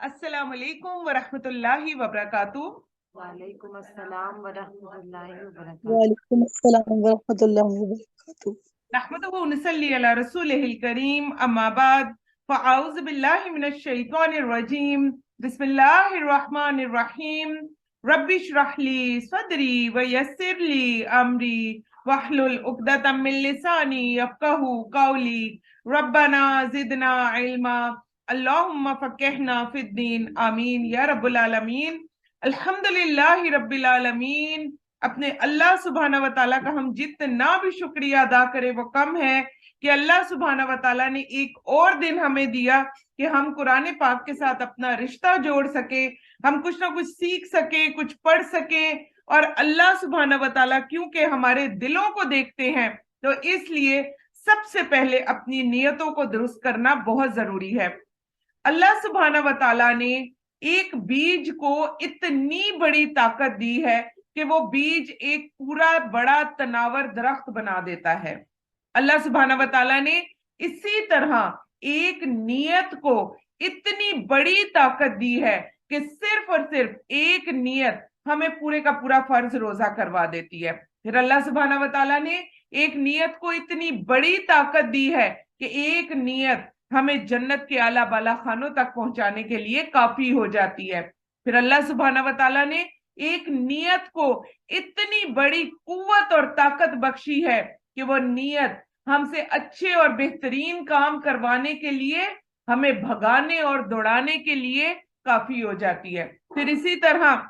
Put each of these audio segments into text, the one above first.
अस्सलाम वालेकुम वरहमतुल्लाहि वबरकातुह। वालेकुम अस्सलाम वरहमतुल्लाहि वबरकातुह। वालेकुम अस्सलाम वरहमतुल्लाहि वबरकातुह। नहमदुहु व नुसल्ली अला रसूलिहिल करीम, अम्मा बाद, फ़अऊज़ु बिल्लाहि मिनश शैतानिर रजीम, बिस्मिल्लाहिर रहमानिर रहीम। रब्बि इश्रह ली सदरी व यस्सिर ली अमरी वहलुल उक़दतम मिन लिसानी यफ़क़हू क़ौली। रब्बना ज़िदना इल्मा, अल्लाहुम्मा फ़क़िहना फ़िद्दीन, आमीन या रब्बुल आलमीन। अल्हम्दुलिल्लाहि रब्बिल आलमीन। अपने अल्लाह सुब्हाना व तआला का हम जितना भी शुक्रिया अदा करें वो कम है कि अल्लाह सुब्हाना व तआला ने एक और दिन हमें दिया कि हम कुरान पाक के साथ अपना रिश्ता जोड़ सके, हम कुछ ना कुछ सीख सके, कुछ पढ़ सके। और अल्लाह सुब्हाना व तआला क्योंकि हमारे दिलों को देखते हैं, तो इसलिए सबसे पहले अपनी नियतों को दुरुस्त करना बहुत जरूरी है। अल्लाह सुब्हाना व तआला ने एक बीज को इतनी बड़ी ताकत दी है कि वो बीज एक पूरा बड़ा तनावर दरख्त बना देता है। अल्लाह सुब्हाना व तआला ने इसी तरह एक नियत को इतनी बड़ी ताकत दी है कि सिर्फ और सिर्फ एक नियत हमें पूरे का पूरा फर्ज रोजा करवा देती है। फिर अल्लाह सुब्हाना व तआला ने एक नियत को इतनी बड़ी ताकत दी है कि एक नियत हमें जन्नत के आला बाला खानों तक पहुंचाने के लिए काफी हो जाती है। फिर अल्लाह सुब्हाना व तआला ने एक नियत को इतनी बड़ी कुव्वत और ताकत बख्शी है कि वो नियत हमसे अच्छे और बेहतरीन काम करवाने के लिए, हमें भगाने और दौड़ाने के लिए काफी हो जाती है। फिर इसी तरह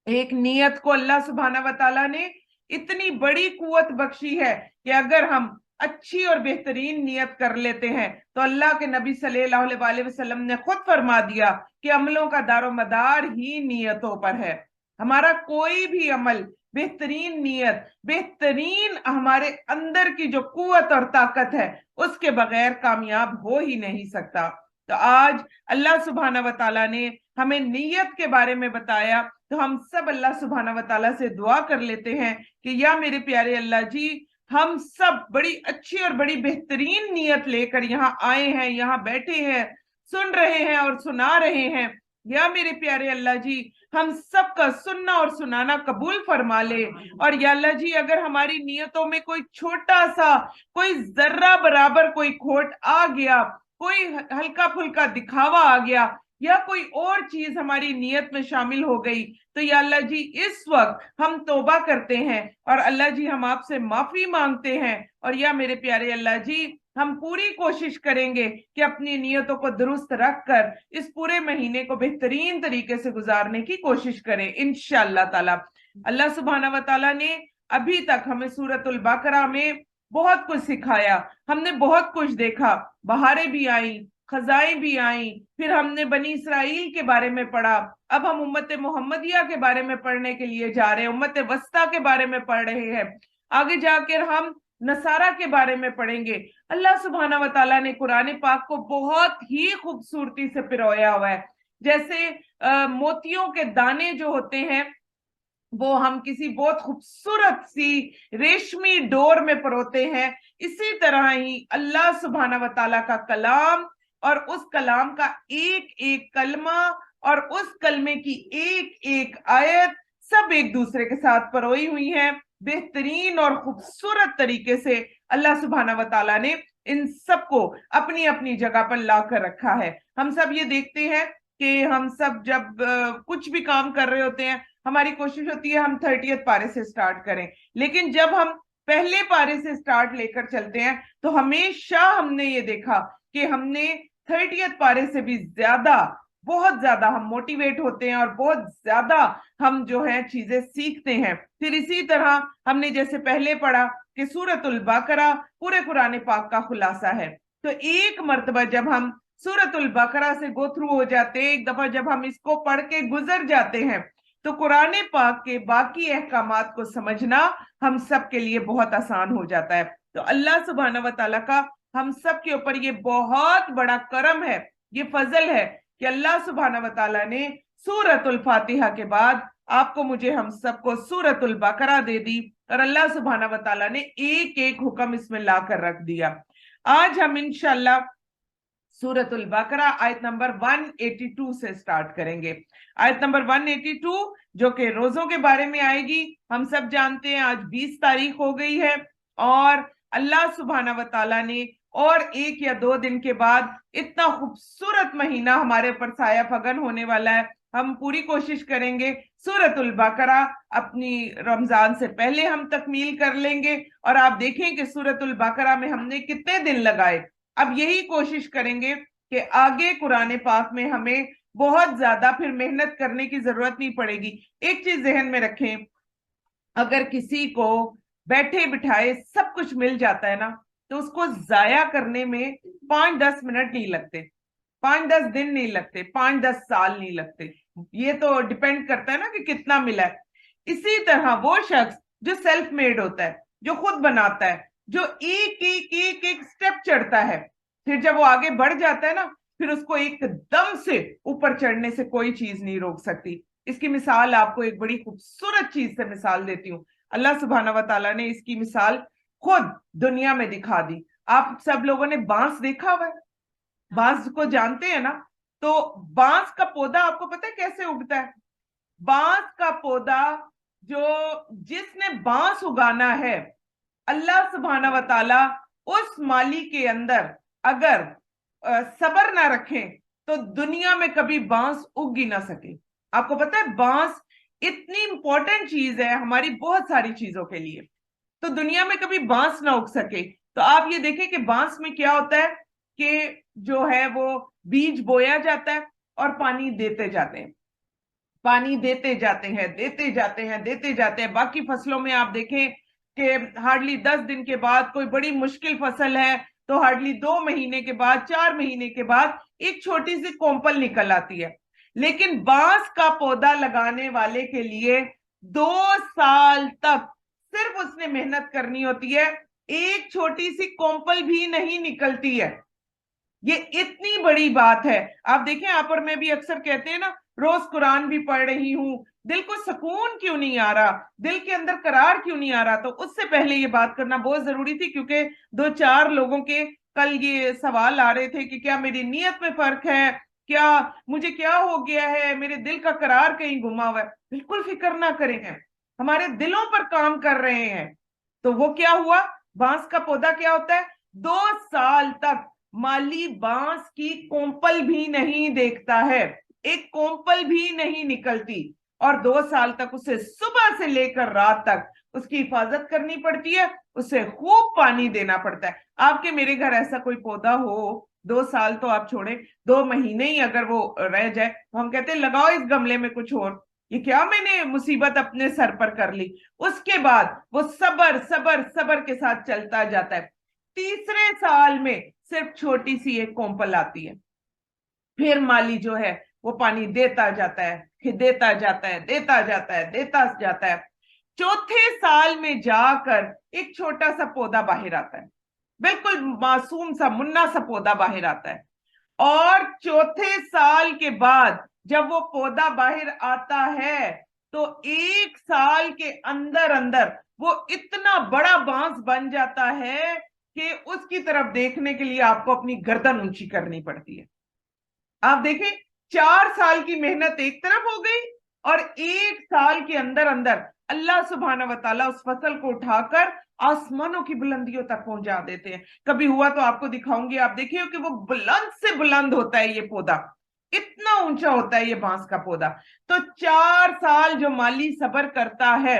एक नियत को अल्लाह सुब्हाना व तआला ने इतनी बड़ी कुव्वत बख्शी है कि अगर हम अच्छी और बेहतरीन नियत कर लेते हैं तो अल्लाह के नबी सल्लल्लाहु अलैहि वसल्लम ने खुद फरमा दिया कि अमलों का दारोमदार ही नियतों पर है। हमारा कोई भी अमल, बेहतरीन नियत, बेहतरीन हमारे अंदर की जो कुव्वत और ताकत है, उसके बगैर कामयाब हो ही नहीं सकता। तो आज अल्लाह सुब्हाना व तआला ने हमें नियत के बारे में बताया, तो हम सब अल्लाह सुब्हाना व तआला से दुआ कर लेते हैं कि या मेरे प्यारे अल्लाह जी, हम सब बड़ी अच्छी और बड़ी बेहतरीन नियत लेकर यहाँ आए हैं, यहाँ बैठे हैं, सुन रहे हैं और सुना रहे हैं। या मेरे प्यारे अल्लाह जी, हम सबका सुनना और सुनाना कबूल फरमा ले। और या अल्लाह जी, अगर हमारी नियतों में कोई छोटा सा, कोई जर्रा बराबर कोई खोट आ गया, कोई हल्का फुल्का दिखावा आ गया, या कोई और चीज हमारी नियत में शामिल हो गई, तो या अल्लाह जी इस वक्त हम तौबा करते हैं और अल्लाह जी हम आपसे माफी मांगते हैं। और या मेरे प्यारे अल्लाह जी, हम पूरी कोशिश करेंगे कि अपनी नियतों को दुरुस्त रखकर इस पूरे महीने को बेहतरीन तरीके से गुजारने की कोशिश करें इंशाअल्लाह ताला। अल्लाह सुब्हाना व तआला ने अभी तक हमें सूरतुल बकरा में बहुत कुछ सिखाया, हमने बहुत कुछ देखा, बहारें भी आई, खजाएं भी आई, फिर हमने बनी इसराइल के बारे में पढ़ा, अब हम उम्मत मोहम्मदिया के बारे में पढ़ने के लिए जा रहे हैं, उम्मत वस्ता के बारे में पढ़ रहे हैं, आगे जाकर हम नसारा के बारे में पढ़ेंगे। अल्लाह सुब्हाना व तआला ने कुरान पाक को बहुत ही खूबसूरती से पिरोया हुआ है। जैसे मोतियों के दाने जो होते हैं, वो हम किसी बहुत खूबसूरत सी रेशमी डोर में परोते हैं, इसी तरह ही अल्लाह सुब्हाना व तआला का कलाम और उस कलाम का एक एक कलमा और उस कलमे की एक एक आयत सब एक दूसरे के साथ परोई हुई है। बेहतरीन और खूबसूरत तरीके से अल्लाह सुब्हाना व तआला ने इन सबको अपनी अपनी जगह पर ला कर रखा है। हम सब ये देखते हैं कि हम सब जब कुछ भी काम कर रहे होते हैं, हमारी कोशिश होती है हम 30th पारे से स्टार्ट करें, लेकिन जब हम पहले पारे से स्टार्ट लेकर चलते हैं तो हमेशा हमने ये देखा कि हमने 30th पारे से भी ज्यादा, बहुत ज्यादा हम मोटिवेट होते हैं और बहुत ज्यादा हम जो है चीजें सीखते हैं। फिर इसी तरह हमने जैसे पहले पढ़ा कि सूरतुल बकरा पूरे कुरान पाक का खुलासा है, तो एक मर्तबा जब हम सूरतुल बकरा से गो थ्रू हो जाते हैं, एक दफा जब हम इसको पढ़ के गुजर जाते हैं, तो कुरान पाक के बाकी अहकामात को समझना हम सब के लिए बहुत आसान हो जाता है। तो अल्लाह सुब्हाना व तआला का हम सब के ऊपर ये बहुत बड़ा करम है, ये फजल है कि अल्लाह सुब्हाना व तआला ने सूरतुल फातिहा के बाद आपको, मुझे, हम सबको सूरतुल बकरा दे दी और अल्लाह सुब्हाना व तआला ने एक एक हुक्म इसमें ला कर रख दिया। आज हम इंशाअल्लाह सूरत अल बकरा आयत नंबर 182 से स्टार्ट करेंगे। आयत नंबर 182 जो कि रोजों के बारे में आएगी। हम सब जानते हैं आज 20 तारीख हो गई है और अल्लाह सुब्हाना व तआला ने और 1 या 2 दिन के बाद इतना खूबसूरत महीना हमारे ऊपर साया फगन होने वाला है। हम पूरी कोशिश करेंगे सूरत अल बकरा अपनी रमजान से पहले हम तकमील कर लेंगे और आप देखें कि सूरत अल बकरा में हमने कितने दिन लगाए। अब यही कोशिश करेंगे कि आगे कुरान पाक में हमें बहुत ज्यादा फिर मेहनत करने की जरूरत नहीं पड़ेगी। एक चीज जहन में रखें, अगर किसी को बैठे बिठाए सब कुछ मिल जाता है ना, तो उसको जाया करने में 5-10 मिनट नहीं लगते, 5-10 दिन नहीं लगते, 5-10 साल नहीं लगते। ये तो डिपेंड करता है ना कि कितना मिला है। इसी तरह वो शख्स जो सेल्फ मेड होता है, जो खुद बनाता है, जो एक एक एक एक स्टेप चढ़ता है, फिर जब वो आगे बढ़ जाता है ना, फिर उसको एकदम से ऊपर चढ़ने से कोई चीज नहीं रोक सकती। इसकी मिसाल आपको एक बड़ी खूबसूरत चीज से मिसाल देती हूँ। अल्लाह सुब्हाना व तआला ने इसकी मिसाल खुद दुनिया में दिखा दी। आप सब लोगों ने बांस देखा हुआ है, बांस को जानते हैं ना? तो बांस का पौधा आपको पता है कैसे उगता है? बांस का पौधा जिसने बांस उगाना है, अल्लाह सुब्हाना व तआला उस माली के अंदर अगर सब्र ना रखें तो दुनिया में कभी बांस उग ही ना सके। आपको पता है बांस इतनी इंपॉर्टेंट चीज है हमारी बहुत सारी चीजों के लिए, तो दुनिया में कभी बांस ना उग सके। तो आप ये देखें कि बांस में क्या होता है कि जो है वो बीज बोया जाता है और पानी देते जाते हैं, पानी देते जाते हैं, देते जाते हैं, देते जाते हैं। बाकी फसलों में आप देखें कि हार्डली 10 दिन के बाद कोई बड़ी मुश्किल फसल है तो हार्डली 2 महीने के बाद, 4 महीने के बाद एक छोटी सी कोंपल निकल आती है। लेकिन बांस का पौधा लगाने वाले के लिए 2 साल तक सिर्फ उसने मेहनत करनी होती है, एक छोटी सी कोंपल भी नहीं निकलती है। ये इतनी बड़ी बात है। आप देखें, आप और मैं भी अक्सर कहते हैं ना, रोज कुरान भी पढ़ रही हूँ, दिल को सुकून क्यों नहीं आ रहा, दिल के अंदर करार क्यों नहीं आ रहा? तो उससे पहले ये बात करना बहुत जरूरी थी, क्योंकि 2-4 लोगों के कल ये सवाल आ रहे थे कि क्या मेरी नीयत में फर्क है, क्या मुझे क्या हो गया है, मेरे दिल का करार कहीं घुमा हुआ है। बिल्कुल फिक्र ना करें, हमारे दिलों पर काम कर रहे हैं। तो वो क्या हुआ, बांस का पौधा क्या होता है, 2 साल तक माली बांस की कोंपल भी नहीं देखता है, एक कोंपल भी नहीं निकलती, और 2 साल तक उसे सुबह से लेकर रात तक उसकी हिफाजत करनी पड़ती है, उसे खूब पानी देना पड़ता है। आपके मेरे घर ऐसा कोई पौधा हो, 2 साल तो आप छोड़े, 2 महीने ही अगर वो रह जाए तो हम कहते हैं लगाओ इस गमले में कुछ और, ये क्या मैंने मुसीबत अपने सर पर कर ली। उसके बाद वो सबर सबर सबर के साथ चलता जाता है। तीसरे साल में सिर्फ छोटी सी एक कोंपल आती है, फिर माली जो है वो पानी देता जाता है, फिर देता जाता है, देता जाता है, देता जाता है। चौथे साल में जाकर एक छोटा सा पौधा बाहर आता है, बिल्कुल मासूम सा मुन्ना सा पौधा बाहर आता है। और चौथे साल के बाद जब वो पौधा बाहर आता है तो 1 साल के अंदर अंदर वो इतना बड़ा बांस बन जाता है कि उसकी तरफ देखने के लिए आपको अपनी गर्दन ऊंची करनी पड़ती है। आप देखें, 4 साल की मेहनत एक तरफ हो गई और 1 साल के अंदर अंदर अल्लाह सुब्हाना व तआला उस फसल को उठाकर आसमानों की बुलंदियों तक पहुंचा देते हैं। कभी हुआ तो आपको दिखाऊंगी, आप देखिए कि वो बुलंद से बुलंद होता है, ये पौधा इतना ऊंचा होता है, ये बांस का पौधा। तो 4 साल जो माली सब्र करता है,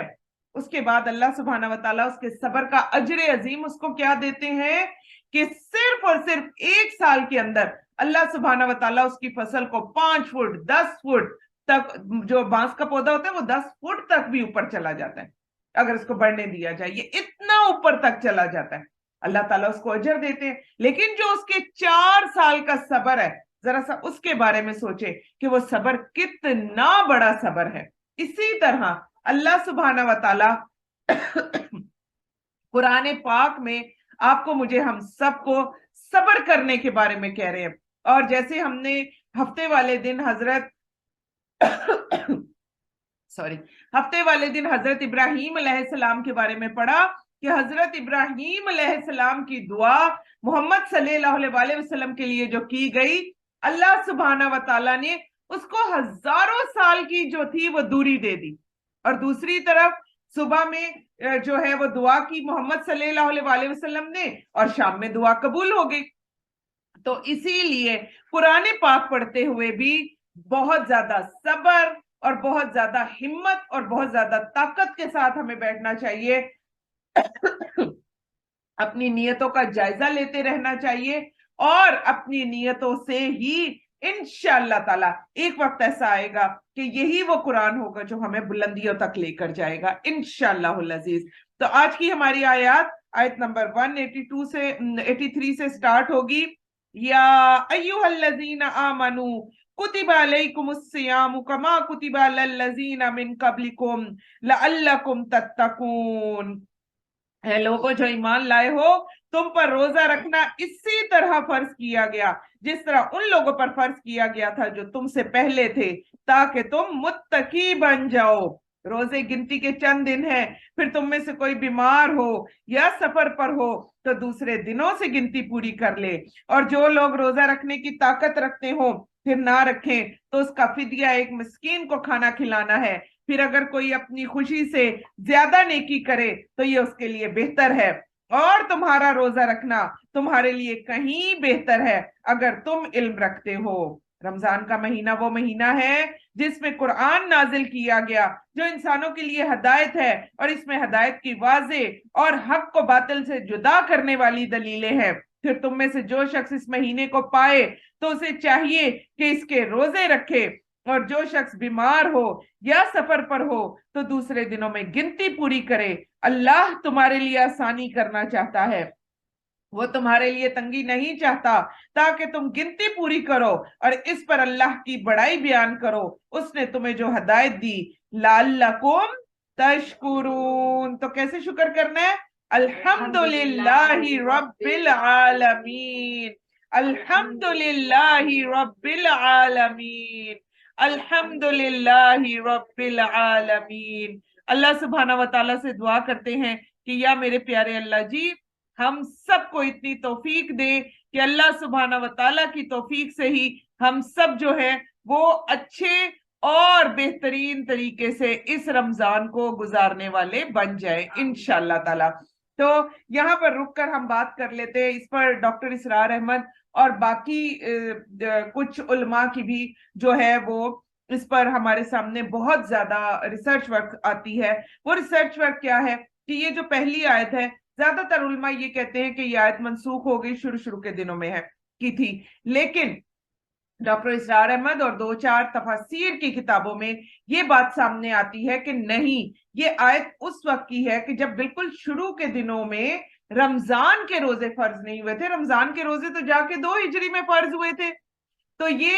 उसके बाद अल्लाह सुब्हाना व तआला उसके सब्र का अजर अजीम उसको क्या देते हैं कि सिर्फ और सिर्फ 1 साल के अंदर अल्लाह सुब्हाना व तआला उसकी फसल को 5 फुट 10 फुट तक, जो बांस का पौधा होता है वो 10 फुट तक भी ऊपर चला जाता है अगर इसको बढ़ने दिया जाए, ये इतना ऊपर तक चला जाता है। अल्लाह ताला उसको अजर देते हैं। लेकिन जो उसके 4 साल का सब्र है, जरा सा उसके बारे में सोचे कि वो सब्र कितना बड़ा सब्र है। इसी तरह अल्लाह सुब्हाना व तआला कुरान पाक में आपको मुझे हम सबको सब्र करने के बारे में कह रहे हैं। और जैसे हमने हफ्ते वाले दिन हजरत हफ्ते वाले दिन हजरत इब्राहीम अलैहिस्सलाम के बारे में पढ़ा کہ حضرت ابراہیم علیہ السلام کی دعا محمد صلی اللہ علیہ وسلم کے لیے جو کی گئی، اللہ سبحانہ و تعالیٰ نے اس کو ہزاروں سال کی جو تھی وہ دوری دے دی، اور دوسری طرف صبح میں جو ہے وہ دعا کی محمد صلی اللہ علیہ وسلم نے، اور شام میں دعا قبول ہو گئی۔ تو اسی لیے قرآن پاک پڑھتے ہوئے بھی بہت زیادہ صبر اور بہت زیادہ ہمت اور بہت زیادہ طاقت کے ساتھ ہمیں بیٹھنا چاہیے، اپنی نیتوں کا جائزہ لیتے رہنا چاہیے، اور اپنی نیتوں سے ہی انشاءاللہ تعالی ایک وقت ایسا آئے گا کہ یہی وہ قرآن ہوگا جو ہمیں بلندیوں تک لے کر جائے گا انشاءاللہ العزیز۔ تو آج کی ہماری آیت نمبر 182 سے 83 سے سٹارٹ ہوگی۔ یا ایھا الذین آمنوا کتب علیکم الصیام کما کتب علی الذین من قبلکم لعلکم تتقون۔ اے لوگوں جو ایمان لائے ہو، تم پر روزہ رکھنا اسی طرح فرض کیا گیا جس طرح ان لوگوں پر فرض کیا گیا تھا جو تم سے پہلے تھے، تاکہ تم متقی بن جاؤ۔ روزے گنتی کے چند دن ہیں، پھر تم میں سے کوئی بیمار ہو یا سفر پر ہو تو دوسرے دنوں سے گنتی پوری کر لے، اور جو لوگ روزہ رکھنے کی طاقت رکھتے ہو پھر نہ رکھیں تو اس کا فدیہ ایک مسکین کو کھانا کھلانا ہے، پھر اگر کوئی اپنی خوشی سے زیادہ نیکی کرے تو یہ اس کے لیے بہتر ہے، اور تمہارا روزہ رکھنا تمہارے لیے کہیں بہتر ہے اگر تم علم رکھتے ہو۔ رمضان کا مہینہ وہ مہینہ ہے جس میں قرآن نازل کیا گیا جو انسانوں کے لیے ہدایت ہے، اور اس میں ہدایت کی واضح اور حق کو باطل سے جدا کرنے والی دلیلیں ہیں۔ پھر تم میں سے جو شخص اس مہینے کو پائے تو اسے چاہیے کہ اس کے روزے رکھے، اور جو شخص بیمار ہو یا سفر پر ہو تو دوسرے دنوں میں گنتی پوری کرے۔ اللہ تمہارے لیے آسانی کرنا چاہتا ہے، وہ تمہارے لیے تنگی نہیں چاہتا، تاکہ تم گنتی پوری کرو اور اس پر اللہ کی بڑائی بیان کرو، اس نے تمہیں جو ہدایت دی۔ لعلکم تشکرون، تو کیسے شکر کرنا ہے؟ الحمدللہ رب العالمین، الحمدللہ رب العالمین، الحمدللہ رب العالمین۔ اللہ سبحانہ و تعالیٰ سے دعا کرتے ہیں کہ یا میرے پیارے اللہ جی، ہم سب کو اتنی توفیق دے کہ اللہ سبحانہ و تعالیٰ کی توفیق سے ہی ہم سب جو ہے وہ اچھے اور بہترین طریقے سے اس رمضان کو گزارنے والے بن جائیں انشاءاللہ تعالیٰ۔ تو یہاں پر رک کر ہم بات کر لیتے ہیں اس پر، ڈاکٹر اسرار احمد اور باقی کچھ علماء کی بھی جو ہے وہ اس پر ہمارے سامنے بہت زیادہ ریسرچ ورک آتی ہے۔ وہ ریسرچ ورک کیا ہے کہ یہ جو پہلی آیت ہے، زیادہ تر علماء یہ کہتے ہیں کہ یہ آیت منسوخ ہو گئی، شروع کے دنوں میں کی تھی، لیکن ڈاکٹر اسرار احمد اور 2-4 تفاسیر کی کتابوں میں یہ بات سامنے آتی ہے کہ نہیں، یہ آیت اس وقت کی ہے کہ جب بالکل شروع کے دنوں میں رمضان کے روزے فرض نہیں ہوئے تھے۔ رمضان کے روزے تو جا کے 2 ہجری میں فرض ہوئے تھے، تو یہ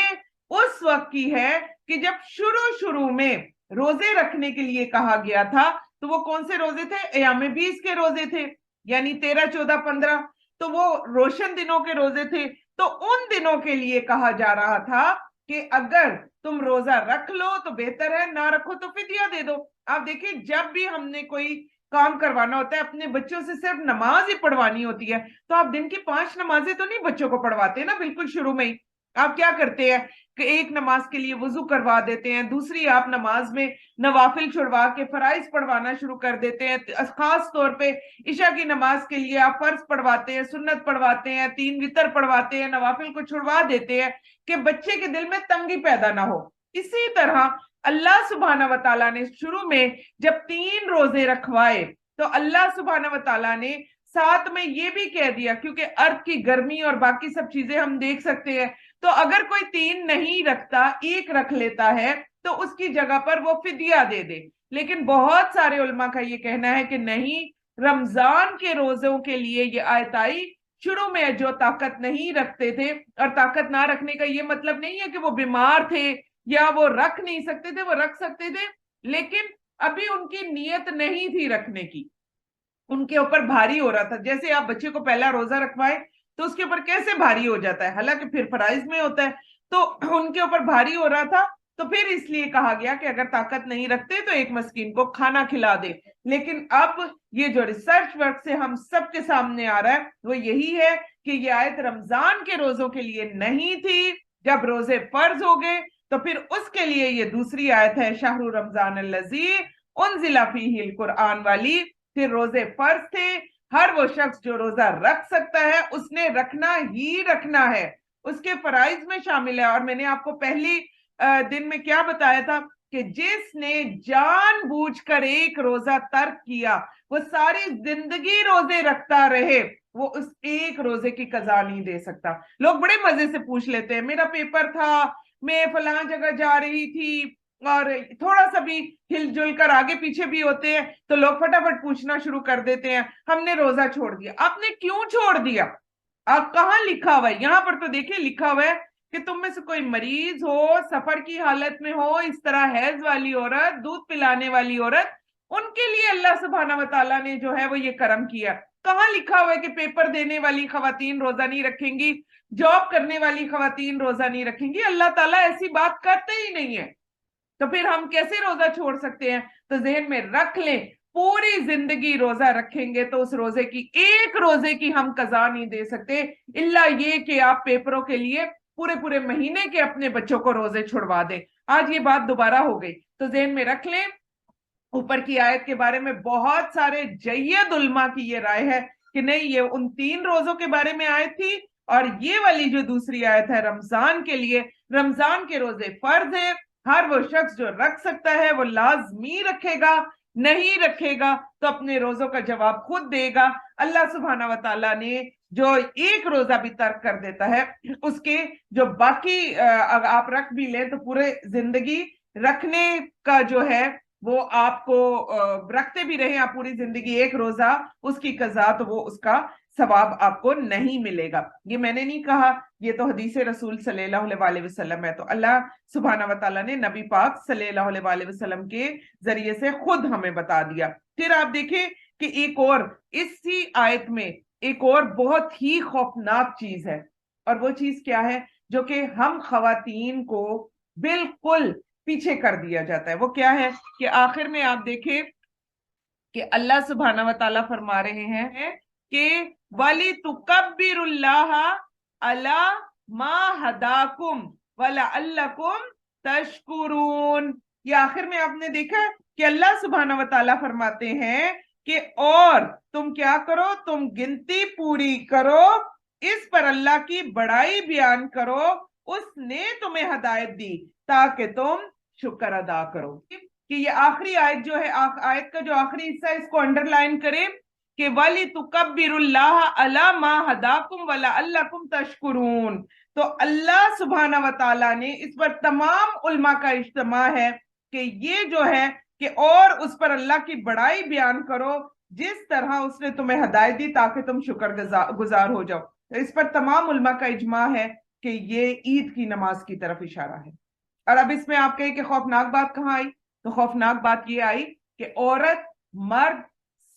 اس وقت کی ہے کہ جب شروع میں روزے رکھنے کے لیے کہا گیا تھا تو وہ کون سے روزے تھے؟ ایام 20 کے روزے تھے، یعنی 13، 14، 15، تو وہ روشن دنوں کے روزے تھے۔ تو ان دنوں کے لیے کہا جا رہا تھا کہ اگر تم روزہ رکھ لو تو بہتر ہے، نہ رکھو تو فدیہ دے دو۔ آپ دیکھیں، جب بھی ہم نے کوئی کام کروانا ہوتا ہے، اپنے بچوں سے صرف نماز ہی پڑھوانی ہوتی ہے تو آپ دن کی 5 نمازیں تو نہیں بچوں کو پڑھواتے نا بالکل شروع میں ہی۔ آپ کیا کرتے ہیں کہ ایک نماز کے لیے وضو کروا دیتے ہیں، دوسری آپ نماز میں نوافل چھڑوا کے فرائض پڑھوانا شروع کر دیتے ہیں، خاص طور پہ عشاء کی نماز کے لیے آپ فرض پڑھواتے ہیں، سنت پڑھواتے ہیں، 3 وتر پڑھواتے ہیں، نوافل کو چھڑوا دیتے ہیں کہ بچے کے دل میں تنگی پیدا نہ ہو۔ اسی طرح اللہ سبحانہ و تعالیٰ نے شروع میں جب 3 روزے رکھوائے تو اللہ سبحانہ و تعالیٰ نے ساتھ میں یہ بھی کہہ دیا، کیونکہ ارض کی گرمی اور باقی سب چیزیں ہم دیکھ سکتے ہیں، تو اگر کوئی 3 نہیں رکھتا، 1 رکھ لیتا ہے تو اس کی جگہ پر وہ فدیہ دے دے۔ لیکن بہت سارے علماء کا یہ کہنا ہے کہ نہیں، رمضان کے روزوں کے لیے یہ آیت آئی، شروع میں جو طاقت نہیں رکھتے تھے، اور طاقت نہ رکھنے کا یہ مطلب نہیں ہے کہ وہ بیمار تھے یا وہ رکھ نہیں سکتے تھے، وہ رکھ سکتے تھے، لیکن ابھی ان کی نیت نہیں تھی رکھنے کی، ان کے اوپر بھاری ہو رہا تھا۔ جیسے آپ بچے کو پہلا روزہ رکھوائے تو اس کے اوپر کیسے بھاری ہو جاتا ہے، حالانکہ پھر فرائض میں ہوتا ہے، تو ان کے اوپر بھاری ہو رہا تھا تو پھر اس لیے کہا گیا کہ اگر طاقت نہیں رکھتے تو ایک مسکین کو کھانا کھلا دے. لیکن اب یہ جو ریسرچ ورک سے ہم سب کے سامنے آ رہا ہے وہ یہی ہے کہ یہ آیت رمضان کے روزوں کے لیے نہیں تھی. جب روزے فرض ہو گئے تو پھر اس کے لیے یہ دوسری آیت ہے شہر رمضان الذی انزل فیہ القرآن والی. پھر روزے فرض تھے, ہر وہ شخص جو روزہ رکھ سکتا ہے اس نے رکھنا ہی رکھنا ہے, اس کے فرائض میں شامل ہے. اور میں نے آپ کو پہلی دن میں کیا بتایا تھا کہ جس نے جان بوجھ کر ایک روزہ ترک کیا وہ ساری زندگی روزے رکھتا رہے, وہ اس ایک روزے کی قضا نہیں دے سکتا. لوگ بڑے مزے سے پوچھ لیتے ہیں میرا پیپر تھا, میں فلاں جگہ جا رہی تھی, اور تھوڑا سا بھی ہل جل کر آگے پیچھے بھی ہوتے ہیں تو لوگ فٹافٹ پوچھنا شروع کر دیتے ہیں ہم نے روزہ چھوڑ دیا. آپ نے کیوں چھوڑ دیا؟ آپ کہاں لکھا ہوا ہے؟ یہاں پر تو دیکھیں لکھا ہوا ہے کہ تم میں سے کوئی مریض ہو, سفر کی حالت میں ہو, اس طرح حیض والی عورت, دودھ پلانے والی عورت, ان کے لیے اللہ سبحانہ و تعالیٰ نے جو ہے وہ یہ کرم کیا. کہاں لکھا ہوا ہے کہ پیپر دینے والی خواتین روزہ نہیں رکھیں گی, جاب کرنے والی خواتین روزہ نہیں رکھیں گی؟ اللہ تعالیٰ ایسی بات کرتے ہی نہیں ہے. تو پھر ہم کیسے روزہ چھوڑ سکتے ہیں؟ تو ذہن میں رکھ لیں پوری زندگی روزہ رکھیں گے تو اس روزے کی ایک روزے کی ہم قضا نہیں دے سکتے, الا یہ کہ آپ پیپروں کے لیے پورے مہینے کے اپنے بچوں کو روزے چھڑوا دیں. آج یہ بات دوبارہ ہو گئی تو ذہن میں رکھ لیں. اوپر کی آیت کے بارے میں بہت سارے جید علماء کی یہ رائے ہے کہ نہیں, یہ ان 3 روزوں کے بارے میں آیت تھی, اور یہ والی جو دوسری آیت ہے رمضان کے لیے, رمضان کے روزے فرض ہیں, ہر وہ شخص جو رکھ سکتا ہے وہ لازمی رکھے گا, نہیں رکھے گا تو اپنے روزوں کا جواب خود دے گا. اللہ سبحانہ و تعالیٰ نے جو ایک روزہ بھی ترک کر دیتا ہے اس کے جو باقی اگر آپ رکھ بھی لیں تو پورے زندگی رکھنے کا جو ہے وہ آپ کو رکھتے بھی رہے آپ پوری زندگی ایک روزہ, اس کی قضا تو وہ اس کا ثواب آپ کو نہیں ملے گا. یہ میں نے نہیں کہا, یہ تو حدیث رسول صلی اللہ علیہ وسلم ہے. تو اللہ سبحانہ و تعالیٰ نے نبی پاک صلی اللہ علیہ وسلم کے ذریعے سے خود ہمیں بتا دیا. پھر آپ دیکھیں کہ ایک اور اسی آیت میں ایک اور بہت ہی خوفناک چیز ہے, اور وہ چیز کیا ہے جو کہ ہم خواتین کو بالکل پیچھے کر دیا جاتا ہے. وہ کیا ہے کہ آخر میں آپ دیکھیں کہ اللہ سبحانہ و تعالیٰ فرما رہے ہیں کہ وَلِتُكَبِّرُ اللَّهَ عَلَى مَا هَدَاكُمْ وَلَعَلَّكُمْ تَشْكُرُونَ. یہ آخر میں آپ نے دیکھا کہ اللہ سبحانہ و تعالیٰ فرماتے ہیں کہ اور تم کیا کرو, تم گنتی پوری کرو, اس پر اللہ کی بڑائی بیان کرو, اس نے تمہیں ہدایت دی تاکہ تم شکر ادا کرو. کہ یہ آخری آیت جو ہے, آیت کا جو آخری حصہ ہے اس کو انڈر لائن کریں کہ وَلِتُكَبِّرُ اللَّهَ عَلَى مَا هَدَاكُمْ وَلَعَلَّكُمْ تَشْكُرُونَ. تو اللہ سبحانہ و تعالیٰ نے اس پر تمام علماء کا اجتماع ہے کہ یہ جو ہے کہ اور اس پر اللہ کی بڑائی بیان کرو جس طرح اس نے تمہیں ہدایت دی تاکہ تم شکر گزار ہو جاؤ. تو اس پر تمام علماء کا اجماع ہے کہ یہ عید کی نماز کی طرف اشارہ ہے. اور اب اس میں آپ کہیں کہ خوفناک بات کہاں آئی؟ تو خوفناک بات یہ آئی کہ عورت مرد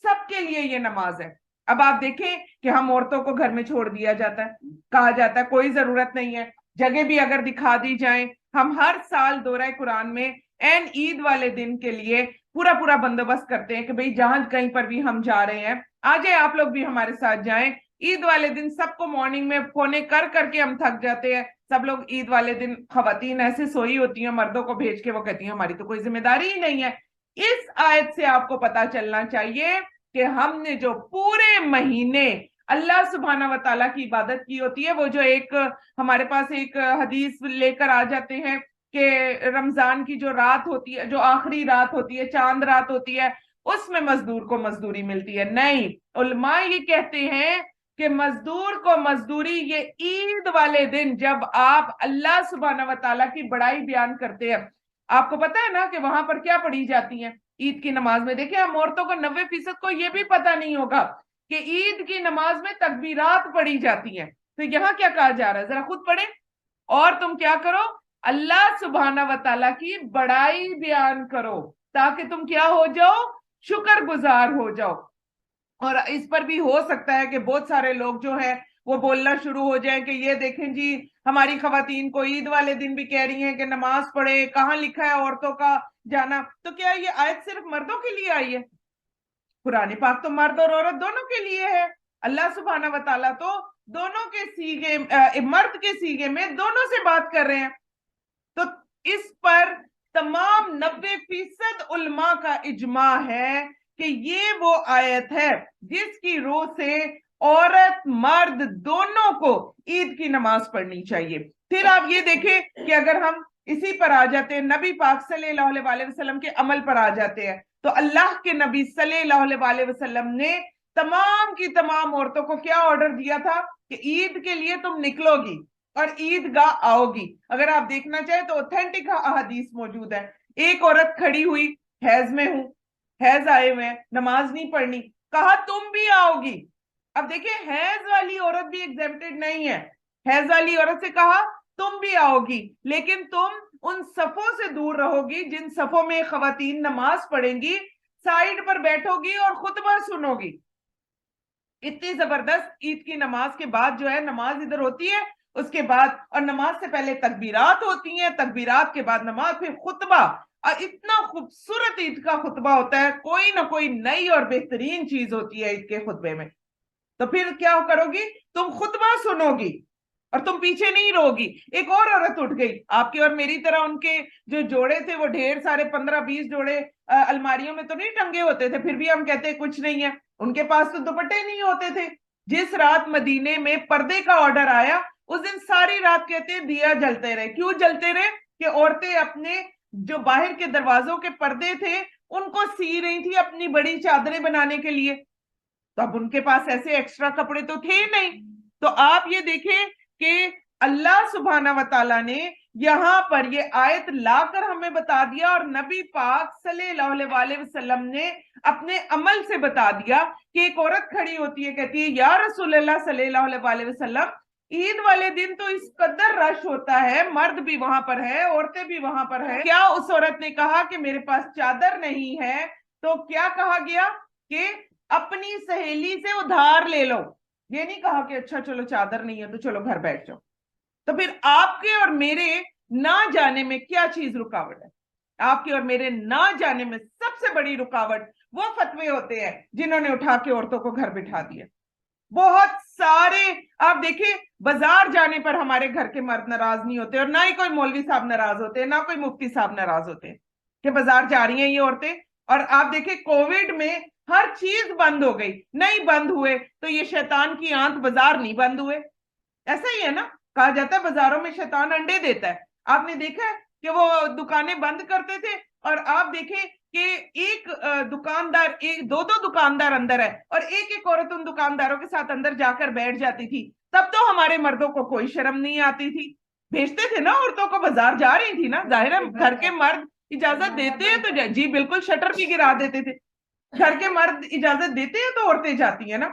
سب کے لیے یہ نماز ہے. اب آپ دیکھیں کہ ہم عورتوں کو گھر میں چھوڑ دیا جاتا ہے, کہا جاتا ہے کوئی ضرورت نہیں ہے, جگہ بھی اگر دکھا دی جائیں. ہم ہر سال دورہ قرآن میں این عید والے دن کے لیے پورا بندوبست کرتے ہیں کہ بھئی جہاں کہیں پر بھی ہم جا رہے ہیں آ جائیں آپ لوگ بھی ہمارے ساتھ جائیں. عید والے دن سب کو مارننگ میں فونے کر کے ہم تھک جاتے ہیں. سب لوگ عید والے دن خواتین ایسے سوئی ہوتی ہیں, مردوں کو بھیج کے وہ کہتی ہیں ہماری تو کوئی ذمہ داری ہی نہیں ہے. اس آیت سے آپ کو پتا چلنا چاہیے کہ ہم نے جو پورے مہینے اللہ سبحانہ و تعالیٰ کی عبادت کی ہوتی ہے, وہ جو ایک ہمارے پاس ایک حدیث لے کر آ جاتے ہیں کہ رمضان کی جو رات ہوتی ہے, جو آخری رات ہوتی ہے, چاند رات ہوتی ہے, اس میں مزدور کو مزدوری ملتی ہے. نہیں, علماء یہ کہتے ہیں کہ مزدور کو مزدوری یہ عید والے دن جب آپ اللہ سبحانہ و تعالیٰ کی بڑائی بیان کرتے ہیں. آپ کو پتا ہے نا کہ وہاں پر کیا پڑھی جاتی ہیں عید کی نماز میں؟ دیکھیں ہم عورتوں کو 90% کو یہ بھی پتا نہیں ہوگا کہ عید کی نماز میں تکبیرات پڑھی جاتی ہیں. تو یہاں کیا کہا جا رہا ہے ذرا خود پڑھیں. اور تم کیا کرو, اللہ سبحانہ و تعالیٰ کی بڑائی بیان کرو تاکہ تم کیا ہو جاؤ, شکر گزار ہو جاؤ. اور اس پر بھی ہو سکتا ہے کہ بہت سارے لوگ جو ہے وہ بولنا شروع ہو جائیں کہ یہ دیکھیں جی ہماری خواتین کو عید والے دن بھی کہہ رہی ہیں کہ نماز پڑھے، کہاں لکھا ہے عورتوں کا جانا؟ تو کیا یہ آیت صرف مردوں کے لیے آئی ہے؟ قرآن پاک تو مرد اور عورت دونوں کے لیے ہے. اللہ سبحانہ و تعالیٰ تو دونوں کے سیغے، مرد کے سیغے میں دونوں سے بات کر رہے ہیں. تو اس پر تمام 90% علماء کا اجماع ہے کہ یہ وہ آیت ہے جس کی روح سے عورت مرد دونوں کو عید کی نماز پڑھنی چاہیے. پھر آپ یہ دیکھیں کہ اگر ہم اسی پر آ جاتے ہیں، نبی پاک صلی اللہ علیہ وسلم کے عمل پر آ جاتے ہیں، تو اللہ کے نبی صلی اللہ علیہ وسلم نے تمام کی تمام عورتوں کو کیا آرڈر دیا تھا کہ عید کے لیے تم نکلو گی اور عید گاہ آؤ گی. اگر آپ دیکھنا چاہیں تو اوتھینٹک احادیث موجود ہے. ایک عورت کھڑی ہوئی، حیض میں ہوں، حیض آئے ہوئے ہیں، نماز نہیں پڑھنی، کہا تم بھی آؤ گی. اب دیکھیں حیض والی عورت بھی ایگزیمپٹڈ نہیں ہے. حیض والی عورت سے کہا تم بھی آؤ گی، لیکن تم ان صفوں سے دور رہو گی جن صفوں میں خواتین نماز پڑھیں گی، سائیڈ پر بیٹھو گی اور خطبہ سنو گی. اتنی زبردست عید کی نماز کے بعد جو ہے نماز ادھر ہوتی ہے، اس کے بعد اور نماز سے پہلے تکبیرات ہوتی ہیں، تکبیرات کے بعد نماز، پھر خطبہ. اور اتنا خوبصورت عید کا خطبہ ہوتا ہے، کوئی نہ کوئی نئی اور بہترین چیز ہوتی ہے عید کے خطبے میں. تو پھر کیا کرو گی؟ تم خطبہ سنو گی اور تم پیچھے نہیں رہو گی. ایک اور عورت اٹھ گئی، آپ کی اور میری طرح ان کے جو جوڑے تھے وہ ڈھیر سارے 15-20 جوڑے الماریوں میں تو نہیں ٹنگے ہوتے تھے، پھر بھی ہم کہتے کچھ نہیں ہے. ان کے پاس تو دوپٹے نہیں ہوتے تھے. جس رات مدینے میں پردے کا آرڈر آیا اس دن ساری رات کہتے ہیں دیا جلتے رہے. کیوں جلتے رہے؟ کہ عورتیں اپنے جو باہر کے دروازوں کے پردے تھے ان کو سی رہی تھی اپنی بڑی چادریں بنانے کے لیے. تو اب ان کے پاس ایسے ایکسٹرا کپڑے تو تھے نہیں. تو آپ یہ دیکھیں کہ اللہ سبحانہ و تعالیٰ نے یہاں پر یہ آیت لا کر ہمیں بتا دیا، اور نبی پاک صلی اللہ علیہ وسلم نے اپنے عمل سے بتا دیا کہ ایک عورت کھڑی ہوتی ہے، کہتی ہے یا رسول اللہ صلی اللہ علیہ وسلم، عید والے دن تو اس قدر رش ہوتا ہے، مرد بھی وہاں پر ہے، عورتیں بھی وہاں پر ہے. کیا اس عورت نے کہا کہ میرے پاس چادر نہیں ہے؟ تو کیا کہا گیا کہ اپنی سہیلی سے ادھار لے لو. یہ نہیں کہا کہ اچھا چلو چادر نہیں ہے تو چلو گھر بیٹھ جاؤ. تو پھر آپ کے اور میرے نہ جانے میں کیا چیز رکاوٹ ہے؟ آپ کے اور میرے نہ جانے میں سب سے بڑی رکاوٹ وہ فتوے ہوتے ہیں جنہوں نے اٹھا کے عورتوں کو گھر بٹھا دیا. بہت سارے آپ دیکھیں بازار جانے پر ہمارے گھر کے مرد ناراض نہیں ہوتے، اور نہ ہی کوئی مولوی صاحب ناراض ہوتے ہیں، نہ کوئی مفتی صاحب ناراض ہوتے ہیں کہ بازار جا رہی ہیں یہ عورتیں. اور آپ دیکھیں کووڈ میں ہر چیز بند ہو گئی، نہیں بند ہوئے تو یہ شیطان کی آنکھ بازار نہیں بند ہوئے. ایسا ہی ہے نا، کہا جاتا ہے بازاروں میں شیطان انڈے دیتا ہے. آپ نے دیکھا ہے کہ وہ دکانیں بند کرتے تھے، اور آپ دیکھیں کہ ایک دکاندار، دو دکاندار اندر ہے اور ایک عورت ان دکانداروں کے ساتھ اندر جا کر بیٹھ جاتی تھی. تب تو ہمارے مردوں کو کوئی شرم نہیں آتی تھی، بھیجتے تھے نا عورتوں کو، بازار جا رہی تھی نا، ظاہر ہے گھر کے مرد اجازت دیتے ہیں تو جی بالکل شٹر بھی گرا دیتے تھے. گھر کے مرد اجازت دیتے ہیں تو عورتیں جاتی ہیں نا.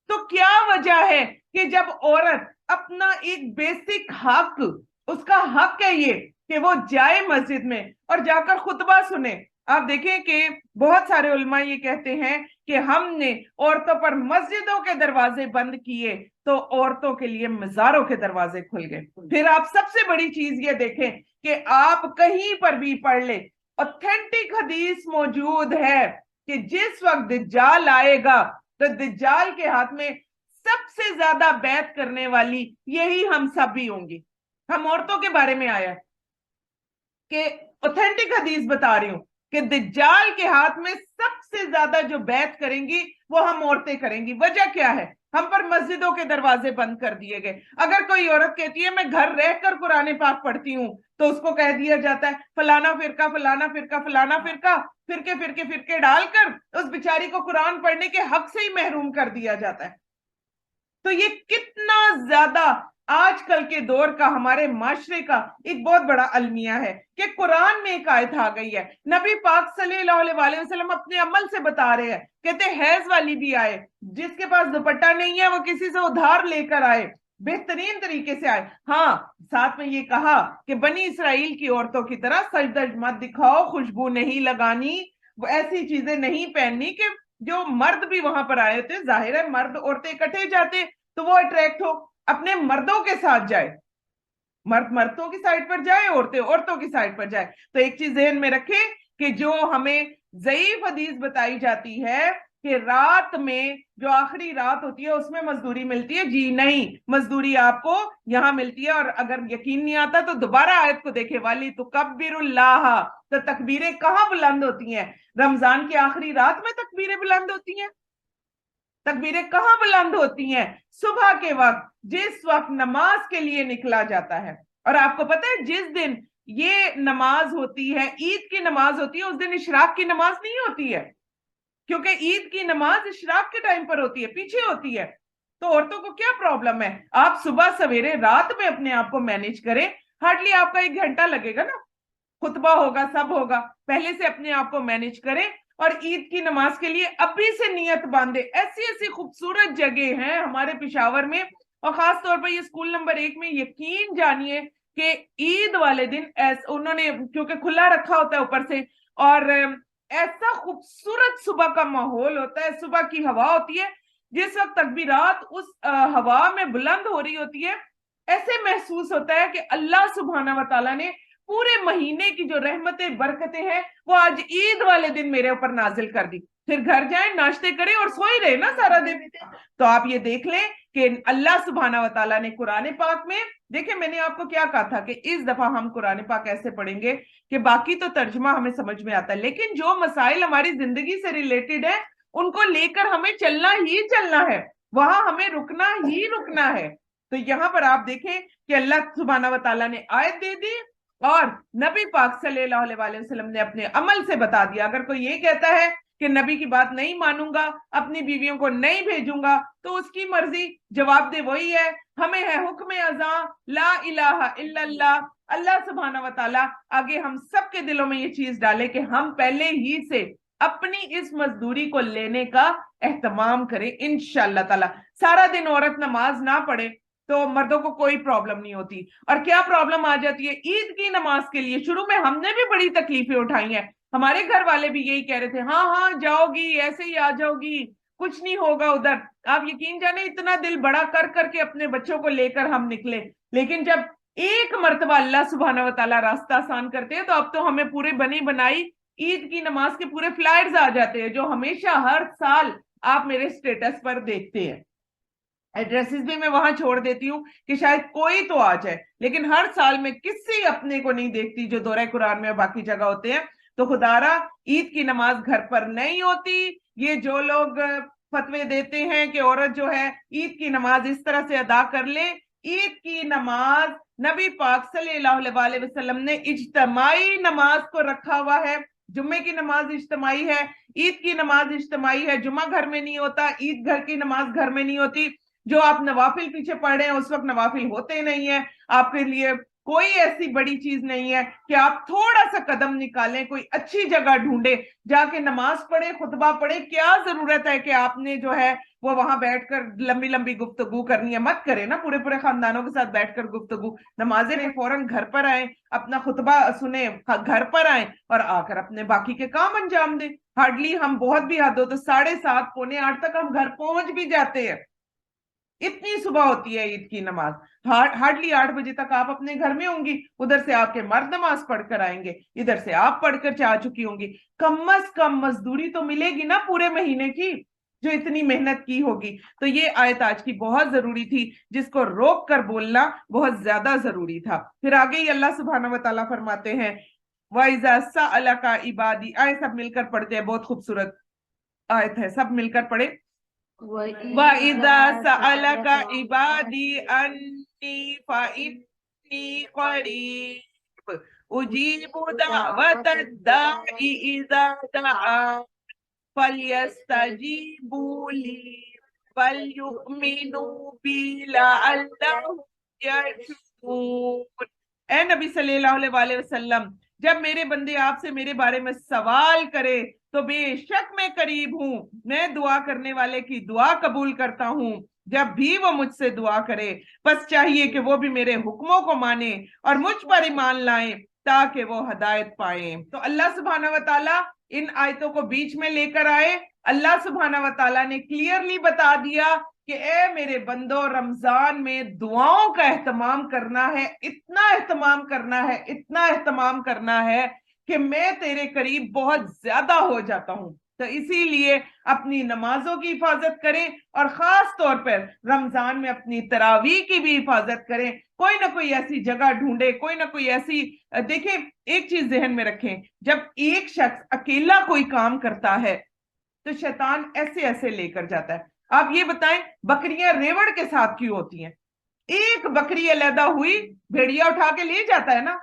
تو کیا وجہ ہے کہ جب عورت اپنا ایک بیسک حق، اس کا حق ہے یہ کہ وہ جائے مسجد میں اور جا کر خطبہ سنے. آپ دیکھیں کہ بہت سارے علماء یہ کہتے ہیں کہ ہم نے عورتوں پر مسجدوں کے دروازے بند کیے تو عورتوں کے لیے مزاروں کے دروازے کھل گئے. پھر آپ سب سے بڑی چیز یہ دیکھیں کہ آپ کہیں پر بھی پڑھ لیں، اوتھینٹک حدیث موجود ہے کہ جس وقت دجال آئے گا تو دجال کے ہاتھ میں سب سے زیادہ بیعت کرنے والی یہی ہم سب بھی ہوں گی. ہم عورتوں کے بارے میں آیا کہ اوتھینٹک حدیث بتا رہی ہوں کہ دجال کے ہاتھ میں سب سے زیادہ جو بیعت کریں گی وہ ہم عورتیں کریں گی. وجہ کیا ہے؟ ہم پر مسجدوں کے دروازے بند کر دیے گئے. اگر کوئی عورت کہتی ہے میں گھر رہ کر قرآن پاک پڑھتی ہوں تو اس کو کہہ دیا جاتا ہے فلانا فرقہ فلانا فرقہ فلانا فرقہ، فرقے فرقے فرقے ڈال کر اس بیچاری کو قرآن پڑھنے کے حق سے ہی محروم کر دیا جاتا ہے. تو یہ کتنا زیادہ آج کل کے دور کا ہمارے معاشرے کا ایک بہت بڑا المیہ ہے کہ قرآن میں ایک آیت آ گئی ہے، نبی پاک صلی اللہ علیہ وسلم اپنے عمل سے بتا رہے ہیں، کہتے حیض والی بھی آئے، جس کے پاس دوپٹہ نہیں ہے وہ کسی سے ادھار لے کر آئے، بہترین طریقے سے آئے. ہاں ساتھ میں یہ کہا کہ بنی اسرائیل کی عورتوں کی طرح سجدہ مت دکھاؤ، خوشبو نہیں لگانی، وہ ایسی چیزیں نہیں پہننی کہ جو مرد بھی وہاں پر آئے تھے. ظاہر ہے مرد عورتیں اکٹھے جاتے تو وہ اٹریکٹ ہو، اپنے مردوں کے ساتھ جائے، مرد مردوں کی سائڈ پر جائے، عورتیں عورتوں کی سائڈ پر جائے۔ تو ایک چیز ذہن میں رکھے کہ جو ہمیں ضعیف حدیث بتائی جاتی ہے کہ رات میں جو آخری رات ہوتی ہے اس میں مزدوری ملتی ہے، جی نہیں، مزدوری آپ کو یہاں ملتی ہے۔ اور اگر یقین نہیں آتا تو دوبارہ آیت کو دیکھے، والی تکبر اللہ، تو تکبیریں کہاں بلند ہوتی ہیں؟ رمضان کی آخری رات میں تکبیریں بلند ہوتی ہیں۔ تکبیریں کہاں بلند ہوتی ہیں؟ صبح کے وقت، جس وقت نماز کے لیے نکلا جاتا ہے۔ اور آپ کو پتہ ہے جس دن یہ نماز ہوتی ہے، عید کی نماز ہوتی ہے، اس دن اشراق کی نماز نہیں ہوتی ہے، کیونکہ عید کی نماز اشراق کے ٹائم پر ہوتی ہے، پیچھے ہوتی ہے۔ تو عورتوں کو کیا پرابلم ہے؟ آپ صبح سویرے رات میں اپنے آپ کو مینیج کریں، ہارڈلی آپ کا 1 گھنٹہ لگے گا نا، خطبہ ہوگا، سب ہوگا، پہلے سے اپنے آپ کو مینیج کریں اور عید کی نماز کے لیے ابھی سے نیت باندھے۔ ایسی ایسی خوبصورت جگہ ہیں ہمارے پشاور میں، اور خاص طور پر یہ اسکول نمبر 1 میں یقین جانیے کہ عید والے دن انہوں نے کیونکہ کھلا رکھا ہوتا ہے اوپر سے، اور ایسا خوبصورت صبح کا ماحول ہوتا ہے، صبح کی ہوا ہوتی ہے، جس وقت تکبیرات اس ہوا میں بلند ہو رہی ہوتی ہے، ایسے محسوس ہوتا ہے کہ اللہ سبحانہ و تعالیٰ نے پورے مہینے کی جو رحمتیں برکتیں ہیں وہ آج عید والے دن میرے اوپر نازل کر دی۔ پھر گھر جائیں، ناشتے کریں اور سوئی رہے نا سارا دن۔ تو آپ یہ دیکھ لیں کہ اللہ سبحانہ و تعالیٰ نے قرآن پاک میں، دیکھیں میں نے آپ کو کیا کہا تھا کہ اس دفعہ ہم قرآن پاک ایسے پڑھیں گے کہ باقی تو ترجمہ ہمیں سمجھ میں آتا ہے، لیکن جو مسائل ہماری زندگی سے ریلیٹڈ ہے ان کو لے کر ہمیں چلنا ہی چلنا ہے، وہاں ہمیں رکنا ہی رکنا ہے۔ تو یہاں پر آپ دیکھیں کہ اللہ سبحانہ و تعالیٰ نے آیت دے دی اور نبی پاک صلی اللہ علیہ وسلم نے اپنے عمل سے بتا دیا۔ اگر کوئی یہ کہتا ہے کہ نبی کی بات نہیں مانوں گا، اپنی بیویوں کو نہیں بھیجوں گا، تو اس کی مرضی، جواب دے وہی ہے، ہمیں ہے حکم اذاں لا الہ الا اللہ۔ اللہ سبحانہ و تعالیٰ آگے ہم سب کے دلوں میں یہ چیز ڈالے کہ ہم پہلے ہی سے اپنی اس مزدوری کو لینے کا اہتمام کریں انشاءاللہ تعالیٰ۔ سارا دن عورت نماز نہ پڑھے تو مردوں کو کوئی پرابلم نہیں ہوتی، اور کیا پرابلم آ جاتی ہے عید کی نماز کے لیے؟ شروع میں ہم نے بھی بڑی تکلیفیں اٹھائی ہیں، ہمارے گھر والے بھی یہی کہہ رہے تھے، ہاں ہاں جاؤ گی، ایسے ہی آ جاؤ گی، کچھ نہیں ہوگا ادھر۔ آپ یقین جانے اتنا دل بڑا کر کر کے اپنے بچوں کو لے کر ہم نکلے، لیکن جب ایک مرتبہ اللہ سبحانہ و تعالیٰ راستہ آسان کرتے ہیں تو اب تو ہمیں پورے بنی بنائی عید کی نماز کے پورے فلائرز آ جاتے ہیں، جو ہمیشہ ہر سال آپ میرے سٹیٹس پر دیکھتے ہیں۔ ایڈریسز بھی میں وہاں چھوڑ دیتی ہوں کہ شاید کوئی تو آ جائے، لیکن ہر سال میں کسی اپنے کو نہیں دیکھتی جو دورہ قرآن میں باقی جگہ ہوتے ہیں۔ تو خدا را عید کی نماز گھر پر نہیں ہوتی، یہ جو لوگ فتوے دیتے ہیں کہ عورت جو ہے عید کی نماز اس طرح سے ادا کر لے، عید کی نماز نبی پاک صلی اللہ علیہ وسلم نے اجتماعی نماز کو رکھا ہوا ہے۔ جمعے کی نماز اجتماعی ہے، عید کی نماز اجتماعی ہے، جمعہ گھر میں نہیں ہوتا، عید گھر کی نماز گھر میں نہیں ہوتی۔ جو آپ نوافل پیچھے پڑھ رہے ہیں اس وقت نوافل ہوتے نہیں ہیں، آپ کے لیے کوئی ایسی بڑی چیز نہیں ہے کہ آپ تھوڑا سا قدم نکالیں، کوئی اچھی جگہ ڈھونڈے، جا کے نماز پڑھے، خطبہ پڑھے۔ کیا ضرورت ہے کہ آپ نے جو ہے وہ وہاں بیٹھ کر لمبی لمبی گفتگو کرنی ہے؟ مت کریں نا، پورے پورے خاندانوں کے ساتھ بیٹھ کر گفتگو، نمازیں فوراً گھر پر آئیں، اپنا خطبہ سنیں، گھر پر آئیں اور آ کر اپنے باقی کے کام انجام دیں۔ ہارڈلی ہم بہت بھی حد ہو تو 7:30 پونے 8 تک ہم گھر پہنچ بھی جاتے ہیں، اتنی صبح ہوتی ہے عید کی نماز۔ ہارڈلی 8 بجے تک آپ اپنے گھر میں ہوں گی، ادھر سے آپ کے مرد نماز پڑھ کر آئیں گے، ادھر سے آپ پڑھ کر چاہ چکی ہوں گی۔ کم از کم مزدوری تو ملے گی نا پورے مہینے کی، جو اتنی محنت کی ہوگی۔ تو یہ آیت آج کی بہت ضروری تھی، جس کو روک کر بولنا بہت زیادہ ضروری تھا۔ پھر آگے ہی اللہ سبحانہ و تعالیٰ فرماتے ہیں وَإِذَا سَأَلَكَ عِبَادِي، آئے سب مل کر پڑھتے ہیں، بہت خوبصورت آیت ہے، سب مل کر پڑھے۔ وَإِذَا سَأَلَكَ عِبَادِي أَنِّي فَإِنِّي قَرِيبٌ أُجِيبُ دَعْوَةَ الدَّاعِ إِذَا دَعَانِ فَلْيَسْتَجِيبُوا لِي وَلْيُؤْمِنُوا بِي لَعَلَّهُمْ يَرْشُدُونَ۔ اے نبی صلی اللہ علیہ وسلم، جب میرے بندے آپ سے میرے بارے میں سوال کرے تو بے شک میں قریب ہوں، میں دعا کرنے والے کی دعا قبول کرتا ہوں جب بھی وہ مجھ سے دعا کرے۔ بس چاہیے کہ وہ بھی میرے حکموں کو مانے اور مجھ پر ایمان لائیں تاکہ وہ ہدایت پائیں۔ تو اللہ سبحانہ و تعالیٰ ان آیتوں کو بیچ میں لے کر آئے۔ اللہ سبحانہ و تعالیٰ نے کلیئرلی بتا دیا کہ اے میرے بندو رمضان میں دعاؤں کا اہتمام کرنا ہے، اتنا اہتمام کرنا ہے، اتنا اہتمام کرنا ہے کہ میں تیرے قریب بہت زیادہ ہو جاتا ہوں۔ تو اسی لیے اپنی نمازوں کی حفاظت کریں، اور خاص طور پر رمضان میں اپنی تراویح کی بھی حفاظت کریں۔ کوئی نہ کوئی ایسی جگہ ڈھونڈے، کوئی نہ کوئی ایسی دیکھیں ایک چیز ذہن میں رکھیں، جب ایک شخص اکیلا کوئی کام کرتا ہے تو شیطان ایسے ایسے لے کر جاتا ہے۔ آپ یہ بتائیں بکریاں ریوڑ کے ساتھ کیوں ہوتی ہیں؟ ایک بکری علیحدہ ہوئی بھیڑیا اٹھا کے لے جاتا ہے نا،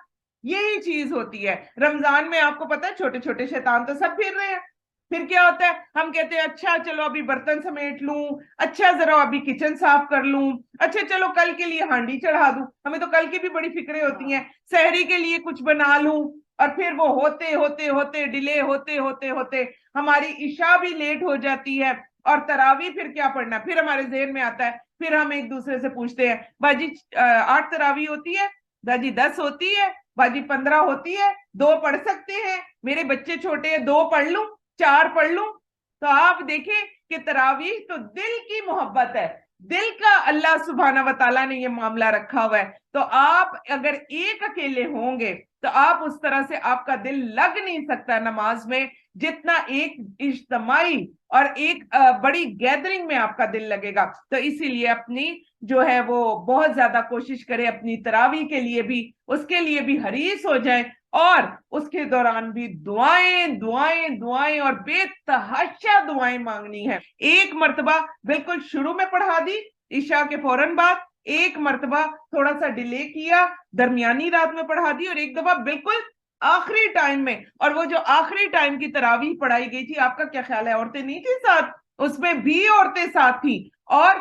یہی چیز ہوتی ہے۔ رمضان میں آپ کو پتا ہے چھوٹے چھوٹے شیطان تو سب پھر رہے ہیں، پھر کیا ہوتا ہے ہم کہتے ہیں اچھا چلو ابھی برتن سمیٹ لوں، اچھا ذرا ابھی کچن صاف کر لوں، اچھا چلو کل کے لیے ہانڈی چڑھا دوں، ہمیں تو کل کی بھی بڑی فکریں ہوتی ہیں، سحری کے لیے کچھ بنا لوں، اور پھر وہ ہوتے ہوتے ہوتے ڈیلے ہوتے ہوتے ہوتے ہماری عشاء بھی لیٹ ہو جاتی ہے، اور تراویح پھر کیا پڑھنا، پھر ہمارے ذہن میں آتا ہے، پھر ہم ایک دوسرے سے پوچھتے ہیں باجی 8 تراویح ہوتی ہے، باجی 10 ہوتی ہے، باجی 15 ہوتی ہے، 2 پڑھ سکتے ہیں، میرے بچے چھوٹے ہیں 2 پڑھ لوں، 4 پڑھ لوں۔ تو آپ دیکھیں کہ تراویح تو دل کی محبت ہے، دل کا اللہ سبحانہ و تعالیٰ نے یہ معاملہ رکھا ہوا ہے۔ تو آپ اگر ایک اکیلے ہوں گے تو آپ اس طرح سے آپ کا دل لگ نہیں سکتا نماز میں جتنا ایک اجتماعی اور ایک بڑی گیدرنگ میں آپ کا دل لگے گا۔ تو اسی لیے اپنی جو ہے وہ بہت زیادہ کوشش کرے، اپنی تراویح کے لیے بھی اس کے لیے بھی حریص ہو جائیں، اور اس کے دوران بھی دعائیں دعائیں دعائیں اور بے تحاشا دعائیں مانگنی ہے۔ ایک مرتبہ بالکل شروع میں پڑھا دی عشاء کے فوراً بعد، ایک مرتبہ تھوڑا سا ڈیلے کیا درمیانی رات میں پڑھا دی، اور ایک دفعہ بالکل آخری ٹائم میں۔ اور وہ جو آخری ٹائم کی تراویح پڑھائی گئی تھی، آپ کا کیا خیال ہے عورتیں نہیں تھی ساتھ؟ اس میں بھی عورتیں ساتھ تھیں، اور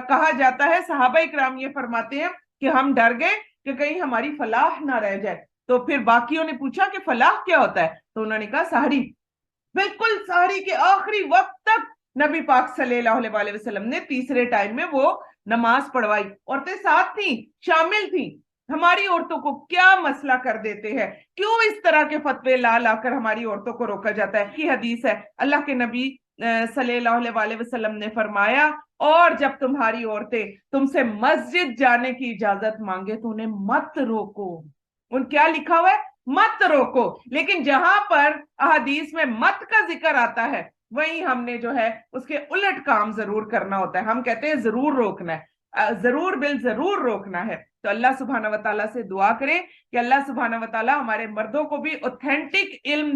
کہا جاتا ہے صحابہ اکرام یہ فرماتے ہیں کہ ہم ڈر گئے کہ کہیں ہماری فلاح نہ رہ جائے۔ تو پھر باقیوں نے پوچھا کہ فلاح کیا ہوتا ہے، تو انہوں نے کہا سحری۔ بالکل سحری کے آخری وقت تک نبی پاک صلی اللہ علیہ وسلم نے تیسرے ٹائم میں وہ نماز پڑھوائی، عورتیں ساتھ تھیں، شامل تھیں۔ ہماری عورتوں کو کیا مسئلہ کر دیتے ہیں، کیوں اس طرح کے فتوے لا لا کر ہماری عورتوں کو روکا جاتا ہے؟ کی حدیث ہے اللہ کے نبی صلی اللہ علیہ وسلم نے فرمایا، اور جب تمہاری عورتیں تم سے مسجد جانے کی اجازت مانگے تو انہیں مت روکو۔ ان کیا لکھا ہوا ہے؟ مت روکو۔ لیکن جہاں پر احادیث میں مت کا ذکر آتا ہے وہیں ہم نے جو ہے اس کے الٹ کام ضرور کرنا ہوتا ہے، ہم کہتے ہیں ضرور روکنا ہے، ضرور ضرور روکنا ہے۔ تو اللہ سبحانہ و تعالیٰ سے دعا کریں کہ اللہ سبحانہ و تعالیٰ ہمارے مردوں کو بھی اوتھینٹک علم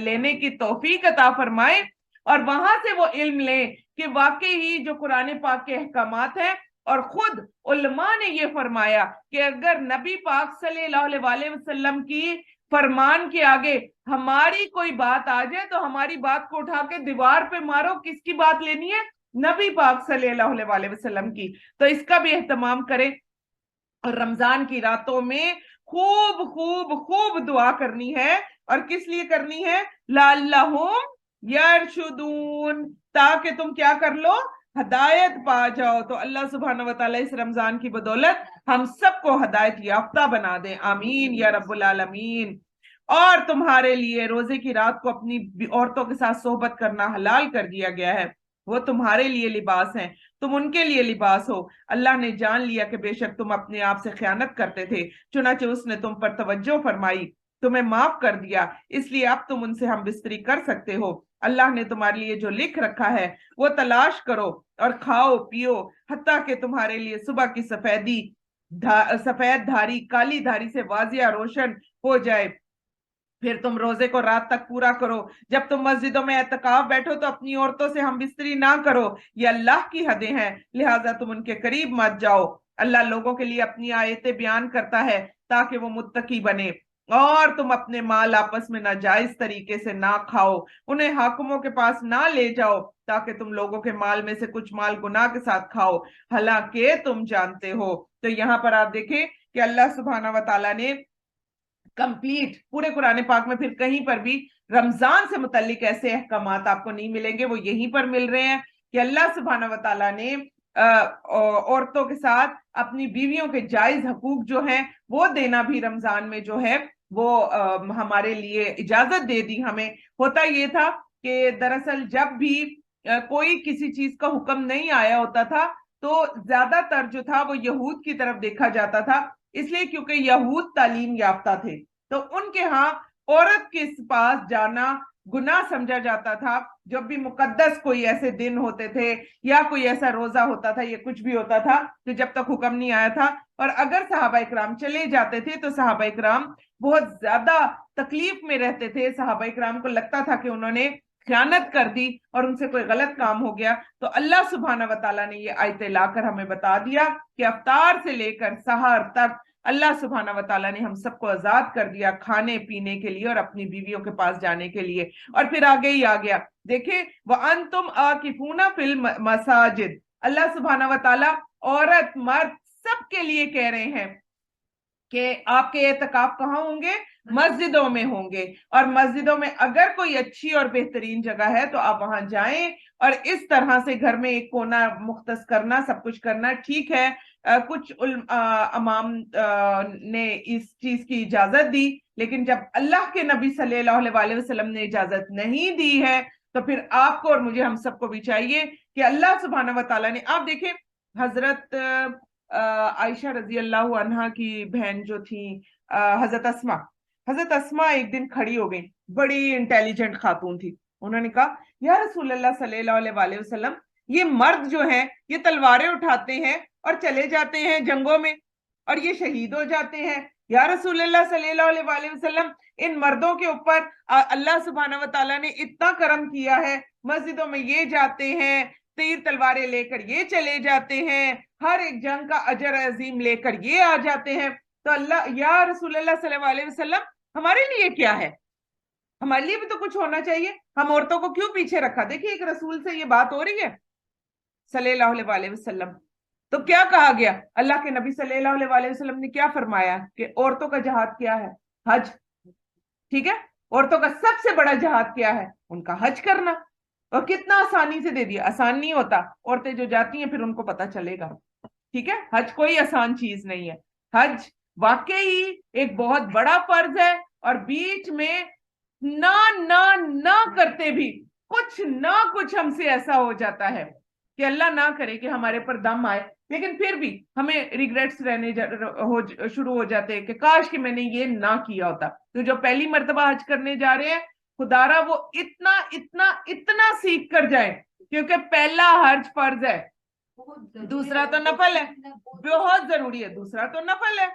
لینے کی توفیق عطا فرمائے، اور وہاں سے وہ علم لیں کہ واقعی ہی جو قرآن پاک کے احکامات ہیں، اور خود علماء نے یہ فرمایا کہ اگر نبی پاک صلی اللہ علیہ وسلم کی فرمان کے آگے ہماری کوئی بات آ جائے تو ہماری بات کو اٹھا کے دیوار پہ مارو، کس کی بات لینی ہے؟ نبی پاک صلی اللہ علیہ وسلم کی۔ تو اس کا بھی اہتمام کریں، اور رمضان کی راتوں میں خوب خوب خوب دعا کرنی ہے، اور کس لیے کرنی ہے؟ لعلہم یرشدون، تاکہ تم کیا کر لو؟ ہدایت پا جاؤ۔ تو اللہ سبحانہ و تعالیٰ اس رمضان کی بدولت ہم سب کو ہدایت یافتہ بنا دیں، آمین یا رب العالمین۔ اور تمہارے لیے روزے کی رات کو اپنی عورتوں کے ساتھ صحبت کرنا حلال کر دیا گیا ہے، وہ تمہارے لیے لباس ہیں، تم ان کے لیے لباس ہو۔ اللہ نے جان لیا کہ بے شک تم اپنے آپ سے خیانت کرتے تھے، چنانچہ اس نے تم پر توجہ فرمائی، تمہیں معاف کر دیا، اس لیے اب تم ان سے ہم بستری کر سکتے ہو۔ اللہ نے تمہارے لیے جو لکھ رکھا ہے وہ تلاش کرو اور کھاؤ پیو، حتیٰ کہ تمہارے لیے صبح کی سفید دھاری کالی دھاری سے واضح روشن ہو جائے، پھر تم روزے کو رات تک پورا کرو۔ جب تم مسجدوں میں اعتکاف بیٹھو تو اپنی عورتوں سے ہم بستری نہ کرو، یہ اللہ کی حدیں ہیں، لہٰذا تم ان کے قریب مت جاؤ۔ اللہ لوگوں کے لیے اپنی آیتیں بیان کرتا ہے تاکہ وہ متقی بنے۔ اور تم اپنے مال آپس میں ناجائز طریقے سے نہ کھاؤ، انہیں حاکموں کے پاس نہ لے جاؤ تاکہ تم لوگوں کے مال میں سے کچھ مال گناہ کے ساتھ کھاؤ، حالانکہ تم جانتے ہو۔ تو یہاں پر آپ دیکھیں کہ اللہ سبحانہ و تعالیٰ نے کمپلیٹ پورے قرآن پاک میں پھر کہیں پر بھی رمضان سے متعلق ایسے احکامات آپ کو نہیں ملیں گے، وہ یہیں پر مل رہے ہیں کہ اللہ سبحانہ و تعالیٰ نے عورتوں کے ساتھ اپنی بیویوں کے جائز حقوق جو ہیں وہ دینا بھی رمضان میں جو ہے وہ ہمارے لیے اجازت دے دی ہمیں۔ ہوتا یہ تھا کہ دراصل جب بھی कोई किसी चीज का हुक्म नहीं आया होता था तो ज्यादातर जो था वो यहूद की तरफ देखा जाता था, इसलिए क्योंकि यहूद तालीम याफ्ता थे, तो उनके यहाँ औरत के पास जाना गुनाह समझा जाता था। जब भी मुकद्दस कोई ऐसे दिन होते थे या कोई ऐसा रोजा होता था या कुछ भी होता था, तो जब तक हुक्म नहीं आया था, और अगर सहाबा इकराम चले जाते थे तो सहाबा इकराम बहुत ज्यादा तकलीफ में रहते थे। सहाबा इकराम को लगता था कि उन्होंने खयानत कर दी और उनसे कोई गलत काम हो गया। तो अल्लाह सुब्हाना व तआला ने ये आयतें लाकर हमें बता दिया कि अफ्तार से लेकर सहर तक अल्लाह सुब्हाना व तआला ने हम सबको आजाद कर दिया खाने पीने के लिए और अपनी बीवियों के पास जाने के लिए। और फिर आगे ही आ गया, देखे वह अंतुम आकिफूना फिल मसाजिद, अल्लाह सुब्हाना व तआला औरत मर्द सबके लिए कह रहे हैं कि आपके एतकाफ कहाँ होंगे, मस्जिदों में होंगे। और मस्जिदों में अगर कोई अच्छी और बेहतरीन जगह है तो आप वहां जाएं, और इस तरह से घर में एक कोना मुख्तस करना, सब कुछ करना ठीक है। कुछ इमाम ने इस चीज की इजाजत दी, लेकिन जब अल्लाह के नबी सल्लल्लाहु अलैहि वसल्लम ने इजाजत नहीं दी है तो फिर आपको और मुझे हम सबको भी चाहिए कि अल्लाह सुब्हानहू व तआला ने, आप देखें हजरत आयशा रजी अल्लाह अन्हा की बहन जो थी हजरत अस्मा एक दिन खड़ी हो गई, बड़ी इंटेलिजेंट खातून थी। उन्होंने कहा या रसूल अल्लाह सल्लल्लाहु अलैहि वसल्लम, ये मर्द जो हैं ये तलवारें उठाते हैं और चले जाते हैं जंगों में और ये शहीद हो जाते हैं। या रसूल अल्लाह सल्लल्लाहु अलैहि वसल्लम, इन मर्दों के ऊपर अल्लाह सुब्हानहू व तआला ने इतना करम किया है, मस्जिदों में ये जाते हैं, तीर तलवारें लेकर ये चले जाते हैं, हर एक जंग का अजर अजीम लेकर ये आ जाते हैं। तो अल्लाह, या रसूल अल्लाह सल्लल्लाहु अलैहि वसल्लम, हमारे लिए क्या है, हमारे लिए भी तो कुछ होना चाहिए, हम औरतों को क्यों पीछे रखा। देखिए एक रसूल से ये बात हो रही है सल्लल्लाहु अलैहि वसल्लम, तो क्या कहा गया, अल्लाह के नबी सल्लल्लाहु अलैहि वसल्लम ने क्या फरमाया कि औरतों का जहाद क्या है, हज। ठीक है, औरतों का सबसे बड़ा जहाद क्या है, उनका हज करना। और कितना आसानी से दे दिया, आसान नहीं होता, औरतें जो जाती हैं फिर उनको पता चलेगा। ठीक है, हज कोई आसान चीज नहीं है, हज वाकई एक बहुत बड़ा फर्ज है। और बीच में ना ना ना करते भी कुछ ना कुछ हमसे ऐसा हो जाता है कि अल्लाह ना करे कि हमारे पर दम आए, लेकिन फिर भी हमें रिग्रेट्स शुरू हो जाते हैं कि काश कि मैंने ये ना किया होता। तो जो पहली मर्तबा हज करने जा रहे हैं, खुदारा वो इतना इतना इतना सीख कर जाए, क्योंकि पहला हज फर्ज है, दूसरा तो नफल है, बहुत जरूरी है, दूसरा तो नफल है।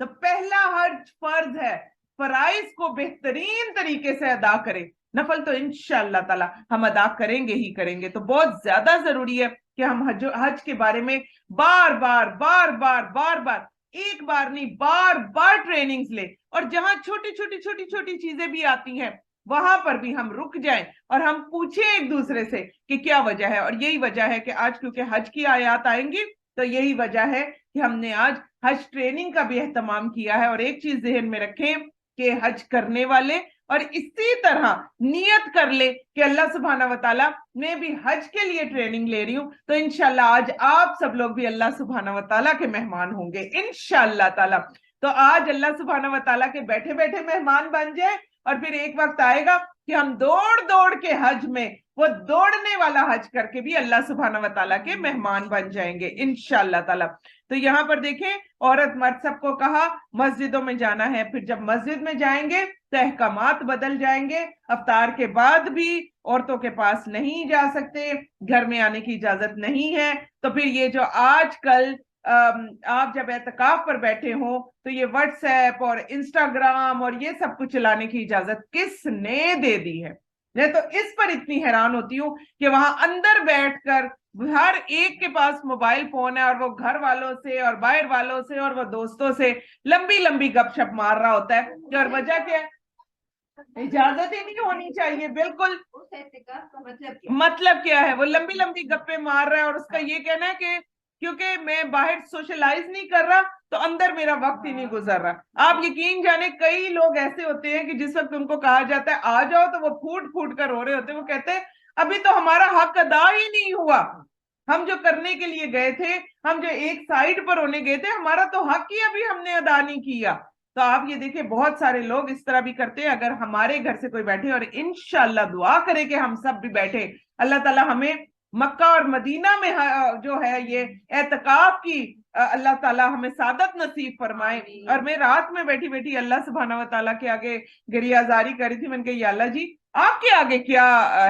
तो पहला हज फर्ज है, फराइज को बेहतरीन तरीके से अदा करें, नफल तो इंशाअल्लाह ताला हम अदा करेंगे ही करेंगे। तो बहुत ज्यादा जरूरी है कि हम हज के बारे में बार बार बार बार बार बार, एक बार नहीं बार बार ट्रेनिंग्स ले, और जहां छोटी छोटी छोटी छोटी चीजें भी आती हैं वहां पर भी हम रुक जाएं और हम पूछें एक दूसरे से कि क्या वजह है। और यही वजह है कि आज क्योंकि हज की आयत आएंगी तो यही वजह है कि हमने आज हज ट्रेनिंग का भी एहतमाम किया है। और एक चीज जहन में रखें कि हज करने वाले और इसी तरह नियत कर ले कि अल्लाह सुब्हानहू व तआला, मैं भी हज के लिए ट्रेनिंग ले रही हूं, तो इंशाल्लाह आज आप सब लोग भी अल्लाह सुब्हानहू व तआला के मेहमान होंगे इंशाल्लाह ताला। तो आज अल्लाह सुब्हानहू व तआला के बैठे बैठे मेहमान बन जाए, और फिर एक वक्त आएगा कि हम दौड़ दौड़ के हज में, वो दौड़ने वाला हज करके भी अल्लाह सुब्हानहू व तआला के मेहमान बन जाएंगे इंशाअल्लाह ताला। तो यहाँ पर देखें, औरत मर्द सबको कहा मस्जिदों में जाना है। फिर जब मस्जिद में जाएंगे तो अहकामात बदल जाएंगे, अफ्तार के बाद भी औरतों के पास नहीं जा सकते, घर में आने की इजाजत नहीं है। तो फिर ये जो आजकल आप जब एतकाफ पर बैठे हो तो ये व्हाट्सएप और इंस्टाग्राम और ये सब कुछ चलाने की इजाजत किसने दे दी है। मैं तो इस पर इतनी हैरान होती हूँ कि वहां अंदर बैठकर हर एक के पास मोबाइल फोन है और वो घर वालों से और बाहर वालों से और वो दोस्तों से लंबी लंबी गपशप मार रहा होता है। और वजह क्या है, इजाजत ही नहीं होनी चाहिए बिल्कुल। मतलब क्या है, वो लंबी लंबी गप्पे मार रहा है और उसका ये कहना है कि क्योंकि मैं बाहर सोशलाइज नहीं कर रहा तो अंदर मेरा वक्त ही नहीं गुजर रहा। आप यकीन जाने कई लोग ऐसे होते हैं कि जिस वक्त उनको कहा जाता है आ जाओ तो वो फूट फूट कर रो रहे होते हैं। वो कहते हैं अभी तो हमारा हक अदा ही नहीं हुआ, हम जो करने के लिए गए थे, हम जो एक साइड पर होने गए थे, हमारा तो हक ही अभी हमने अदा नहीं किया। तो तो आप ये देखिए बहुत सारे लोग इस तरह भी करते हैं, अगर हमारे घर से कोई बैठे और इंशाअल्लाह दुआ करे कि हम सब भी बैठे, अल्लाह ताला हमें मक्का और मदीना में जो है ये एतकाफ की अल्लाह ताला हमें सादत नसीब फरमाए। और मैं रात में बैठी बैठी अल्लाह सुब्हानहू व तआला के आगे गिरियाजारी करी थी। मैंने कहा या अल्लाह जी आपके आगे क्या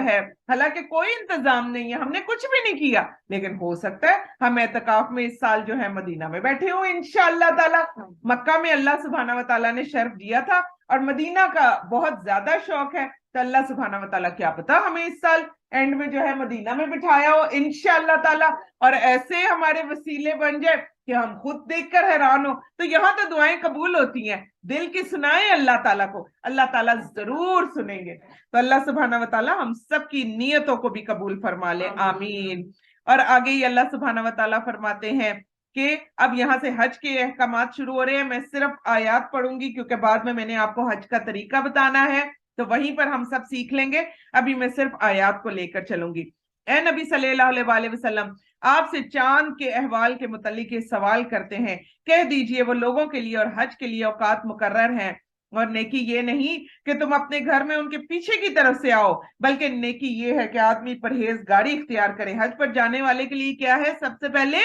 है, हालांकि कोई इंतजाम नहीं है, हमने कुछ भी नहीं किया, लेकिन हो सकता है हम एतकाफ में इस साल जो है मदीना में बैठे हो इंशाअल्लाह ताला। मक्का में अल्लाह सुब्हानहू व तआला ने शर्फ दिया था और मदीना का बहुत ज्यादा शौक है, तो अल्लाह सुब्हानहू व तआला क्या पता हमें इस साल एंड में जो है मदीना में बिठाया हो इंशाअल्लाह ताला, और ऐसे हमारे वसीले बन जाए कि हम खुद देखकर हैरान हो। तो यहाँ तो दुआएं कबूल होती हैं, दिल की सुनाए अल्लाह ताला को, अल्लाह ताला जरूर सुनेंगे। तो अल्लाह सुब्हानहू व तआला हम सब की नियतों को भी कबूल फरमा ले, आमीन। और आगे ही अल्लाह सुब्हानहू व तआला फरमाते हैं कि अब यहाँ से हज के अहकामात शुरू हो रहे हैं। मैं सिर्फ आयात पढ़ूंगी क्योंकि बाद में मैंने आपको हज का तरीका बताना है, तो वहीं पर हम सब सीख लेंगे। अभी मैं सिर्फ आयात को लेकर चलूंगी। ए नबी सल्लल्लाहु अलैहि वसल्लम, आपसे चांद के अहवाल के मुतालिक सवाल करते हैं, कह दीजिए वो लोगों के लिए और हज के लिए औकात मुकर्रर हैं, और नेकी ये नहीं कि तुम अपने घर में उनके पीछे की तरफ से आओ, बल्कि नेकी ये है कि आदमी परहेजगारी इख्तियार करे। हज पर जाने वाले के लिए क्या है? सबसे पहले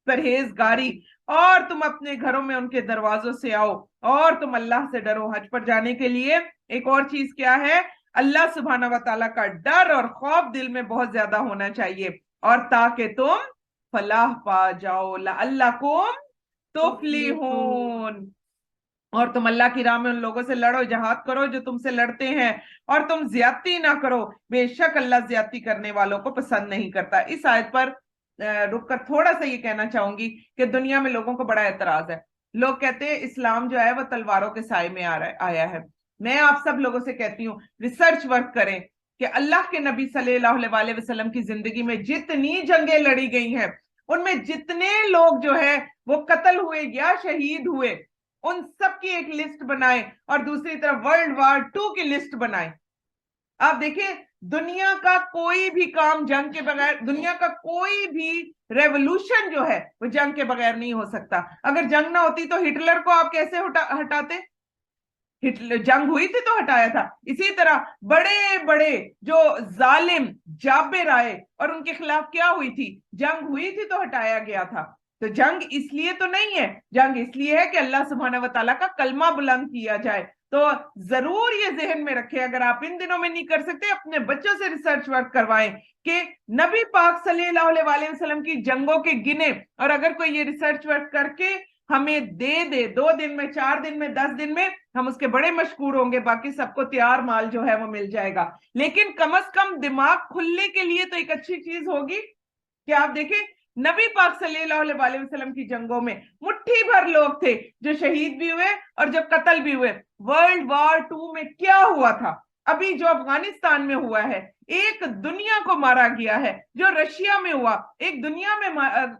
परहेजगारी, और तुम अपने घरों में उनके दरवाजों से आओ और तुम अल्लाह से डरो। हज पर जाने के लिए एक और चीज क्या है? अल्लाह सुब्हानहू व तआला का डर और खौफ दिल में बहुत ज्यादा होना चाहिए, और ताकि तुम फलाह पा जाओ, लअल्लकुम तुफ्लिहून। और तुम अल्लाह की राह में उन लोगों से लड़ो, जहाद करो जो तुमसे लड़ते हैं, और तुम ज्यादती ना करो, बेशक अल्लाह ज्यादती करने वालों को पसंद नहीं करता। इस आयत पर रुककर थोड़ा सा ये कहना चाहूंगी कि दुनिया में लोगों को बड़ा एतराज है। लोग कहते हैं इस्लाम जो है वो तलवारों के साए में आया है। मैं आप सब लोगों से कहती हूँ रिसर्च वर्क करें कि अल्लाह के नबी सल्लल्लाहु अलैहि वसल्लम की जिंदगी में जितनी जंगें लड़ी गई हैं, उनमें जितने लोग जो है वो कत्ल हुए या शहीद हुए, उन सब की एक लिस्ट बनाए, और दूसरी तरफ वर्ल्ड वार 2 की लिस्ट बनाए। आप देखिए दुनिया का कोई भी काम जंग के बगैर, दुनिया का कोई भी रेवोल्यूशन जो है वो जंग के बगैर नहीं हो सकता। अगर जंग ना होती तो हिटलर को आप कैसे हटाते? हिटलर जंग हुई थी तो हटाया था। इसी तरह बड़े बड़े जो जालिम जाबिर आए और उनके खिलाफ क्या हुई थी? जंग हुई थी तो हटाया गया था। तो जंग इसलिए तो नहीं है, जंग इसलिए है कि अल्लाह सुब्हानहू व तआला का कलमा बुलंद किया जाए। तो जरूर ये जहन में रखें, अगर आप इन दिनों में नहीं कर सकते अपने बच्चों से रिसर्च वर्क करवाएं कि नबी पाक सल्लल्लाहु अलैहि वसल्लम की जंगों के गिने, और अगर कोई ये रिसर्च वर्क करके हमें दे 2 दिन में, 4 दिन में, 10 दिन में, हम उसके बड़े मशहूर होंगे, बाकी सबको तैयार माल जो है वो मिल जाएगा। लेकिन कम से कम दिमाग खुलने के लिए तो एक अच्छी चीज होगी कि आप देखें नबी पाक सल्लल्लाहु अलैहि वसल्लम की जंगों में मुट्ठी भर लोग थे जो शहीद भी हुए और जो कत्ल भी हुए। वर्ल्ड वार 2 में क्या हुआ था? अभी जो अफगानिस्तान में हुआ है, एक दुनिया को मारा गया है। जो रशिया में हुआ, एक दुनिया में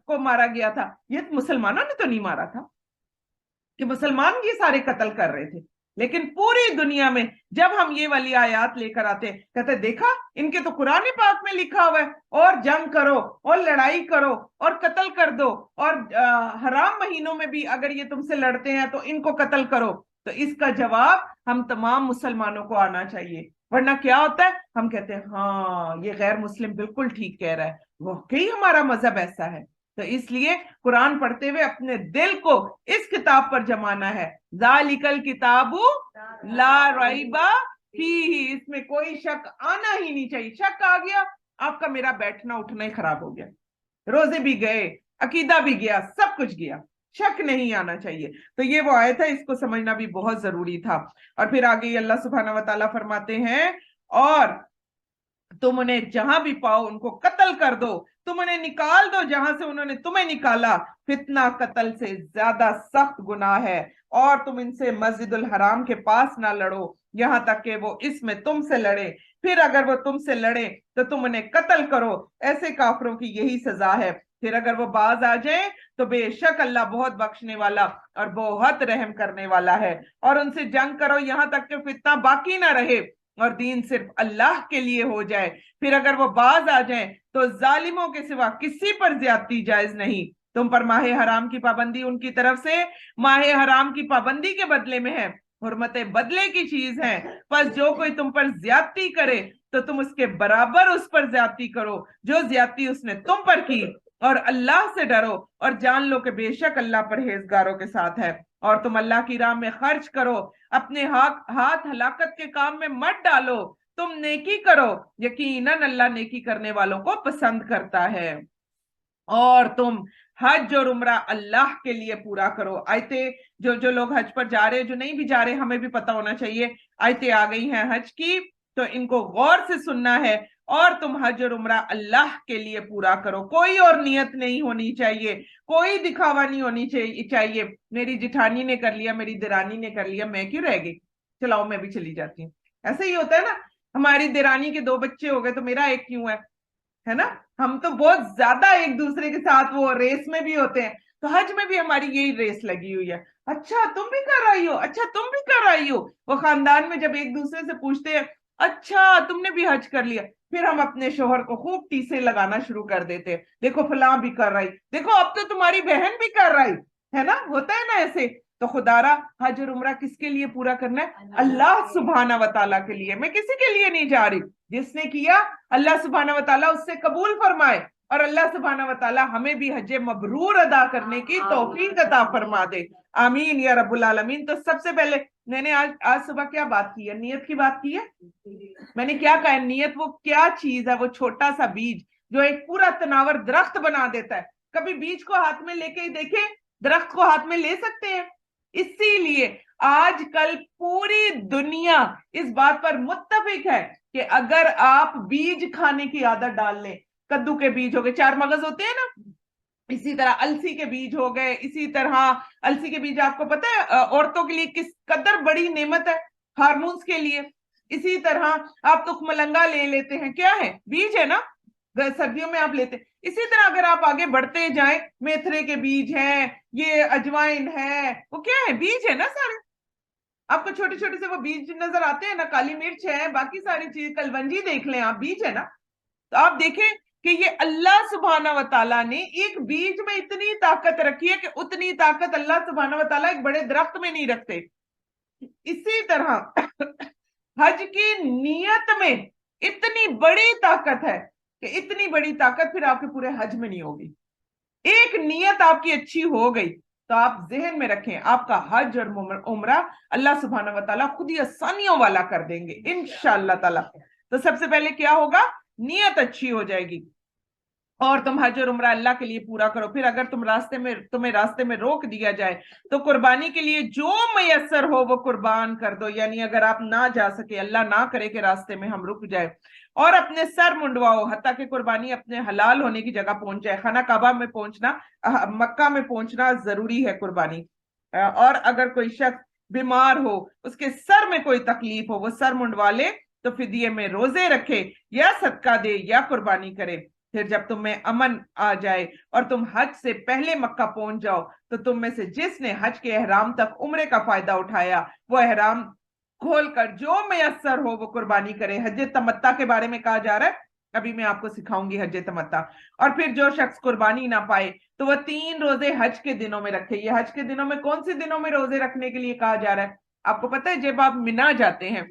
को मारा गया था। ये मुसलमानों ने तो नहीं मारा था कि मुसलमान ये सारे कत्ल कर रहे थे, लेकिन पूरी दुनिया में जब हम ये वाली आयात लेकर आते, कहते देखा इनके तो कुरान पाक में लिखा हुआ है, और जंग करो और लड़ाई करो और कत्ल कर दो, और हराम महीनों में भी अगर ये तुमसे लड़ते हैं तो इनको कत्ल करो। तो इसका जवाब हम तमाम मुसलमानों को आना चाहिए, वरना क्या होता है? हम कहते हैं हाँ ये गैर मुस्लिम बिल्कुल ठीक कह रहा है, वाकई हमारा मजहब ऐसा है। तो इसलिए कुरान पढ़ते हुए अपने दिल को इस किताब पर जमाना है। ज़ालिकल किताबु ला रैबा फीही, इसमें कोई शक आना ही नहीं चाहिए। शक आ गया आपका मेरा बैठना उठना ही खराब हो गया, रोजे भी गए, अकीदा भी गया, सब कुछ गया, शक नहीं आना चाहिए। तो ये वो आयत है, इसको समझना भी बहुत जरूरी था। और फिर आगे अल्लाह सुब्हानहू व तआला फरमाते हैं, और तुम उन्हें जहां भी पाओ उनको कत्ल कर दो, तुम उन्हें निकाल दो जहां से उन्होंने तुम्हें निकाला। फितना कत्ल से ज्यादा सख्त गुनाह है, और तुम इनसे मस्जिदुल हराम के पास ना लड़ो यहां तक कि वो इसमें तुमसे लड़े, फिर अगर वो तुमसे लड़े तो तुम उन्हें कत्ल करो। ऐसे काफिरों की यही सजा है। फिर अगर वो बाज आ जाए तो बेशक अल्लाह बहुत बख्शने वाला और बहुत रहम करने वाला है। और उनसे जंग करो यहां तक कि फितना बाकी ना रहे और दीन सिर्फ अल्लाह के लिए हो जाए। फिर अगर वो बाज आ जाए तो जालिमों के सिवा किसी पर ज्यादती जायज नहीं। تم پر माह हराम की पाबंदी उनकी तरफ से माह हराम की पाबंदी के बदले में है, हुर्मत बदले की चीज है। बस जो कोई तुम पर ज्यादती करे तो तुम उसके बराबर उस पर ज्यादती करो जो ज्यादती उसने तुम पर की, और अल्लाह से डरो और जान लो कि बेशक अल्लाह परहेजगारों के साथ है। और तुम अल्लाह की राह में खर्च करो, अपने हाथ हलाकत के काम में मत डालो, तुम नेकी करो, यकीनन अल्लाह नेकी करने वालों को पसंद करता है। और तुम हज और उम्रा अल्लाह के लिए पूरा करो। आयते जो लोग हज पर जा रहे, जो नहीं भी जा रहे, हमें भी पता होना चाहिए, आयते आ गई हैं हज की, तो इनको गौर से सुनना है। और तुम हज और उम्रा अल्लाह के लिए पूरा करो, कोई और नियत नहीं होनी चाहिए, कोई दिखावा नहीं होनी चाहिए। मेरी जिठानी ने कर लिया, मेरी दिरानी ने कर लिया, मैं क्यों रह गई, चलाओ मैं भी चली जाती हूँ। ऐसे ही होता है ना, हमारी दिरानी के 2 बच्चे हो गए तो मेरा एक क्यों है ना। हम तो बहुत ज्यादा एक दूसरे के साथ वो रेस में भी होते हैं, तो हज में भी हमारी यही रेस लगी हुई है। अच्छा तुम भी कर रही हो, अच्छा तुम भी कर रही हो। वो खानदान में जब एक दूसरे से पूछते हैं अच्छा तुमने भी हज कर लिया, फिर हम अपने शोहर को खूब टीसे लगाना शुरू कर देते हैं, देखो फलां भी कर रही, देखो अब तो तुम्हारी बहन भी कर रही है ना, होता है ना ऐसे। तो खुदारा हज और उम्रा किसके लिए पूरा करना है? अल्लाह सुब्हाना व तआला के लिए, मैं किसी के लिए नहीं जा रही। जिसने किया अल्लाह सुब्हाना व तआला उससे कबूल फरमाए, और अल्लाह सुब्हाना व तआला हमें भी हज मबरूर अदा करने की तौफीक अता फरमा दे, आमीन या रब्बुल आलमीन। तो सबसे पहले मैंने आज सुबह क्या बात की है? नियत की बात की है। मैंने क्या कहा है? नियत वो क्या चीज है? वो छोटा सा बीज जो एक पूरा तनावर दरख्त बना देता है। कभी बीज को हाथ में लेके ही देखे, दरख्त को हाथ में ले सकते हैं? इसीलिए आजकल पूरी दुनिया इस बात पर मुत्तफिक है कि अगर आप बीज खाने की आदत डाल लें, कद्दू के बीज हो गए, 4 मगज होते हैं ना, इसी तरह अलसी के बीज हो गए, इसी तरह अलसी के बीज आपको पता है औरतों के लिए किस कदर बड़ी नेमत है, हार्मोन्स के लिए। इसी तरह आप तुखमलंगा ले लेते हैं, क्या है? बीज है ना, सर्दियों में आप लेते हैं। इसी तरह अगर आप आगे बढ़ते जाएं, मेथरे के बीज हैं, ये अजवाइन है, वो क्या है? बीज है ना सारे। आपको छोटे छोटे से वो बीज नजर आते हैं ना, काली मिर्च है, बाकी सारी चीज, कलवंजी देख लें आप, बीज है ना। तो आप देखें कि ये अल्लाह सुब्हाना व तआला ने एक बीज में इतनी ताकत रखी है कि उतनी ताकत अल्लाह सुब्हाना व तआला एक बड़े दरख्त में नहीं रखते। इसी तरह हज की नियत में इतनी बड़ी ताकत है कि इतनी बड़ी ताकत फिर आपके पूरे हज में नहीं होगी। एक नियत आपकी अच्छी हो गई तो आप जहन में रखें, आपका हज और उम्रा अल्लाह सुब्हाना व तआला खुद ही आसानियों वाला कर देंगे इंशाअल्लाह ताला। तो सबसे पहले क्या होगा? नियत अच्छी हो जाएगी। और तुम हज और उम्रा अल्लाह के लिए पूरा करो। फिर अगर तुम्हें रास्ते में रोक दिया जाए तो कुर्बानी के लिए जो मयसर हो वो कुर्बान कर दो। यानी अगर आप ना जा सके, अल्लाह ना करे कि रास्ते में हम रुक जाए, और अपने सर मुंडवाओ हत्ता कि कुर्बानी अपने हलाल होने की जगह पहुंच जाए। खाना काबा में पहुंचना, मक्का में पहुंचना जरूरी है कुर्बानी। और अगर कोई शख्स बीमार हो, उसके सर में कोई तकलीफ हो, वो सर मुंडवा ले तो फिदिये में रोजे रखे या सदका दे या कुर्बानी करे। फिर जब तुम्हें अमन आ जाए और तुम हज से पहले मक्का पहुंच जाओ तो तुम में से जिसने हज के एहराम तक उम्रे का फायदा उठाया वो एहराम खोलकर जो मयसर हो वो कुर्बानी करे। हज तमत्ता के बारे में कहा जा रहा है, अभी मैं आपको सिखाऊंगी हज तमत्ता। और फिर जो शख्स कुर्बानी ना पाए तो वह 3 रोजे हज के दिनों में रखे। ये हज के दिनों में कौन से दिनों में रोजे रखने के लिए कहा जा रहा है? आपको पता है, जब आप मिना जाते हैं,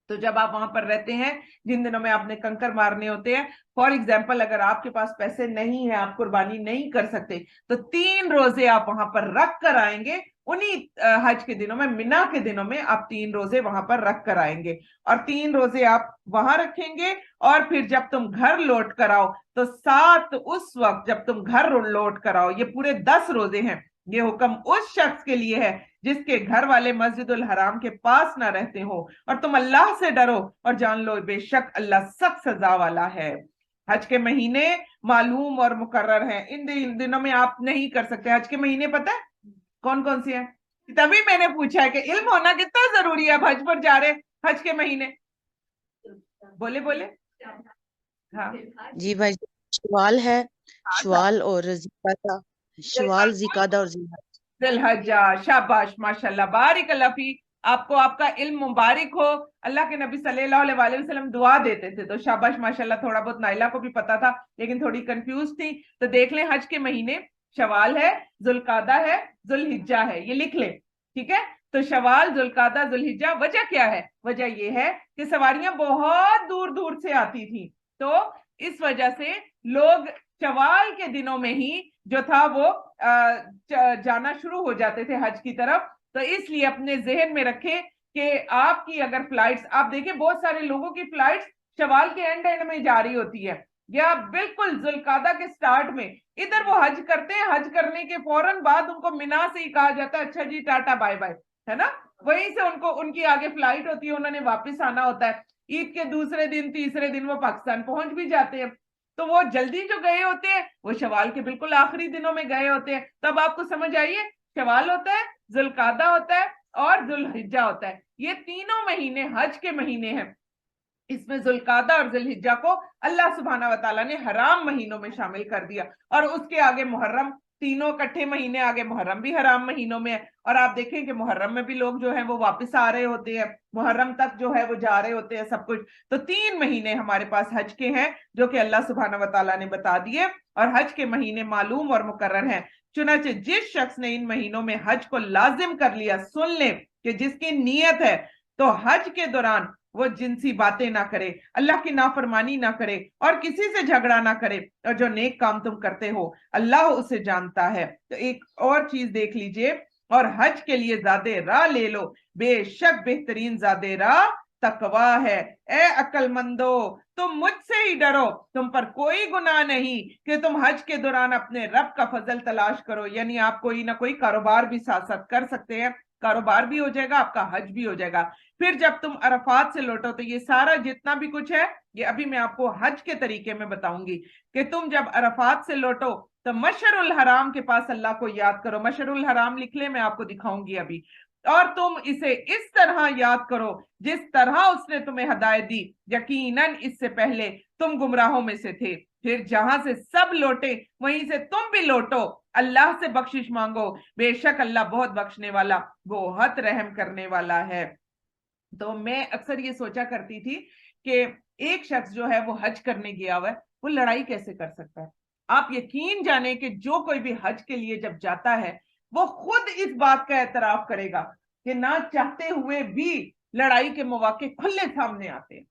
तो जब आप वहां पर रहते हैं, जिन दिनों में आपने कंकर मारने होते हैं, फॉर एग्जाम्पल अगर आपके पास पैसे नहीं है, आप कुर्बानी नहीं कर सकते, तो 3 रोजे आप वहां पर रख कर आएंगे। उन्हीं हज के दिनों में, मिना के दिनों में आप 3 रोजे वहां पर रख कर आएंगे, और 3 रोजे आप वहां रखेंगे। और फिर जब तुम घर लौट कर आओ तो 7 उस वक्त जब तुम घर लौट कर आओ, ये पूरे 10 रोजे हैं। ये हुक्म उस शख्स के लिए है जिसके घर वाले मस्जिदुल हराम के पास ना रहते हो। और तुम अल्लाह से डरो और जान लो बेशक अल्लाह सख्त सजा वाला है। हज के महीने मालूम और मुकर्रर हैं, इन दिनों में आप नहीं कर सकते। हज के महीने पता है कौन कौन से हैं? तभी मैंने पूछा है कि इल्म होना कितना जरूरी है। हज पर जा रहे, हज के महीने बोले बोले। हाँ जी भाई, शवाल है, शवाल और जिकादा, शवाल जिकादा और जिलहज्जा। शाबाश, माशाल्लाह, बारिक अल्लाह फी। आपको आपका इल्म मुबारक हो। अल्लाह के नबी सल्लल्लाहु अलैहि वसल्लम दुआ देते थे, तो शाबाश माशाल्लाह। थोड़ा बहुत नाइला को भी पता था लेकिन थोड़ी कंफ्यूज थी। तो देख लें हज के महीने شوال ہے، ذوالقعدہ ہے، ذوالحجہ ہے، یہ لکھ لیں، ٹھیک ہے؟ تو شوال، ذوالقعدہ، ذوالحجہ، وجہ کیا ہے؟ وجہ یہ ہے کہ سواریاں بہت دور دور سے آتی تھیں، تو اس وجہ سے لوگ شوال کے دنوں میں ہی جو تھا وہ جانا شروع ہو جاتے تھے حج کی طرف. تو اس لیے اپنے ذہن میں رکھیں کہ آپ کی اگر فلائٹس، آپ دیکھیں بہت سارے لوگوں کی فلائٹس شوال کے اینڈ میں جاری ہوتی ہے، یا بالکل ذوالقعدہ کے سٹارٹ میں. ادھر وہ حج کرتے ہیں، حج کرنے کے فوراً بعد ان کو مینا سے ہی کہا جاتا ہے اچھا جی ٹاٹا بائے بائے، ہے نا؟ وہیں سے ان کی آگے فلائٹ ہوتی ہے، انہوں نے واپس آنا ہوتا ہے. عید کے دوسرے دن تیسرے دن وہ پاکستان پہنچ بھی جاتے ہیں. تو وہ جلدی جو گئے ہوتے ہیں وہ شوال کے بالکل آخری دنوں میں گئے ہوتے ہیں. تب آپ کو سمجھ آئیے، شوال ہوتا ہے، ذوالقعدہ ہوتا ہے اور ذوالحجہ ہوتا ہے. یہ تینوں مہینے حج کے مہینے ہیں. اس میں ذوالقعدہ اور ذوالحجہ کو اللہ سبحانہ و تعالیٰ نے حرام مہینوں میں شامل کر دیا، اور اس کے آگے محرم، تینوں کٹھے مہینے آگے محرم بھی حرام مہینوں میں ہے. اور آپ دیکھیں کہ محرم میں بھی لوگ جو ہیں وہ واپس آ رہے ہوتے ہیں، محرم تک جو ہے وہ جا رہے ہوتے ہیں سب کچھ. تو 3 مہینے ہمارے پاس حج کے ہیں جو کہ اللہ سبحانہ و تعالیٰ نے بتا دیے، اور حج کے مہینے معلوم اور مقرر ہیں. چنانچہ جس شخص نے ان مہینوں میں حج کو لازم کر لیا، سن لیں کہ جس کی نیت ہے تو حج کے دوران وہ جنسی باتیں نہ کرے، اللہ کی نافرمانی نہ کرے، اور کسی سے جھگڑا نہ کرے، اور جو نیک کام تم کرتے ہو اللہ اسے جانتا ہے. تو ایک اور چیز دیکھ لیجئے، اور حج کے لیے زیادہ راہ لے لو، بے شک بہترین زیادہ راہ تقوی ہے. اے عقل مندو، تم مجھ سے ہی ڈرو، تم پر کوئی گناہ نہیں کہ تم حج کے دوران اپنے رب کا فضل تلاش کرو. یعنی آپ کوئی نہ کوئی کاروبار بھی ساتھ ساتھ کر سکتے ہیں، کاروبار بھی ہو جائے گا، آپ کا حج بھی ہو جائے گا. پھر جب تم عرفات سے لوٹو، تو یہ سارا جتنا بھی کچھ ہے یہ ابھی میں آپ کو حج کے طریقے میں بتاؤں گی، کہ تم جب عرفات سے لوٹو تو مشعر الحرام کے پاس اللہ کو یاد کرو. مشعر الحرام لکھ لیں، میں آپ کو دکھاؤں گی ابھی. اور تم اسے اس طرح یاد کرو جس طرح اس نے تمہیں ہدایت دی، یقیناً اس سے پہلے تم گمراہوں میں سے تھے. پھر جہاں سے سب لوٹے وہیں سے تم بھی لوٹو، اللہ سے بخشش مانگو، بے شک اللہ بہت بخشنے والا، بہت رحم کرنے والا ہے. تو میں اکثر یہ سوچا کرتی تھی کہ ایک شخص جو ہے وہ حج کرنے گیا ہوا ہے، وہ لڑائی کیسے کر سکتا ہے؟ آپ یقین جانیں کہ جو کوئی بھی حج کے لیے جب جاتا ہے وہ خود اس بات کا اعتراف کرے گا کہ نہ چاہتے ہوئے بھی لڑائی کے مواقع کھلے سامنے آتے ہیں.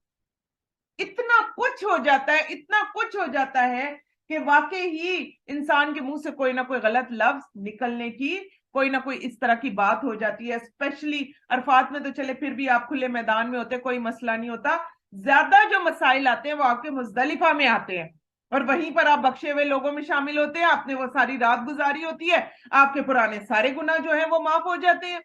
اتنا کچھ ہو جاتا ہے، اتنا کچھ ہو جاتا ہے کہ واقعی ہی انسان کے منہ سے کوئی نہ کوئی غلط لفظ نکلنے کی، کوئی نہ کوئی اس طرح کی بات ہو جاتی ہے. اسپیشلی عرفات میں تو چلے پھر بھی آپ کھلے میدان میں ہوتے، کوئی مسئلہ نہیں ہوتا. زیادہ جو مسائل آتے ہیں وہ آپ کے مزدلفہ میں آتے ہیں، اور وہیں پر آپ بخشے ہوئے لوگوں میں شامل ہوتے ہیں. آپ نے وہ ساری رات گزاری ہوتی ہے، آپ کے پرانے سارے گناہ جو ہیں وہ معاف ہو جاتے ہیں.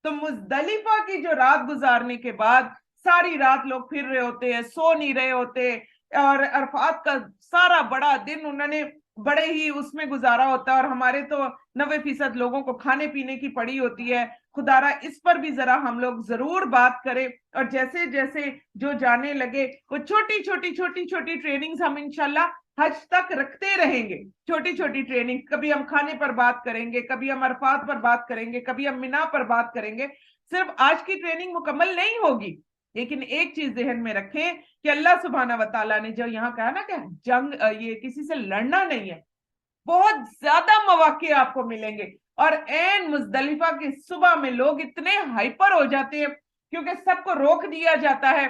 تو مزدلفہ کی جو رات گزارنے کے بعد ساری رات لوگ پھر رہے ہوتے ہیں، سو نہیں رہے ہوتے، اور عرفات کا سارا بڑا دن انہوں نے بڑے ہی اس میں گزارا ہوتا ہے. اور ہمارے تو 90% لوگوں کو کھانے پینے کی پڑی ہوتی ہے. خدارا اس پر بھی ذرا ہم لوگ ضرور بات کریں، اور جیسے جیسے جو جانے لگے وہ چھوٹی چھوٹی ٹریننگز ہم انشاءاللہ حج تک رکھتے رہیں گے. چھوٹی چھوٹی ٹریننگ، کبھی ہم کھانے پر بات کریں گے، کبھی ہم عرفات پر بات کریں گے، کبھی ہم مینا پر بات کریں گے. صرف آج کی ٹریننگ مکمل نہیں ہوگی، لیکن ایک چیز ذہن میں رکھیں کہ اللہ سبحانہ و تعالیٰ نے جو یہاں کہا نا کہ جنگ، یہ کسی سے لڑنا نہیں ہے، بہت زیادہ مواقع آپ کو ملیں گے. اور این مزدلفہ کی صبح میں لوگ اتنے ہائپر ہو جاتے ہیں کیونکہ سب کو روک دیا جاتا ہے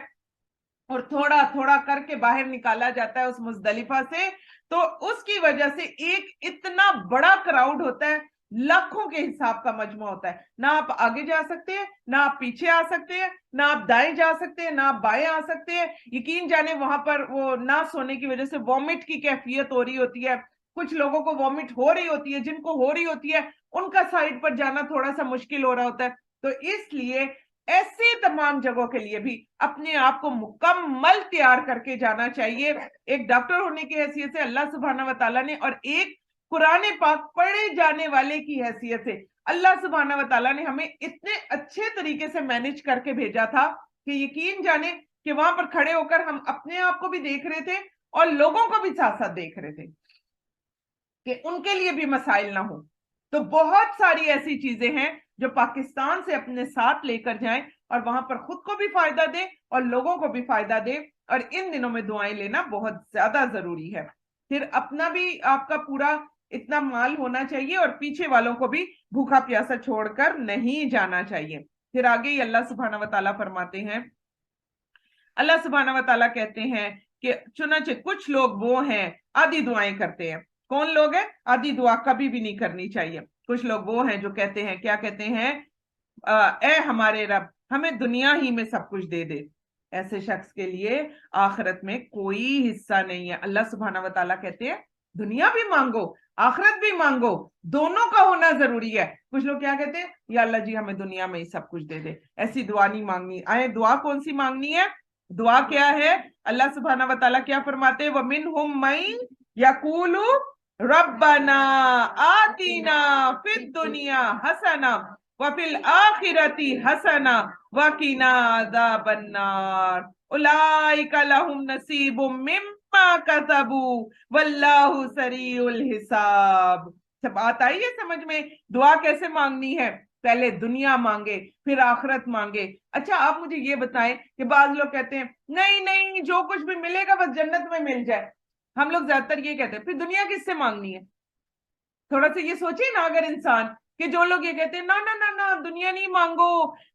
اور تھوڑا تھوڑا کر کے باہر نکالا جاتا ہے اس مزدلفہ سے. تو اس کی وجہ سے ایک اتنا بڑا کراؤڈ ہوتا ہے، لاکھوں کے حساب کا مجمع ہوتا ہے. نہ آپ آگے جا سکتے ہیں، نہ آپ پیچھے آ سکتے ہیں، نہ آپ دائیں جا سکتے ہیں، نہ آپ بائیں آ سکتے ہیں. یقین جانے وہاں پر وہ نہ سونے کی وجہ سے وومٹ کی کیفیت ہو رہی ہوتی ہے. کچھ لوگوں کو وومٹ ہو رہی ہوتی ہے، جن کو ہو رہی ہوتی ہے ان کا سائڈ پر جانا تھوڑا سا مشکل ہو رہا ہوتا ہے. تو اس لیے ایسی تمام جگہوں کے لیے بھی اپنے آپ کو مکمل تیار کر کے جانا چاہیے. ایک ڈاکٹر ہونے کی حیثیت سے اللہ سبحانہ و تعالیٰ نے، اور ایک قرآن پاک پڑھے جانے والے کی حیثیت سے اللہ سبحانہ و تعالیٰ نے ہمیں اتنے اچھے طریقے سے مینج کر کے بھیجا تھا کہ یقین جانے کہ وہاں پر کھڑے ہو کر ہم اپنے آپ کو بھی دیکھ رہے تھے اور لوگوں کو بھی ساتھ ساتھ دیکھ رہے تھے کہ ان کے لیے بھی مسائل نہ ہوں. تو بہت ساری ایسی چیزیں ہیں جو پاکستان سے اپنے ساتھ لے کر جائیں اور وہاں پر خود کو بھی فائدہ دے اور لوگوں کو بھی فائدہ دے. اور ان دنوں میں دعائیں لینا بہت زیادہ ضروری ہے. پھر اپنا بھی آپ کا پورا اتنا माल होना चाहिए और पीछे वालों को भी भूखा प्यासा छोड़कर नहीं जाना चाहिए। फिर आगे ही अल्लाह सुब्हाना व तआला फरमाते हैं, अल्लाह सुब्हाना व तआला कहते हैं कि चुनांचे कुछ लोग वो हैं आधी दुआएं करते हैं। कौन लोग हैं? आधी दुआ कभी भी नहीं करनी चाहिए। कुछ लोग वो हैं जो कहते हैं, क्या कहते हैं, ए हमारे रब हमें दुनिया ही में सब कुछ दे दे। ऐसे शख्स के लिए आखिरत में कोई हिस्सा नहीं है। अल्लाह सुब्हाना व तआला कहते हैं दुनिया भी मांगो आखिरत भी मांगो, दोनों का होना जरूरी है। कुछ लोग क्या कहते हैं, या अल्लाह जी हमें दुनिया में ही सब कुछ दे दे। ऐसी दुआ नहीं मांगनी। आए दुआ कौन सी मांगनी है? दुआ क्या है? अल्लाह सुब्हाना व तआला क्या फरमाते हैं, वमिनहुम मन यकूलु रब्बना आतीना फिद दुनिया हसना वफिल आखिरती हसना वकीना अज़ाबन्नार उलाइका लहुम नसीबुम मिम्मा कसबू वल्लाहु सरीउल हिसाब। सब बात आई है समझ में? दुआ कैसे मांगनी है? पहले दुनिया मांगे फिर आखिरत मांगे। अच्छा आप मुझे ये बताएं कि बाज लोग कहते हैं नहीं नहीं जो कुछ भी मिलेगा बस जन्नत में मिल जाए। हम लोग ज्यादातर ये कहते हैं, फिर दुनिया किससे मांगनी है? थोड़ा सा ये सोचिए ना, अगर इंसान कि जो लोग ये कहते हैं ना ना ना ना दुनिया नहीं मांगो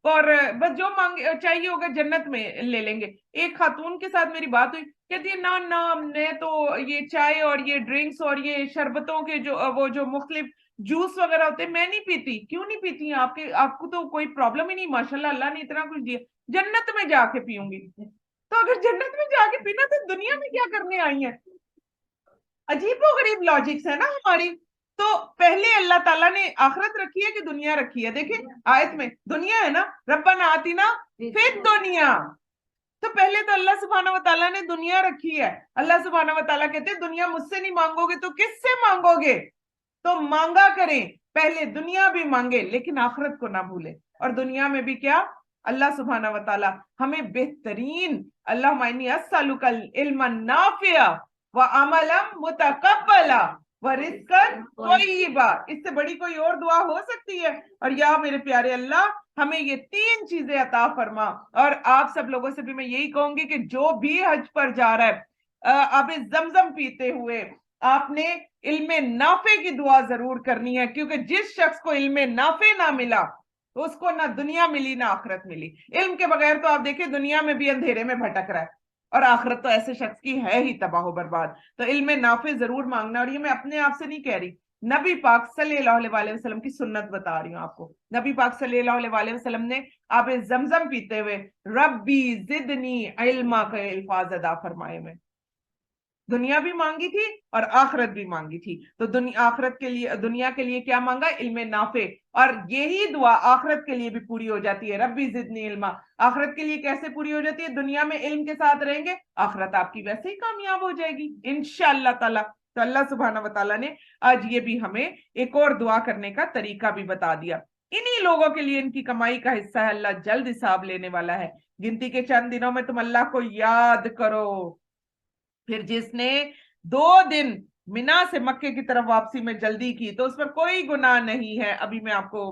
और बस जो मांगे चाहिए होगा जन्नत में ले लेंगे। एक खातून के साथ मेरी बात हुई, कहती है ना ना हमने तो ये चाय और ये ड्रिंक्स और ये शरबतों के जो वो जो मुख्तलिफ जूस वगैरह होते हैं मैं नहीं पीती। क्यों नहीं पीती? आपको तो कोई प्रॉब्लम ही नहीं, माशाल्लाह अल्लाह ने इतना कुछ दिया। जन्नत में जाके पीऊंगी। तो अगर जन्नत में जाके पीना तो दुनिया में क्या करने आई है? अजीबो गरीब लॉजिक्स है ना हमारी। तो पहले अल्लाह ताला ने आखिरत रखी है कि दुनिया रखी है? देखिए आयत में दुनिया है ना, रब्बना आतीना फिद दुनिया। तो पहले तो अल्लाह सुब्हाना व तआला ने दुनिया रखी है। अल्लाह सुब्हाना व तआला कहते हैं दुनिया मुझसे नहीं मांगोगे तो किससे मांगोगे? तो मांगा करें, पहले दुनिया भी मांगे लेकिन आखिरत को ना भूले। और दुनिया में भी क्या, अल्लाह सुब्हाना व तआला हमें बेहतरीन, अल्लाहुम्मा इन्नी अस्सअलुकल इल्मन नाफिया व अमलन मुतकब्बला व रिज़्क़न तय्यबा, इससे बड़ी कोई और दुआ हो सकती है? और या मेरे प्यारे अल्लाह हमें ये 3 चीजें अता फरमा। और आप सब लोगों से भी मैं यही कहूंगी कि जो भी हज पर जा रहा है अब इस जमजम पीते हुए आपने इल्मे नाफे की दुआ जरूर करनी है, क्योंकि जिस शख्स को इल्मे नाफे ना मिला तो उसको ना दुनिया मिली ना आखिरत मिली। इल्म के बगैर तो आप देखिए दुनिया में भी अंधेरे में भटक रहा है और आखिरत तो ऐसे शख्स की है ही तबाह बर्बाद। तो इल्मे नाफे जरूर मांगना। और ये मैं अपने आप से नहीं कह रही, नबी पाक सल्लल्लाहु अलैहि वसल्लम की सुन्नत बता रही हूँ आपको। नबी पाक सल्लल्लाहु अलैहि वसल्लम ने आप इस जमजम पीते हुए रब्बी जिदनी इल्मा के अल्फाज अदा फरमाए में दुनिया भी मांगी थी और आखिरत भी मांगी थी। तो आखिरत के लिए, दुनिया के लिए क्या मांगा? इल्मे नाफे। और यही दुआ आखिरत के लिए भी पूरी हो जाती है, रब्बी जिदनी इल्मा। आखिरत के लिए कैसे पूरी हो जाती है? दुनिया में इल्म के साथ रहेंगे, आखिरत आपकी वैसे ही कामयाब हो जाएगी इंशाअल्लाह ताला। तो अल्लाह सुब्हाना व तआला ने आज ये भी हमें एक और दुआ करने का तरीका भी बता दिया। इन्हीं लोगों के लिए इनकी कमाई का हिस्सा है, अल्लाह जल्द हिसाब लेने वाला है। गिनती के चंद दिनों में तुम अल्लाह को याद करो। फिर जिसने 2 दिन मिना से मक्के की तरफ वापसी में जल्दी की तो उस पर कोई गुनाह नहीं है, अभी मैं आपको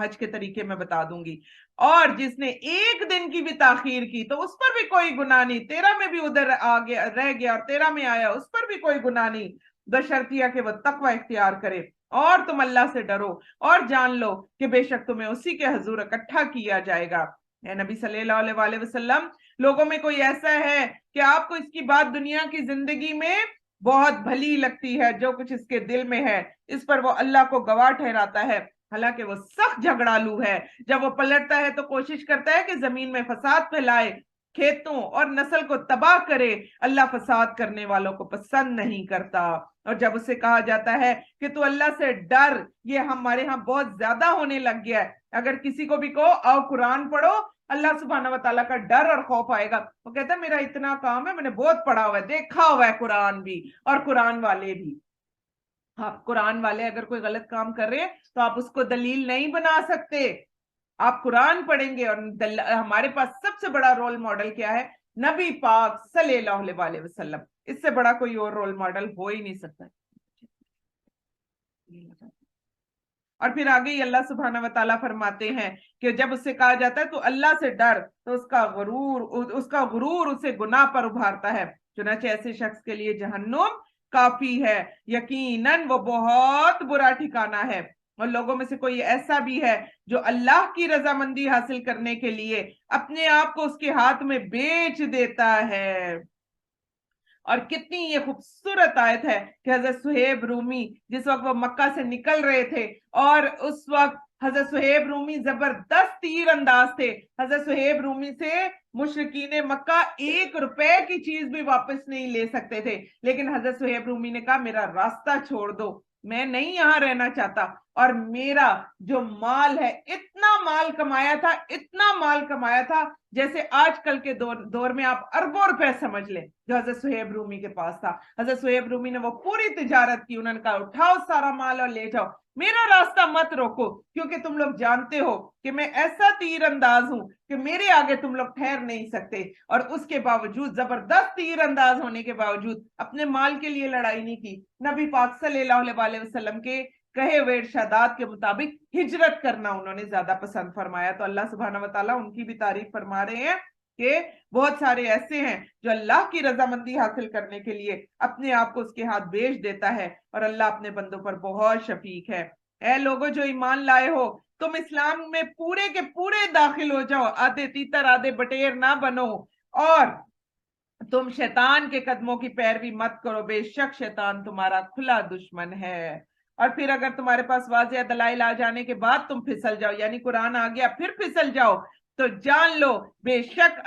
हज के तरीके में बता दूंगी। और जिसने 1 दिन की भी ताखीर की तो उस पर भी कोई गुनाह नहीं, 13 में भी उधर आ गया रह गया और 13 में आया, उस पर भी कोई गुनाह नहीं, बशर्तिया कि वह तकवा इख्तियार करे। और तुम अल्लाह से डरो और जान लो कि बेशक तुम्हें उसी के हुजूर इकट्ठा किया जाएगा। नबी सल्लल्लाहु अलैहि वसल्लम, लोगों में कोई ऐसा है कि आपको इसकी बात दुनिया की जिंदगी में बहुत भली लगती है, जो कुछ इसके दिल में है इस पर वो अल्लाह को गवाह ठहराता है, हालांकि वो सख्त झगड़ालू है। जब वो पलटता है तो कोशिश करता है कि जमीन में फसाद फैलाए, खेतों और नस्ल को तबाह करे। अल्लाह फसाद करने वालों को पसंद नहीं करता। और जब उसे कहा जाता है कि तू अल्लाह से डर, ये हमारे यहाँ बहुत ज्यादा होने लग गया है। अगर किसी को भी कहो आओ कुरान पढ़ो, अल्लाह सुब्हाना व तआला का डर और खौफ आएगा। वो कहता है मेरा इतना काम है, मैंने बहुत पढ़ा हुआ है, देखा हुआ है कुरान भी और कुरान वाले भी। आप कुरान वाले अगर कोई गलत काम कर रहे हैं तो आप उसको दलील नहीं बना सकते। आप कुरान पढ़ेंगे। और हमारे पास सबसे बड़ा रोल मॉडल क्या है? नबी पाक सल्लल्लाहु अलैहि वसल्लम। इससे बड़ा कोई और रोल मॉडल हो ही नहीं सकता। और फिर आगे ही अल्लाह सुब्हाना व तआला फरमाते हैं कि जब उससे कहा जाता है तो अल्लाह से डर, तो उसका गुरूर उसे गुनाह पर उभारता है। चुनांचे ऐसे शख्स के लिए जहन्नुम काफी है, यकीनन वो बहुत बुरा ठिकाना है। और लोगों में से कोई ऐसा भी है जो अल्लाह की रजामंदी हासिल करने के लिए अपने आप को उसके हाथ में बेच देता है। और कितनी ये खूबसूरत आयत है कि हजरत सुहेब रूमी जिस वक्त वो मक्का से निकल रहे थे, और उस वक्त हजरत सुहेब रूमी जबरदस्त तीर अंदाज थे। हजरत सुहेब रूमी से मुशरिकीन मक्का 1 रुपए की चीज भी वापस नहीं ले सकते थे, लेकिन हजरत सुहेब रूमी ने कहा मेरा रास्ता छोड़ दो, मैं नहीं यहां रहना चाहता, और मेरा जो माल है, इतना माल कमाया था, इतना माल कमाया था जैसे आजकल के दौर में आप अरबों रुपए समझ लें, जो हजरत सुहेब रूमी के पास था। हजरत सुहेब रूमी ने वो पूरी तिजारत की, उन्होंने कहा उठाओ सारा माल और ले जाओ, मेरा रास्ता मत रोको, क्योंकि तुम लोग जानते हो कि मैं ऐसा तीर अंदाज हूं कि मेरे आगे तुम लोग ठहर नहीं सकते। और उसके बावजूद, जबरदस्त तीर अंदाज होने के बावजूद, अपने माल के लिए लड़ाई नहीं की। नबी पाक सल्लल्लाहु अलैहि वसल्लम के कहे हुए इरशादात के मुताबिक हिजरत करना उन्होंने ज्यादा पसंद फरमाया। तो अल्लाह सुब्हानहू व तआला उनकी भी तारीफ फरमा रहे हैं कि बहुत सारे ऐसे हैं जो अल्लाह की रजामंदी हासिल करने के लिए अपने आप को उसके हाथ बेच देता है, और अल्लाह अपने बंदों पर बहुत शफीक है। ऐ लोगों जो ईमान लाए हो, तुम इस्लाम में पूरे के पूरे दाखिल हो जाओ, आधे तीतर आधे बटेर ना बनो, और तुम शैतान के कदमों की पैरवी मत करो, बेशक शैतान तुम्हारा खुला दुश्मन है। और फिर अगर तुम्हारे पास वाज़ेह दलाइल आ जाने के बाद तुम फिसल जाओ, यानी कुरान आ गया फिर फिसल जाओ, तो जान लो बेशक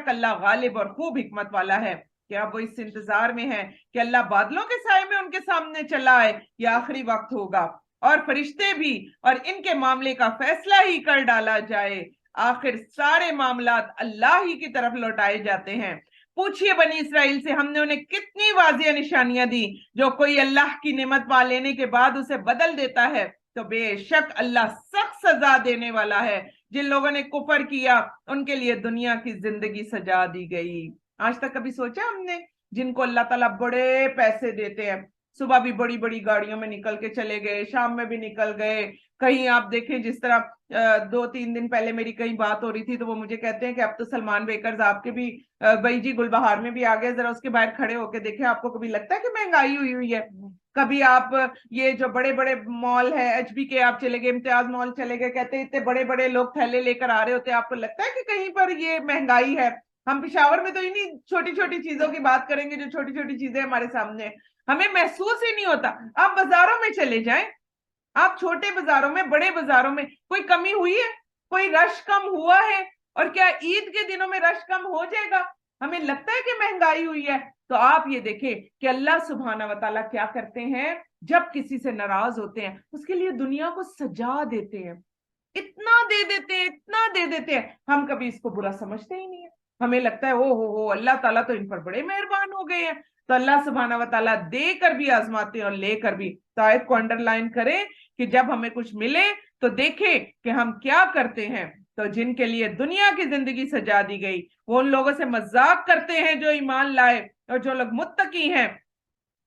अल्लाह गालिब और खूब हिकमत वाला है। कि अब वो इस इंतजार में है कि अल्लाह बादलों के साए में उनके सामने चला आए, ये आखिरी वक्त होगा, और फरिश्ते भी, और इनके मामले का फैसला ही कर डाला जाए। आखिर सारे मामलात अल्लाह ही की तरफ लौटाए जाते हैं। पूछिए बनी इसराइल से, हमने उन्हें कितनी वाज़ेह निशानियां दी, जो कोई अल्लाह की नेमत पा लेने के बाद उसे बदल देता है, तो बेशक अल्लाह सख्त सजा देने वाला है। जिन लोगों ने कुफर किया उनके लिए दुनिया की जिंदगी सजा दी गई। आज तक कभी सोचा हमने, जिनको अल्लाह ताला बड़े पैसे देते हैं, सुबह भी बड़ी बड़ी गाड़ियों में निकल के चले गए, शाम में भी निकल गए, कहीं आप देखें जिस तरह 2-3 दिन पहले मेरी कहीं बात हो रही थी, तो वो मुझे कहते हैं कि अब तो सलमान बेकर्स आपके भी भाई जी गुलबहार में भी आ गए, जरा उसके बाहर खड़े होके देखें, आपको कभी लगता है कि महंगाई हुई हुई है? कभी आप ये जो बड़े बड़े मॉल है, HBK आप चले गए, इम्तियाज मॉल चले गए, कहते हैं इतने बड़े बड़े लोग थैले लेकर आ रहे होते हैं, आपको लगता है कि कहीं पर ये महंगाई है? हम पेशावर में तो इन्हीं छोटी छोटी चीजों की बात करेंगे जो छोटी छोटी चीजें हमारे सामने, हमें महसूस ही नहीं होता। आप बाजारों में चले जाएं, आप छोटे बाजारों में, बड़े बाजारों में, कोई कमी हुई है? कोई रश कम हुआ है? और क्या ईद के दिनों में रश कम हो जाएगा? हमें लगता है कि महंगाई हुई है। तो आप ये देखें कि अल्लाह सुब्हाना व तआला क्या करते हैं, जब किसी से नाराज होते हैं उसके लिए दुनिया को सजा देते हैं, इतना दे देते हैं, इतना दे देते हैं, हम कभी इसको बुरा समझते ही नहीं है। हमें लगता है ओ हो अल्लाह ताला तो इन पर बड़े मेहरबान हो गए हैं। तो अल्लाह सुब्हाना व तआला देकर भी आजमाते हैं और लेकर भी। तो आयत को अंडरलाइन करें कि जब हमें कुछ मिले तो देखें कि हम क्या करते हैं। तो जिनके लिए दुनिया की जिंदगी सजा दी गई, वो उन लोगों से मजाक करते हैं जो ईमान लाए, और जो लोग मुत्तकी हैं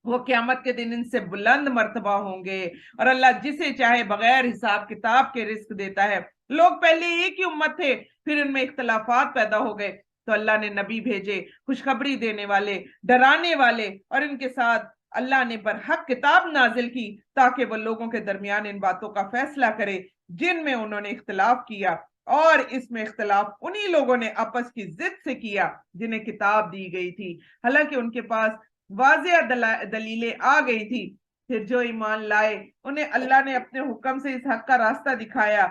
वो क़यामत के दिन इनसे बुलंद मर्तबा होंगे। और अल्लाह जिसे चाहे बगैर हिसाब किताब के रिस्क देता है। लोग पहले एक ही उम्मत थे, फिर उनमें इख्तलाफात पैदा हो गए, तो अल्लाह ने नबी भेजे, खुशखबरी देने वाले, डराने वाले, और इनके साथ अल्लाह ने बरहक किताब नाजिल की ताकि वो लोगों के दरमियान इन बातों का फैसला करे जिनमें उन्होंने इख्तलाफ किया। और इसमें इख्तलाफ उन्हीं लोगों ने आपस की जिद से किया जिन्हें किताब दी गई थी, हालांकि उनके पास वाज़ेह दलीलें आ गई थी। फिर जो ईमान लाए उन्हें अल्लाह ने अपने हुक्म से इस हक का रास्ता दिखाया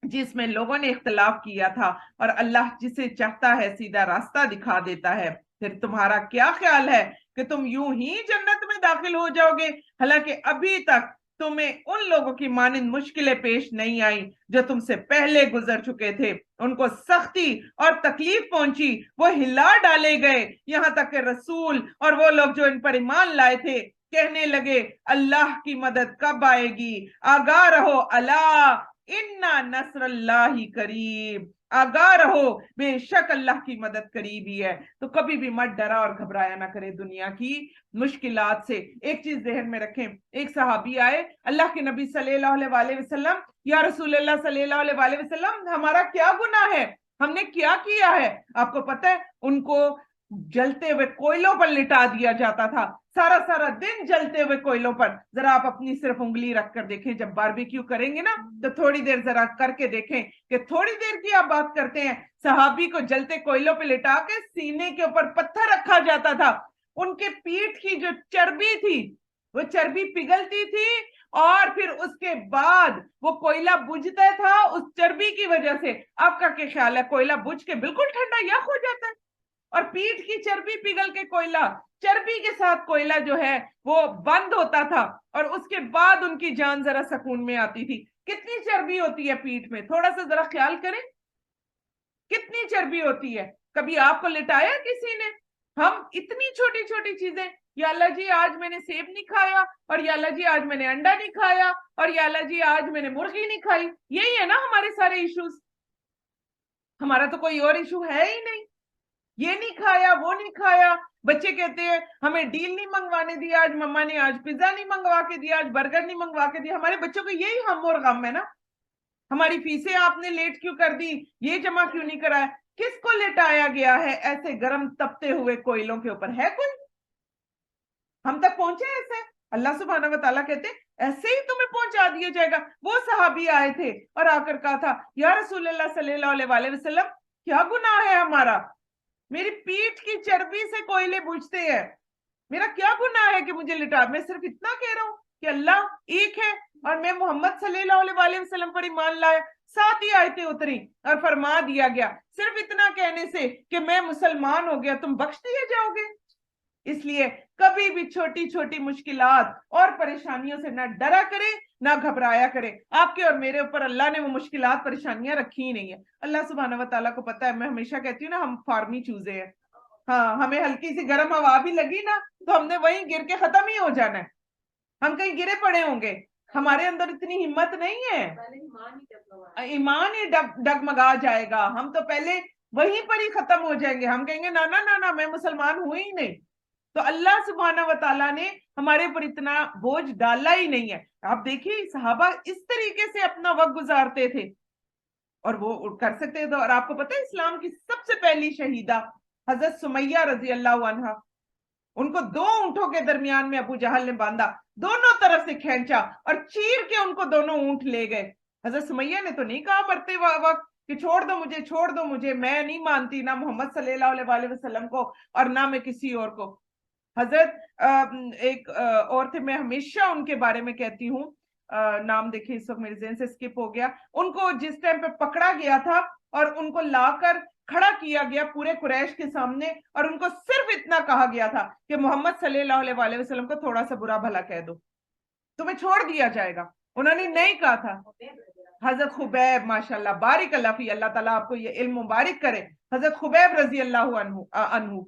जिसमें लोगों ने इख्तलाफ किया था, और अल्लाह जिसे चाहता है सीधा रास्ता दिखा देता है। फिर तुम्हारा क्या ख्याल है कि तुम यूं ही जन्नत में दाखिल हो जाओगे, हालांकि अभी तक तुम्हें उन लोगों की मानिंद मुश्किलें पेश नहीं आई जो तुमसे पहले गुजर चुके थे। उनको सख्ती और तकलीफ पहुंची, वो हिला डाले गए, यहाँ तक कि रसूल और वो लोग जो इन पर ईमान लाए थे कहने लगे अल्लाह की मदद कब आएगी, आगाह रहो, अला इन्ना नस्रल्लाहि करीब, आगाह रहो बेशक अल्लाह की मदद करीब ही है। तो कभी भी मत डरा और घबराया ना करे दुनिया की मुश्किलात से। एक चीज जहन में रखें, एक सहाबी आए अल्लाह के नबी सल्लल्लाहु अलैहि वसल्लम, या रसूलुल्लाह सल्लल्लाहु अलैहि वसल्लम, हमारा क्या गुनाह है, हमने क्या किया है? आपको पता है उनको जलते हुए कोयलों पर लिटा दिया जाता था, सारा सारा दिन जलते हुए कोयलों पर। जरा आप अपनी सिर्फ उंगली रख कर देखें, जब बारबेक्यू करेंगे ना तो थोड़ी देर जरा करके देखें कि थोड़ी देर की आप बात करते हैं, सहाबी को जलते कोयलों पे लिटा के सीने के ऊपर पत्थर रखा जाता था, उनके पीठ की जो चर्बी थी वो चर्बी पिघलती थी, और फिर उसके बाद वो कोयला बुझता था उस चर्बी की वजह से। आपका क्या ख्याल है, कोयला बुझ के बिल्कुल ठंडा यख हो जाता है? और पीठ की चर्बी पिघल के कोयला, चर्बी के साथ कोयला जो है वो बंद होता था, और उसके बाद उनकी जान जरा सुकून में आती थी। कितनी चर्बी होती है पीठ में, थोड़ा सा जरा ख्याल करें, कितनी चर्बी होती है। कभी आपको लिटाया किसी ने? हम इतनी छोटी छोटी चीजें, या अल्लाह जी आज मैंने सेब नहीं खाया, और या अल्लाह जी आज मैंने अंडा नहीं खाया, और या अल्लाह जी आज मैंने मुर्गी नहीं खाई, यही है ना हमारे सारे इश्यूज। हमारा तो कोई और इशू है ही नहीं, ये नहीं खाया वो नहीं खाया। बच्चे कहते हैं हमें डील नहीं मंगवाने दिया आज मम्मा ने, आज पिज्जा नहीं मंगवा के दिया, आज बर्गर नहीं मंगवा के दिया। हमारे बच्चों को यही हम और गम है ना, हमारी फीसें आपने लेट क्यों कर दी, ये जमा क्यों नहीं कराया। किसको लेटाया गया है ऐसे गर्म तपते हुए कोयलों के ऊपर? है कोई? हम तक पहुंचे ऐसे? अल्लाह सुब्हाना व तआला कहते ऐसे ही तुम्हें पहुंचा दिया जाएगा। वो सहाबी आए थे और आकर कहा था, या रसूलुल्लाह सल्लल्लाहु अलैहि वसल्लम, क्या गुनाह है हमारा, मेरी पीठ की चर्बी से कोयले बुझते हैं, मेरा क्या गुनाह है कि मुझे लिटा। मैं सिर्फ इतना कह रहा हूं कि अल्लाह एक है और मैं मोहम्मद सल्लल्लाहु अलैहि वसल्लम पर ईमान लाया। साथ ही आयतें उतरी और फरमा दिया गया, सिर्फ इतना कहने से कि मैं मुसलमान हो गया तुम बख्श दिए जाओगे। इसलिए कभी भी छोटी छोटी मुश्किलात और परेशानियों से ना डरा करे ना घबराया करे। आपके और मेरे ऊपर अल्लाह ने वो मुश्किलात परेशानियां रखी ही नहीं है। अल्लाह सुब्हानहू व तआला को पता है, मैं हमेशा कहती हूँ ना, हम फार्मी चूजे हैं। हाँ, हमें हल्की सी गर्म हवा भी लगी ना तो हमने वहीं गिर के खत्म ही हो जाना है, हम कहीं गिरे पड़े होंगे। हमारे अंदर इतनी हिम्मत नहीं है, ईमान ही डगमगा जाएगा, हम तो पहले वहीं पर ही खत्म हो जाएंगे। हम कहेंगे ना ना ना ना, मैं मुसलमान हूं ही नहीं। तो अल्लाह सुब्हाना व तआला ने हमारे ऊपर इतना बोझ डाला ही नहीं है। आप देखिए सहाबा इस तरीके से अपना वक्त गुजारते थे और वो कर सकते थे। और आपको पता है इस्लाम की सबसे पहली शहीदा हजरत सुमैया रजी अल्लाह अन्हा, उनको दो ऊंटों के दरमियान में अबू जहल ने बांधा, दोनों तरफ से खींचा और चीर के उनको दोनों ऊंट ले गए। हजरत सुमैया ने तो नहीं कहा मरते वक्त कि छोड़ दो मुझे, छोड़ दो मुझे, मैं नहीं मानती ना मोहम्मद सल्लल्लाहु अलैहि वसल्लम को और ना मैं किसी और को। हजरत एक और थे, मैं हमेशा उनके बारे में कहती हूँ, नाम देखिए इस वक्त मेरे ज़हन से स्किप हो गया। उनको जिस टाइम पे पकड़ा गया था और उनको लाकर खड़ा किया गया पूरे कुरैश के सामने, और उनको सिर्फ इतना कहा गया था कि मोहम्मद सल्लल्लाहु अलैहि वसल्लम को थोड़ा सा बुरा भला कह दो, तुम्हें छोड़ दिया जाएगा। उन्होंने नहीं कहा था। हजरत खुबैब, माशाल्लाह बारिक अल्लाह फी, अल्लाह ताला आपको ये इल्म मुबारक करे। हजरत खुबैब रजी अल्लाह अन्हु,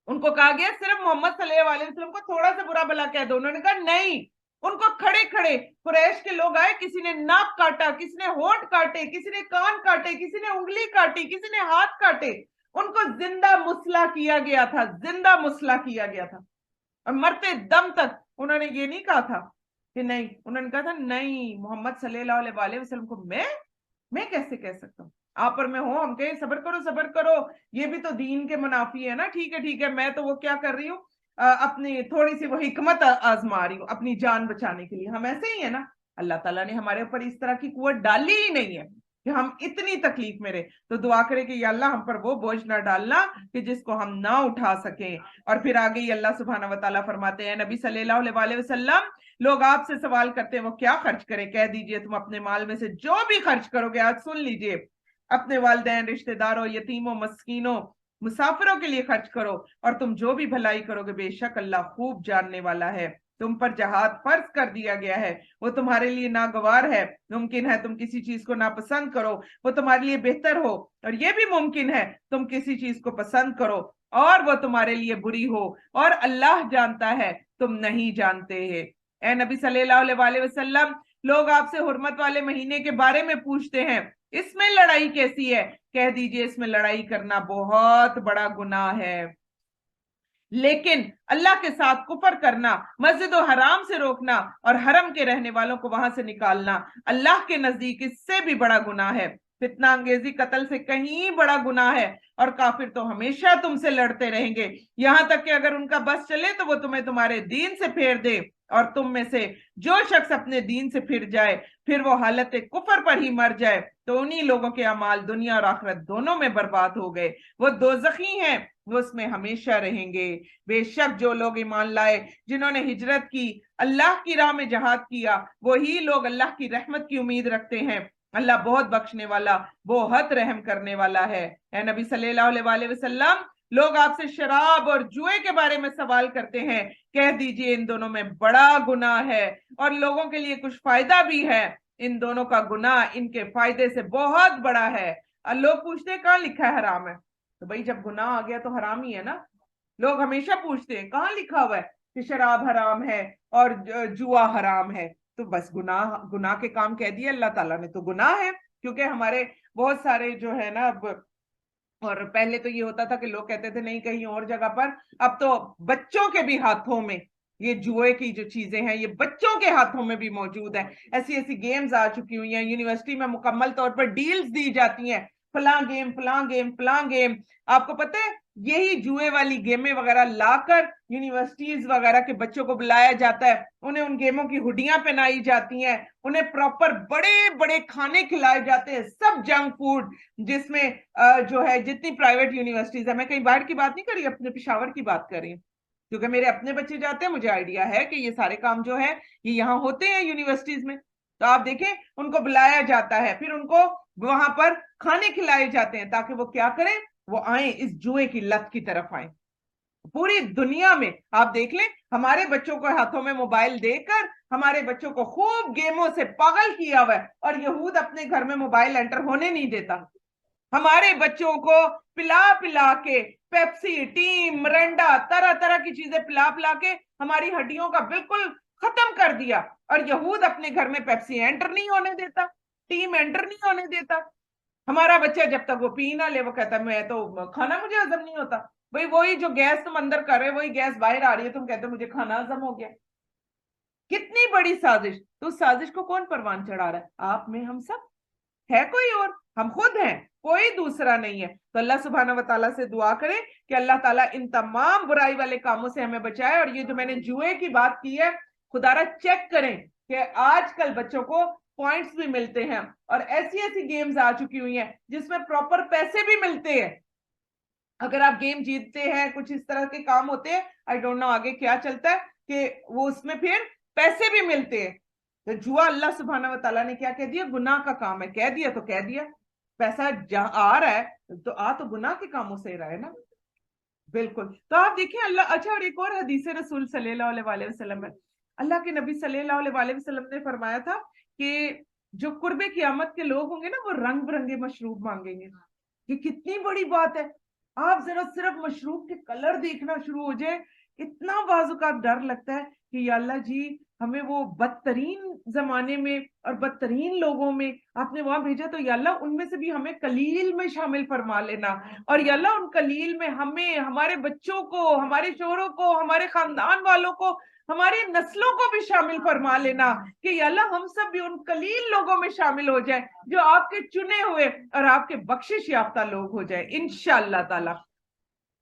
उनको कहा गया सिर्फ मोहम्मद सल्लल्लाहु अलैहि वसल्लम को थोड़ा सा बुरा भला कह दो, उन्होंने कहा नहीं। उनको खड़े खड़े कुरैश के लोग आए, किसी ने नाक काटा, किसी ने होंठ काटे, किसी ने कान काटे, किसी ने उंगली काटी, किसी ने हाथ काटे, उनको जिंदा मुसला किया गया था, जिंदा मुसला किया गया था। और मरते दम तक उन्होंने ये नहीं कहा था कि नहीं, उन्होंने कहा था नहीं, मोहम्मद सल्लल्लाहु अलैहि वसल्लम को मैं कैसे कह सकता हूँ, आप और मैं हो, हम कहें सब्र करो सब्र करो, ये भी तो दीन के मुनाफी है ना, ठीक है, मैं तो वो क्या कर रही हूँ, अपनी थोड़ी सी वो हिकमत आजमा रही हूँ अपनी जान बचाने के लिए। हम ऐसे ही है ना, अल्लाह ताला ने हमारे ऊपर इस तरह की कुव्वत डाली ही नहीं है कि हम इतनी तकलीफ में रहे। तो दुआ करें कि या अल्लाह हम पर वो बोझ ना डालना कि जिसको हम ना उठा सकें। और फिर आगे ही अल्लाह सुब्हाना व तआला फरमाते हैं, नबी सल्लल्लाहु अलैहि वसल्लम, लोग आपसे सवाल करते हैं वो क्या खर्च करें, कह दीजिए तुम अपने माल में से जो भी खर्च करोगे, आज सुन लीजिए, अपने वालिदैन, रिश्तेदारों, यतीमों, मस्कीनों, मुसाफिरों के लिए खर्च करो, और तुम जो भी भलाई करोगे बेशक अल्लाह खूब जानने वाला है। तुम पर जहाद फर्ज कर दिया गया है, वो तुम्हारे लिए नागवार है, मुमकिन है तुम किसी चीज को नापसंद करो, वो तुम्हारे लिए बेहतर हो, और ये भी मुमकिन है तुम किसी चीज को पसंद करो और वो तुम्हारे लिए बुरी हो, और अल्लाह जानता है तुम नहीं जानते हैं। ए नबी सल्लल्लाहु अलैहि वसल्लम, लोग आपसे हुर्मत वाले महीने के बारे में पूछते हैं, इसमें लड़ाई कैसी है, कह दीजिए इसमें लड़ाई करना बहुत बड़ा गुनाह है, लेकिन अल्लाह के साथ कुफर करना, मस्जिद और हराम से रोकना और हरम के रहने वालों को वहां से निकालना अल्लाह के नजदीक इससे भी बड़ा गुनाह है। फितना अंगेजी कत्ल से कहीं बड़ा गुनाह है और काफिर तो हमेशा तुमसे लड़ते रहेंगे, यहाँ तक कि अगर उनका बस चले तो वो तुम्हें तुम्हारे दीन से फेर दे, और तुम में से जो शख्स अपने दीन से फिर जाए फिर वो हालत कुफर पर ही मर जाए तो उन्हीं लोगों के अमाल दुनिया और आखिरत दोनों में बर्बाद हो गए, वो दोज़खी हैं, वो उसमें हमेशा रहेंगे। बेशक जो लोग ईमान लाए, जिन्होंने हिजरत की, अल्लाह की राह में जहाद किया, वही लोग अल्लाह की रहमत की उम्मीद रखते हैं। अल्लाह बहुत बख्शने वाला, बहुत रहम करने वाला है। ए नबी सल्लल्लाहु अलैहि वसल्लम, लोग आपसे शराब और जुए के बारे में सवाल करते हैं, कह दीजिए इन दोनों में बड़ा गुनाह है और लोगों के लिए कुछ फायदा भी है। इन दोनों का गुनाह इनके फायदे से बहुत बड़ा है। और लोग पूछते हैं कहाँ लिखा है हराम है, तो भाई जब गुनाह आ गया तो हराम ही है ना। लोग हमेशा पूछते हैं कहाँ लिखा हुआ है कि शराब हराम है और जुआ हराम है, तो बस गुनाह गुनाह के काम कह दिए अल्लाह ताला ने, तो गुनाह है। क्योंकि हमारे बहुत सारे जो है ना, अब और पहले तो ये होता था कि लोग कहते थे नहीं कहीं और जगह पर, अब तो बच्चों के भी हाथों में ये जुए की जो चीजें हैं ये बच्चों के हाथों में भी मौजूद है। ऐसी ऐसी गेम्स आ चुकी हुई हैं, यूनिवर्सिटी में मुकम्मल तौर पर डील्स दी जाती हैं, फलां गेम फलां गेम फलां गेम। आपको पता है यही जुए वाली गेमें वगैरह लाकर यूनिवर्सिटीज वगैरह के बच्चों को बुलाया जाता है, उन्हें उन गेमों की हुडियां पहनाई जाती हैं, उन्हें प्रॉपर बड़े बड़े खाने खिलाए जाते हैं, सब जंक फूड, जिसमें जो है जितनी प्राइवेट यूनिवर्सिटीज है, मैं कहीं बाहर की बात नहीं कर रही, अपने पेशावर की बात कर रही हूँ, क्योंकि मेरे अपने बच्चे जाते हैं, मुझे आइडिया है कि ये सारे काम जो है ये यहाँ होते हैं यूनिवर्सिटीज में। तो आप देखें उनको बुलाया जाता है, फिर उनको वहां पर खाने खिलाए जाते हैं ताकि वो क्या करें, वो आए इस जुए की लत की तरफ आए। पूरी दुनिया में आप देख लें, हमारे बच्चों को हाथों में मोबाइल देकर हमारे बच्चों को खूब गेमों से पागल किया हुआ है, और यहूद अपने घर में मोबाइल एंटर होने नहीं देता। हमारे बच्चों को पिला पिला के पेप्सी, टीम, मिरिंडा, तरह तरह की चीजें पिला पिला के हमारी हड्डियों का बिल्कुल खत्म कर दिया, और यहूद अपने घर में पेप्सी एंटर नहीं होने देता, टीम एंटर नहीं होने देता। हमारा बच्चा जब तक वो पी ना ले वो कहता है मैं तो खाना मुझे हजम नहीं होता। भाई वही जो गैस तुम अंदर कर रहे हो वही गैस बाहर आ रही है, तुम कहते हो मुझे खाना हजम हो गया। कितनी बड़ी साजिश। तो उस साजिश को कौन परवान चढ़ा रहा है? आप में हम सब, है कोई और? हम खुद हैं, कोई दूसरा नहीं है। तो अल्लाह सुब्हानहू व तआला से दुआ करें कि अल्लाह ताला इन तमाम बुराई वाले कामों से हमें बचाए। और ये जो मैंने जुए की बात की है, खुदारा चेक करें कि आजकल बच्चों को पॉइंट्स भी मिलते हैं और ऐसी ऐसी गेम्स आ चुकी हुई हैं जिसमें प्रॉपर पैसे भी मिलते हैं। अगर आप गेम जीतते हैं, कुछ इस तरह के काम होते हैं, आई डोंट नो आगे क्या चलता है, कि वो उसमें फिर पैसे भी मिलते हैं। तो जुआ अल्लाह सुब्हानहू व तआला ने क्या कह दिया, गुनाह का काम है, कह दिया तो कह दिया। पैसा जहां आ रहा है तो आ तो गुनाह के कामों से रहा है ना, बिल्कुल। तो आप देखिए अल्लाह, अच्छा और एक और हदीस रसूल सल्लल्लाहु अलैहि वसल्लम है, अल्लाह के नबी सल्लल्लाहु अलैहि वसल्लम ने फरमाया था कि जो कुर्बे क़यामत के लोग होंगे ना, वो रंग बिरंगे मशरूब मांगेंगे। ये कितनी बड़ी बात है। आप जरा सिर्फ मशरूब के कलर देखना शुरू हो जाए, इतना बाजुकात डर लगता है कि या अल्लाह जी हमें वो बदतरीन जमाने में और बदतरीन लोगों में आपने वहां भेजा, तो या अल्लाह उनमें से भी हमें कलील में शामिल फरमा लेना, और या अल्लाह उन कलील में हमें, हमारे बच्चों को, हमारे शोहरों को, हमारे खानदान वालों को, हमारी नस्लों को भी शामिल फरमा लेना, कि या अल्लाह हम सब भी उन कलील लोगों में शामिल हो जाए जो आपके चुने हुए और आपके बख्शिश याफ्ता लोग हो जाए इंशाअल्लाह ताला।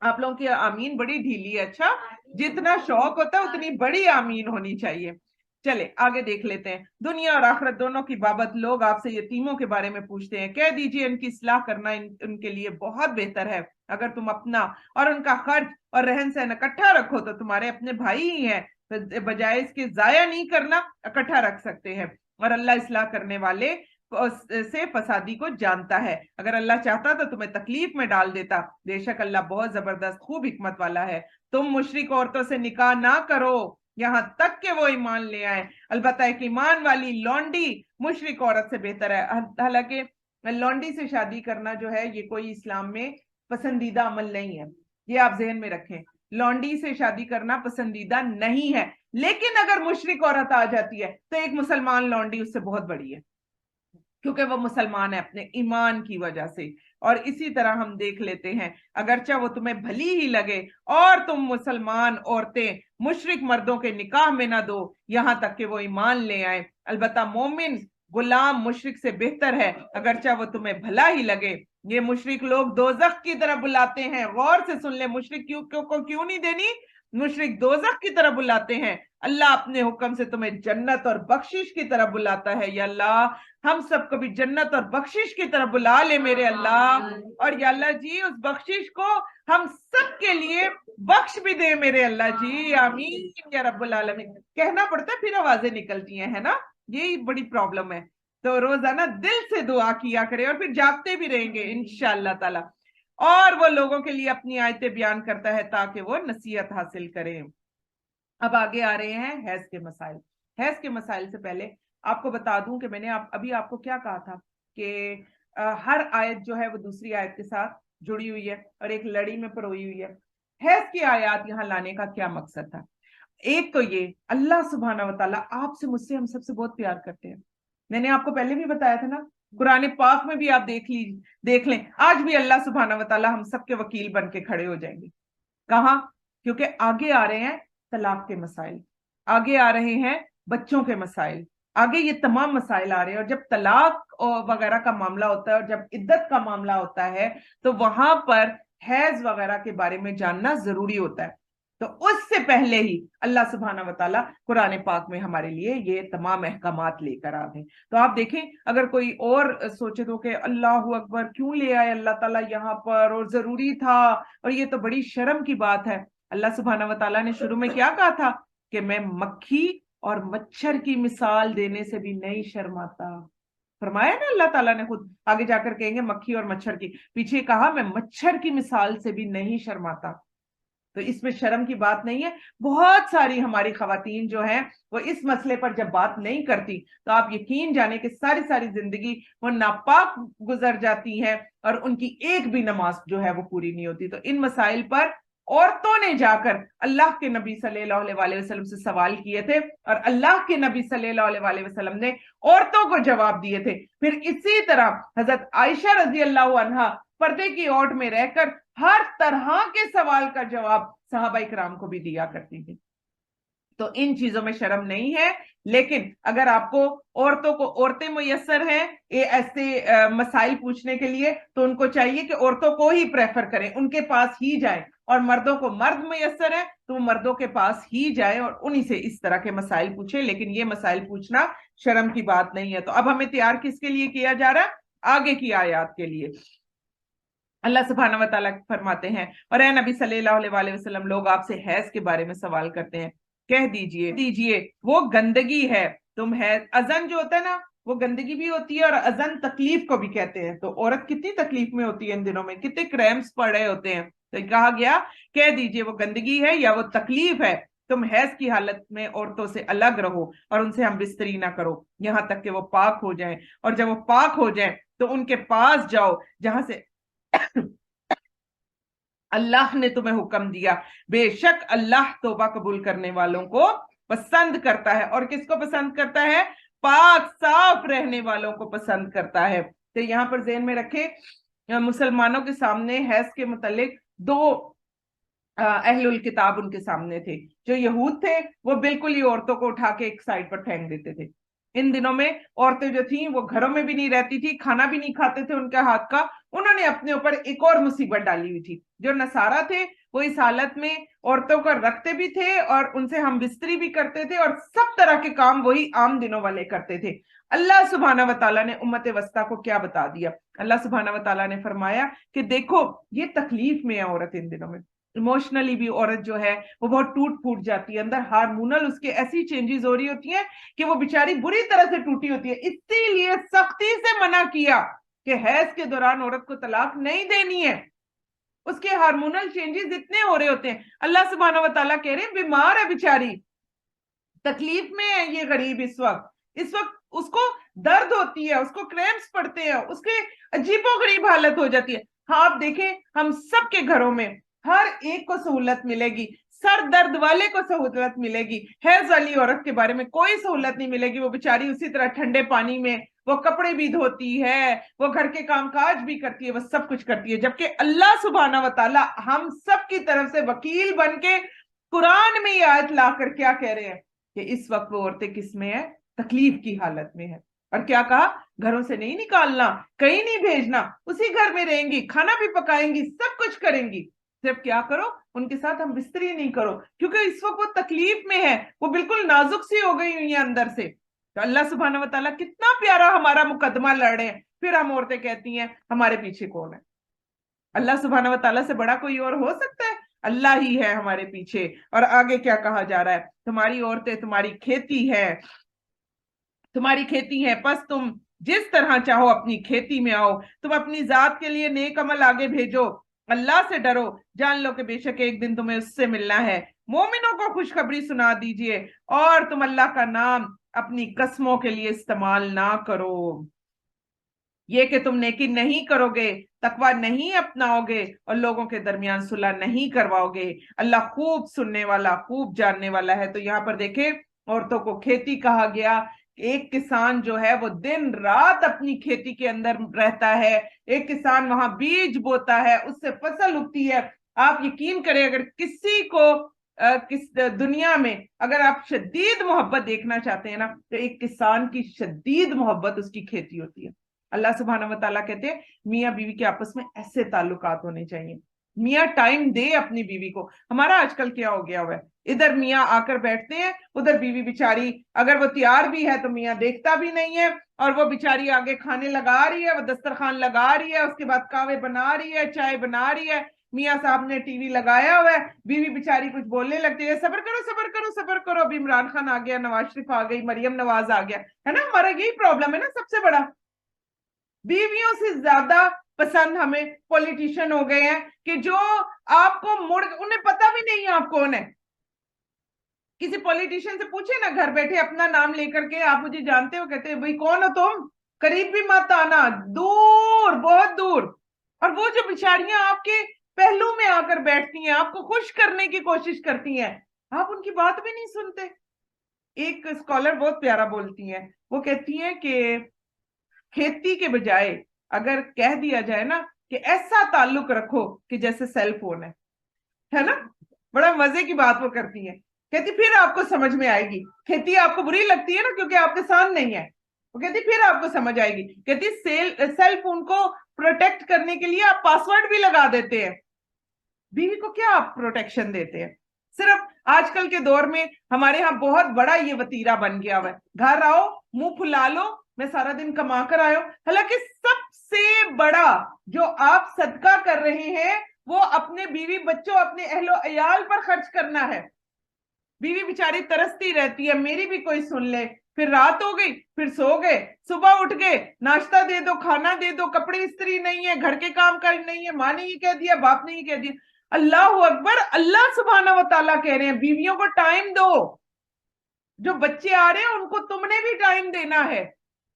आप लोगों की आमीन बड़ी ढीली है। अच्छा, जितना शौक होता है उतनी बड़ी आमीन होनी चाहिए। चले आगे देख लेते हैं। दुनिया और आखिरत दोनों की बाबत लोग आपसे यतीमों के बारे में पूछते हैं, कह दीजिए इनकी इस्लाह करना उनके लिए बहुत बेहतर है। अगर तुम अपना और उनका खर्च और रहन सहन इकट्ठा रखो तो तुम्हारे अपने भाई ही हैं, तो बजाय इसके जाया नहीं करना, इकट्ठा रख सकते हैं। और अल्लाह इस्लाह करने वाले से फसादी को जानता है। अगर अल्लाह चाहता तो तुम्हें तकलीफ में डाल देता, बेशक अल्लाह बहुत जबरदस्त खूब हिकमत वाला है। तुम मुशरिक औरतों से निकाह ना करो यहाँ तक कि वो ईमान ले आए, अलबत्ता एक ईमान वाली लौंडी मुशरिक औरत से बेहतर है। हालांकि लौंडी से शादी करना जो है ये कोई इस्लाम में पसंदीदा अमल नहीं है, ये आप जहन में रखें। लौंडी से शादी करना पसंदीदा नहीं है, लेकिन अगर मुशरिक औरत आ जाती है तो एक मुसलमान लौंडी उससे बहुत बड़ी है, क्योंकि वो मुसलमान है अपने ईमान की वजह से। और इसी तरह हम देख लेते हैं, अगरचा वो तुम्हें भली ही लगे और तुम मुसलमान औरतें मुशरिक मर्दों के निकाह में ना दो यहाँ तक कि वो ईमान ले आए, अलबत्ता मोमिन गुलाम मुशरिक से बेहतर है, अगरचा वो तुम्हें भला ही लगे। ये मुशरिक लोग दोजख की तरफ बुलाते हैं। गौर से सुन ले, मुशरिक क्यों नहीं देनी, मुशरिक दोजख की तरफ बुलाते हैं। अल्लाह अपने हुक्म से तुम्हें जन्नत और बख्शिश की तरफ बुलाता है। या अल्लाह हम सबको भी जन्नत और बख्शिश की तरफ बुला ले मेरे अल्लाह। और या अल्लाह जी उस बख्शिश को हम सब के लिए बख्श भी दे मेरे अल्लाह जी, आमीन या रब्बुल आलमीन। कहना पड़ता है फिर आवाजें निकलती हैं, है ना, यही बड़ी प्रॉब्लम है। तो रोजाना दिल से दुआ किया करें और फिर जागते भी रहेंगे इंशाअल्लाह ताला। और वो लोगों के लिए अपनी आयतें बयान करता है ताकि वो नसीहत हासिल करें। अब आगे आ रहे हैं हैज के मसाइल। हैज के मसाइल से पहले आपको बता दूं कि मैंने अभी आपको क्या कहा था कि हर आयत जो है वो दूसरी आयत के साथ जुड़ी हुई है और एक लड़ी में परोई हुई है। हैज की आयत यहाँ लाने का क्या मकसद था? एक तो ये, अल्लाह सुब्हाना व तआला आपसे मुझसे हम सबसे बहुत प्यार करते हैं। मैंने आपको पहले भी बताया था ना, कुरान पाक में भी आप देख लें, आज भी अल्लाह सुब्हाना व तआला हम सबके वकील बन के खड़े हो जाएंगे। कहाँ? क्योंकि आगे आ रहे हैं तलाक के मसाइल, आगे आ रहे हैं बच्चों के मसाइल, आगे ये तमाम मसाइल आ रहे हैं। और जब तलाक वगैरह का मामला होता है और जब इद्दत का मामला होता है तो वहां पर हैज वगैरह के बारे में जानना जरूरी होता है। तो उससे पहले ही अल्लाह सुब्हाना व तआला कुरान पाक में हमारे लिए ये तमाम अहकामात लेकर आ गए। तो आप देखें, अगर कोई और सोचे तो कि अल्लाह अकबर क्यों ले आए अल्लाह ताला यहाँ पर, और जरूरी था, और ये तो बड़ी शर्म की बात है। अल्लाह सुब्हाना व तआला ने शुरू में क्या कहा था कि मैं मक्खी और मच्छर की मिसाल देने से भी नहीं शर्माता। फरमाया ना अल्लाह ताला ने खुद, आगे जाकर कहेंगे मक्खी और मच्छर की, पीछे कहा मैं मच्छर की मिसाल से भी नहीं शर्माता। तो इसमें शर्म की बात नहीं है। बहुत सारी हमारी खवातीन जो हैं वो इस मसले पर जब बात नहीं करती तो आप यकीन जाने कि सारी सारी जिंदगी वो नापाक गुजर जाती हैं और उनकी एक भी नमाज जो है वो पूरी नहीं होती। तो इन मसाइल पर औरतों ने जाकर अल्लाह के नबी सल्लल्लाहु अलैहि वसल्लम से सवाल किए थे और अल्लाह के नबी सल्लल्लाहु अलैहि वसल्लम ने औरतों को जवाब दिए थे। फिर इसी तरह हजरत आयशा रजी अल्लाह अन्हा पर्दे की ओट में रहकर हर तरह के सवाल का जवाब सहाबा इकराम को भी दिया करती थी। तो इन चीजों में शर्म नहीं है। लेकिन अगर आपको औरतों को औरतें मुयस्सर हैं ये ऐसे मसाइल पूछने के लिए, तो उनको चाहिए कि औरतों को ही प्रेफर करें, उनके पास ही जाएं, और मर्दों को मर्द मुयस्सर है तो वो मर्दों के पास ही जाए और उन्हीं से इस तरह के मसाइल पूछे। लेकिन ये मसाइल पूछना शर्म की बात नहीं है। तो अब हमें तैयार किसके लिए किया जा रहा है? आगे की आयत के लिए। अल्लाह सुब्हाना व तआला फरमाते हैं, और ए नबी सल्लल्लाहु अलैहि वसल्लम लोग आपसे हैज के बारे में सवाल करते हैं, कह दीजिए वो गंदगी है। तुम है, अजन जो होता है ना वो गंदगी भी होती है और अजन तकलीफ को भी कहते हैं। तो औरत कितनी तकलीफ में होती है इन दिनों में, कितने क्रैम्प्स पड़ रहे होते हैं। तो कहा गया कह दीजिए वो गंदगी है या वो तकलीफ है। तुम हैज की हालत में औरतों से अलग रहो और उनसे हम बिस्तरी ना करो यहां तक कि वो पाक हो जाएं, और जब वो पाक हो जाएं तो उनके पास जाओ जहां से अल्लाह ने तुम्हें हुक्म दिया। बेशक अल्लाह तौबा कबूल करने वालों को पसंद करता है। और किसको पसंद करता है? पाक साफ रहने वालों को पसंद करता है। तो यहां पर ज़हन में रखे, मुसलमानों के सामने हैज के मुतालिक दो अहलुल किताब उनके सामने थे। जो यहूद थे वो बिल्कुल ही औरतों को उठा के एक साइड पर फेंक देते थे। इन दिनों में औरतें जो थी वो घरों में भी नहीं रहती थी, खाना भी नहीं खाते थे उनके हाथ का। उन्होंने अपने ऊपर एक और मुसीबत डाली हुई थी। जो नसारा थे वो इस हालत में औरतों को रखते भी थे और उनसे हम बिस्तरी भी करते थे और सब तरह के काम वही आम दिनों वाले करते थे। अल्लाह सुब्हाना व तआला ने उम्मत वस्ता को क्या बता दिया? अल्लाह सुब्हाना व तआला ने फरमाया कि देखो ये तकलीफ में है औरत इन दिनों में। इमोशनली भी औरत जो है वो बहुत टूट फूट जाती है, अंदर हार्मोनल उसके ऐसी चेंजेस हो रही होती हैं कि वो बेचारी बुरी तरह से टूटी होती है। इसीलिए सख्ती से मना किया कि हैज के दौरान औरत को तलाक नहीं देनी है। उसके हार्मोनल चेंजेस इतने हो रहे होते हैं। अल्लाह सुब्हानहू व तआला कह रहे हैं बीमार है बेचारी, तकलीफ में है ये गरीब, इस वक्त उसको दर्द होती है, उसको क्रैम्प्स पड़ते हैं, उसके अजीबोगरीब हालत हो जाती है। हाँ आप देखें हम सबके घरों में हर एक को सहूलत मिलेगी, सर दर्द वाले को सहूलत मिलेगी, हैज वाली औरत के बारे में कोई सहूलत नहीं मिलेगी। वो बेचारी उसी तरह ठंडे पानी में वो कपड़े भी धोती है, वो घर के कामकाज भी करती है, वो सब कुछ करती है। जबकि अल्लाह सुब्हाना व तआला हम सब की तरफ से वकील बन के कुरान में ये आयत लाकर क्या कह रहे हैं कि इस वक्त वो औरतें किस में है? तकलीफ की हालत में है। اور کیا کہا؟ گھروں سے نہیں نکالنا، کہیں نہیں بھیجنا، اسی گھر میں رہیں گی، کھانا بھی پکائیں گی، سب کچھ کریں گی، صرف کیا کرو ان کے ساتھ ہم بستری نہیں کرو، کیونکہ اس وقت وہ تکلیف میں ہے، وہ بالکل نازک سی ہو گئی ہوئی ہیں اندر سے۔ تو اللہ سبحانہ و تعالیٰ کتنا پیارا ہمارا مقدمہ لڑ رہے ہیں، پھر ہم عورتیں کہتی ہیں ہمارے پیچھے کون ہے؟ اللہ سبحانہ و تعالیٰ سے بڑا کوئی اور ہو سکتا ہے؟ اللہ ہی ہے ہمارے پیچھے۔ اور آگے کیا کہا جا رہا ہے؟ تمہاری عورتیں تمہاری کھیتی ہے، تمہاری کھیتی ہے، پس تم جس طرح چاہو اپنی کھیتی میں آؤ، تم اپنی ذات کے لیے نیک عمل آگے بھیجو، اللہ سے ڈرو، جان لو کہ بے شک ایک دن تمہیں اس سے ملنا ہے، مومنوں کو خوشخبری سنا دیجئے، اور تم اللہ کا نام اپنی قسموں کے لیے استعمال نہ کرو، یہ کہ تم نیکی نہیں کرو گے، تقوی نہیں اپناؤ گے، اور لوگوں کے درمیان صلح نہیں کرواؤ گے، اللہ خوب سننے والا، خوب جاننے والا ہے۔ تو یہاں پر دیکھیں عورتوں کو کھیتی کہا گیا، ایک کسان جو ہے وہ دن رات اپنی کھیتی کے اندر رہتا ہے، ایک کسان وہاں بیج بوتا ہے، اس سے فصل اگتی ہے۔ آپ یقین کریں اگر کسی کو کس دنیا میں اگر آپ شدید محبت دیکھنا چاہتے ہیں نا، تو ایک کسان کی شدید محبت اس کی کھیتی ہوتی ہے۔ اللہ سبحانہ و تعالیٰ کہتے ہیں میاں بیوی کے آپس میں ایسے تعلقات ہونے چاہیے، میاں ٹائم دے اپنی بیوی کو۔ ہمارا آج کل کیا ہو گیا ہوا ہے، ادھر میاں آ کر بیٹھتے ہیں، ادھر بیوی بیچاری اگر وہ تیار بھی ہے تو میاں دیکھتا بھی نہیں ہے، اور وہ بیچاری آگے کھانے لگا رہی ہے، وہ دسترخوان لگا رہی ہے، اس کے بعد کاوے بنا رہی ہے، چائے بنا رہی ہے، میاں صاحب نے ٹی وی لگایا ہوا ہے، بیوی بیچاری کچھ بولنے لگتی ہے، صبر کرو صبر کرو صبر کرو، ابھی عمران خان آ گیا، نواز شریف آ گئی، مریم نواز آ گیا، ہے نا؟ ہمارا یہی پرابلم ہے نا سب سے بڑا، بیویوں سے زیادہ پسند ہمیں پولیٹیشین ہو گئے ہیں کہ جو آپ کو انہیں پتہ بھی نہیں آپ کون ہے۔ کسی پولیٹیشین سے پوچھے نا گھر بیٹھے اپنا نام لے کر کے، آپ مجھے جانتے ہو؟ کہتے ہیں بھئی کون ہو تم، قریب بھی مت آنا، دور، بہت دور۔ اور وہ جو بیچاریاں آپ کے پہلو میں آ کر بیٹھتی ہیں، آپ کو خوش کرنے کی کوشش کرتی ہیں، آپ ان کی بات بھی نہیں سنتے۔ ایک اسکالر بہت پیارا بولتی ہیں، وہ کہتی ہیں کہ کھیتی کے بجائے اگر کہہ دیا جائے نا کہ ایسا تعلق رکھو کہ جیسے سیل فون ہے نا، بڑا مزے کی بات وہ کرتی ہیں، کہتی پھر آپ کو سمجھ میں آئے گی، کھیتی آپ کو بری لگتی ہے نا کیونکہ آپ کے ساتھ نہیں ہے، وہ کہتی پھر آپ کو سمجھ آئے گی، کہتی سیل فون کو پروٹیکٹ کرنے کے لیے آپ پاسورڈ بھی لگا دیتے ہیں، بیوی کو کیا آپ پروٹیکشن دیتے ہیں؟ صرف آج کل کے دور میں ہمارے ہاں بہت بڑا یہ وتیرہ بن گیا ہوا ہے، گھر آؤ منہ پھلا لو، میں سارا دن کما کر آئے ہوں، حالانکہ سب سے بڑا جو آپ صدقہ کر رہے ہیں وہ اپنے بیوی بچوں، اپنے اہل و عیال پر خرچ کرنا ہے۔ بیوی بیچاری ترستی رہتی ہے میری بھی کوئی سن لے، پھر رات ہو گئی، پھر سو گئے، صبح اٹھ گئے، ناشتہ دے دو، کھانا دے دو، کپڑے استری نہیں ہے، گھر کے کام کاج نہیں ہے، ماں نے یہ کہہ دیا، باپ نے یہ کہہ دیا۔ اللہ اکبر، اللہ سبحانہ و تعالیٰ کہہ رہے ہیں بیویوں کو ٹائم دو، جو بچے آ رہے ہیں ان کو تم نے بھی ٹائم دینا ہے۔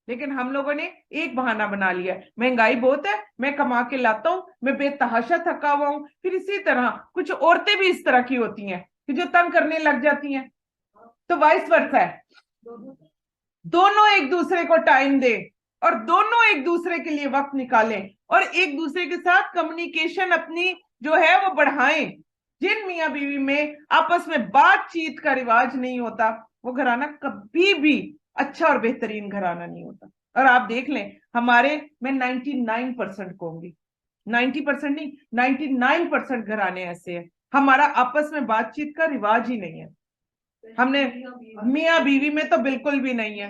لیکن ہم لوگوں نے ایک بہانہ بنا لیا، مہنگائی بہت ہے، میں کما کے لاتا ہوں، میں بے تحاشا تھکا ہوا ہوں۔ پھر اسی طرح کچھ عورتیں بھی اس طرح کی ہوتی ہیں کہ جو تنگ کرنے لگ جاتی ہیں، تو وائس ورسا ہے، دونوں ایک دوسرے کو ٹائم دیں اور دونوں ایک دوسرے کے لیے وقت نکالیں اور ایک دوسرے کے ساتھ کمیونیکیشن اپنی جو ہے وہ بڑھائیں۔ جن میاں بیوی میں آپس میں بات چیت کا رواج نہیں ہوتا وہ گھرانہ کبھی بھی اچھا اور بہترین گھرانہ نہیں ہوتا۔ اور آپ دیکھ لیں ہمارے، میں 99% کہوں گی، 90% نہیں، 99% گھرانے ایسے ہیں ہمارا آپس میں بات چیت کا رواج ہی نہیں ہے، ہم نے میاں بیوی میں تو بالکل بھی نہیں ہے،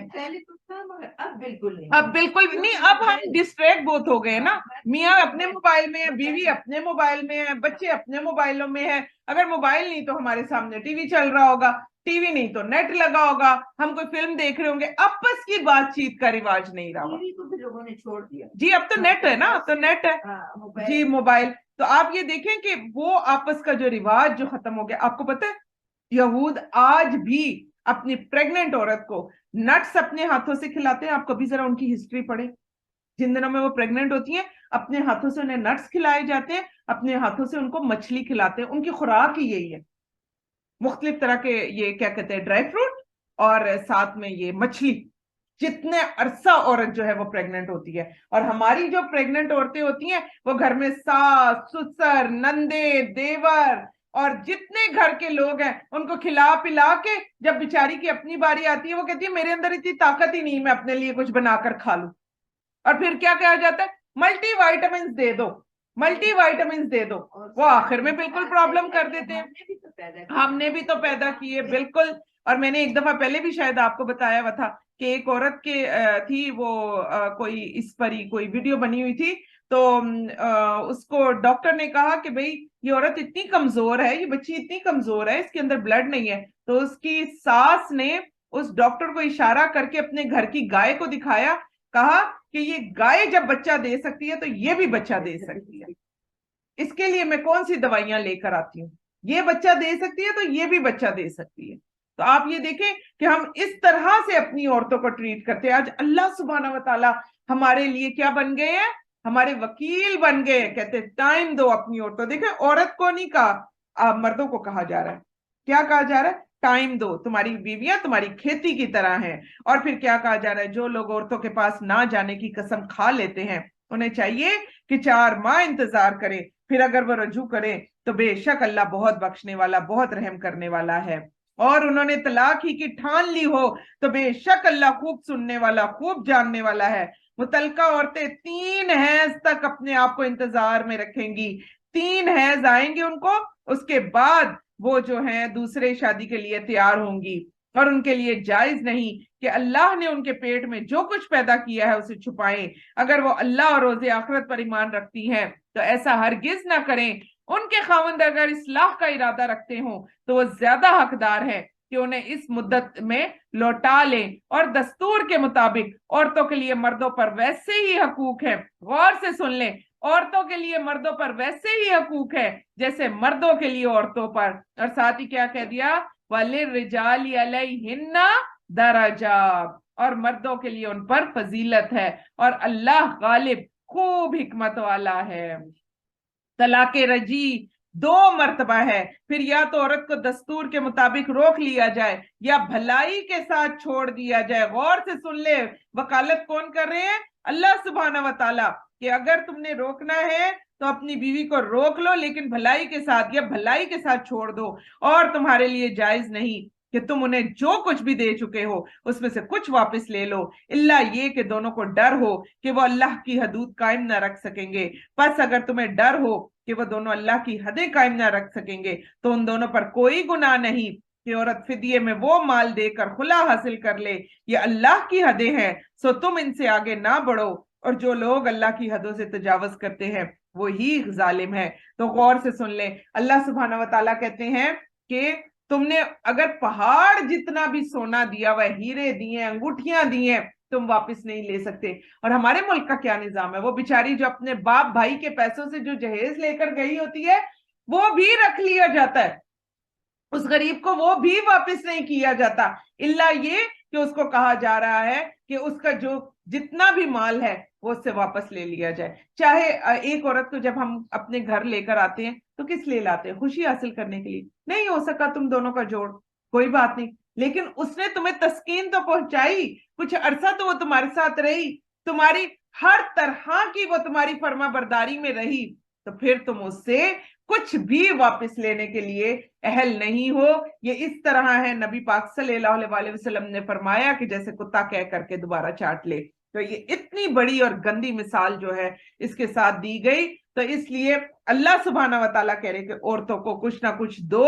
اب بالکل بھی نہیں، اب ہم ڈسٹریکٹ بہت ہو گئے نا، میاں اپنے موبائل میں ہے، بیوی اپنے موبائل میں ہے، بچے اپنے موبائلوں میں ہے، اگر موبائل نہیں تو ہمارے سامنے ٹی وی چل رہا ہوگا، ٹی وی نہیں تو نیٹ لگا ہوگا، ہم کوئی فلم دیکھ رہے ہوں گے، آپس کی بات چیت کا رواج نہیں رہا، ٹی وی کو بھی لوگوں نے چھوڑ دیا جی، اب تو نیٹ ہے نا، اب تو نیٹ ہے جی، موبائل۔ تو آپ یہ دیکھیں کہ وہ آپس کا جو رواج جو ختم ہو گیا۔ آپ کو پتہ ہے یہود آج بھی اپنی پریگننٹ عورت کو نٹس اپنے ہاتھوں سے کھلاتے ہیں، آپ کبھی ذرا ان کی ہسٹری پڑھیں، جن دنوں میں وہ پریگننٹ ہوتی ہیں اپنے ہاتھوں سے انہیں نٹس کھلائے جاتے ہیں، اپنے ہاتھوں سے ان کو مچھلی کھلاتے ہیں، ان کی خوراک ہی یہی ہے، مختلف طرح کے یہ کیا کہتے ہیں ڈرائی فروٹ اور ساتھ میں یہ مچھلی، جتنے عرصہ عورت جو ہے وہ پریگننٹ ہوتی ہے۔ اور ہماری جو پریگننٹ عورتیں ہوتی ہیں وہ گھر میں ساس، سسر، نندے، دیور، اور جتنے گھر کے لوگ ہیں ان کو کھلا پلا کے جب بیچاری کی اپنی باری آتی ہے وہ کہتی ہے میرے اندر اتنی طاقت ہی نہیں میں اپنے لیے کچھ بنا کر کھا لوں. اور پھر کیا کہا جاتا ہے ملٹی وائٹامنز دے دو, ملٹی وائٹامنز دے دو. وہ آخر میں بالکل پرابلم کر دیتے ہیں. ہم نے بھی تو پیدا کیے بالکل. اور میں نے ایک دفعہ پہلے بھی شاید آپ کو بتایا ہوا تھا کہ ایک عورت کے تھی وہ کوئی اس پر ہی کوئی ویڈیو بنی ہوئی تھی, تو اس کو ڈاکٹر نے کہا کہ بھئی یہ عورت اتنی کمزور ہے, یہ بچی اتنی کمزور ہے, اس کے اندر بلڈ نہیں ہے. تو اس کی ساس نے اس ڈاکٹر کو اشارہ کر کے اپنے گھر کی گائے کو دکھایا, کہا کہ یہ گائے جب بچہ دے سکتی ہے تو یہ بھی بچہ دے سکتی ہے, اس کے لیے میں کون سی دوائیاں لے کر آتی ہوں, یہ بچہ دے سکتی ہے تو یہ بھی بچہ دے سکتی ہے. تو آپ یہ دیکھیں کہ ہم اس طرح سے اپنی عورتوں کو ٹریٹ کرتے ہیں. آج اللہ سبحانہ و تعالیٰ ہمارے لیے کیا بن گئے ہیں, ہمارے وکیل بن گئے ہیں. کہتے ہیں ٹائم دو اپنی عورتوں. دیکھیں عورت کو نہیں کہا, مردوں کو کہا جا رہا ہے. کیا کہا جا رہا ہے؟ ٹائم دو, تمہاری بیویاں تمہاری کھیتی کی طرح ہیں. اور پھر کیا کہا جا رہا ہے, جو لوگ عورتوں کے پاس نہ جانے کی قسم کھا لیتے ہیں انہیں چاہیے کہ 4 ماہ انتظار کریں, پھر اگر وہ رجوع کریں تو بے شک اللہ بہت بخشنے والا, بہت رحم کرنے والا ہے. اور انہوں نے طلاق ہی کی ٹھان لی ہو تو بے شک اللہ خوب سننے والا, خوب جاننے والا ہے. متعلقہ عورتیں 3 حیض تک اپنے آپ کو انتظار میں رکھیں گی. 3 حیض آئیں گے ان کو, اس کے بعد وہ جو ہیں دوسرے شادی کے لیے تیار ہوں گی. اور ان کے لیے جائز نہیں کہ اللہ نے ان کے پیٹ میں جو کچھ پیدا کیا ہے اسے چھپائیں. اگر وہ اللہ اور روز آخرت پر ایمان رکھتی ہیں تو ایسا ہرگز نہ کریں. ان کے خاوند اگر اصلاح کا ارادہ رکھتے ہوں تو وہ زیادہ حقدار ہے کہ انہیں اس مدت میں لوٹا لیں. اور دستور کے مطابق عورتوں کے لیے مردوں پر ویسے ہی حقوق ہیں. غور سے سن لیں, عورتوں کے لیے مردوں پر ویسے ہی حقوق ہے جیسے مردوں کے لیے عورتوں پر. اور ساتھ ہی کیا کہہ دیا, وَلِلرِّجَالِ عَلَيْهِنَّ دَرَجَاتٌ, اور مردوں کے لیے ان پر فضیلت ہے. اور اللہ غالب خوب حکمت والا ہے. طلاق رجی 2 مرتبہ ہے. پھر یا تو عورت کو دستور کے مطابق روک لیا جائے یا بھلائی کے ساتھ چھوڑ دیا جائے. غور سے سن لے, وکالت کون کر رہے ہیں؟ اللہ سبحانہ و تعالیٰ, کہ اگر تم نے روکنا ہے تو اپنی بیوی کو روک لو لیکن بھلائی کے ساتھ, یا بھلائی کے ساتھ چھوڑ دو. اور تمہارے لیے جائز نہیں کہ تم انہیں جو کچھ بھی دے چکے ہو اس میں سے کچھ واپس لے لو, اللہ یہ کہ دونوں کو ڈر ہو کہ وہ اللہ کی حدود قائم نہ رکھ سکیں گے. پس اگر تمہیں ڈر ہو کہ وہ دونوں اللہ کی حدیں قائم نہ رکھ سکیں گے تو ان دونوں پر کوئی گناہ نہیں کہ عورت فدیے میں وہ مال دے کر خلا حاصل کر لے. یہ اللہ کی حدیں ہیں, سو تم ان سے آگے نہ بڑھو. اور جو لوگ اللہ کی حدوں سے تجاوز کرتے ہیں وہی ظالم ہے. تو غور سے سن لیں, اللہ سبحانہ و تعالیٰ کہتے ہیں کہ تم نے اگر پہاڑ جتنا بھی سونا دیا ہوا, ہیرے دیے, انگوٹھیاں دی ہیں, تم واپس نہیں لے سکتے. اور ہمارے ملک کا کیا نظام ہے, وہ بیچاری جو اپنے باپ بھائی کے پیسوں سے جو جہیز لے کر گئی ہوتی ہے وہ بھی رکھ لیا جاتا ہے, اس غریب کو وہ بھی واپس نہیں کیا جاتا, الا یہ کہ اس کو کہا جا رہا ہے کہ اس کا جو جتنا بھی مال ہے وہ اس سے واپس لے لیا جائے. چاہے ایک عورت کو جب ہم اپنے گھر لے کر آتے ہیں تو کس لیے لاتے ہیں؟ خوشی حاصل کرنے کے لیے. نہیں ہو سکا تم دونوں کا جوڑ, کوئی بات نہیں, لیکن اس نے تمہیں تسکین تو پہنچائی, کچھ عرصہ تو وہ تمہارے ساتھ رہی, تمہاری ہر طرح کی وہ تمہاری فرما برداری میں رہی, تو پھر تم اس سے کچھ بھی واپس لینے کے لیے اہل نہیں ہو. یہ اس طرح ہے, نبی پاک صلی اللہ علیہ وسلم نے فرمایا کہ جیسے کتا کہہ کر کے دوبارہ چاٹ لے. تو یہ اتنی بڑی اور گندی مثال جو ہے اس کے ساتھ دی گئی. تو اس لیے اللہ سبحانہ و تعالیٰ کہہ رہے کہ عورتوں کو کچھ نہ کچھ دو,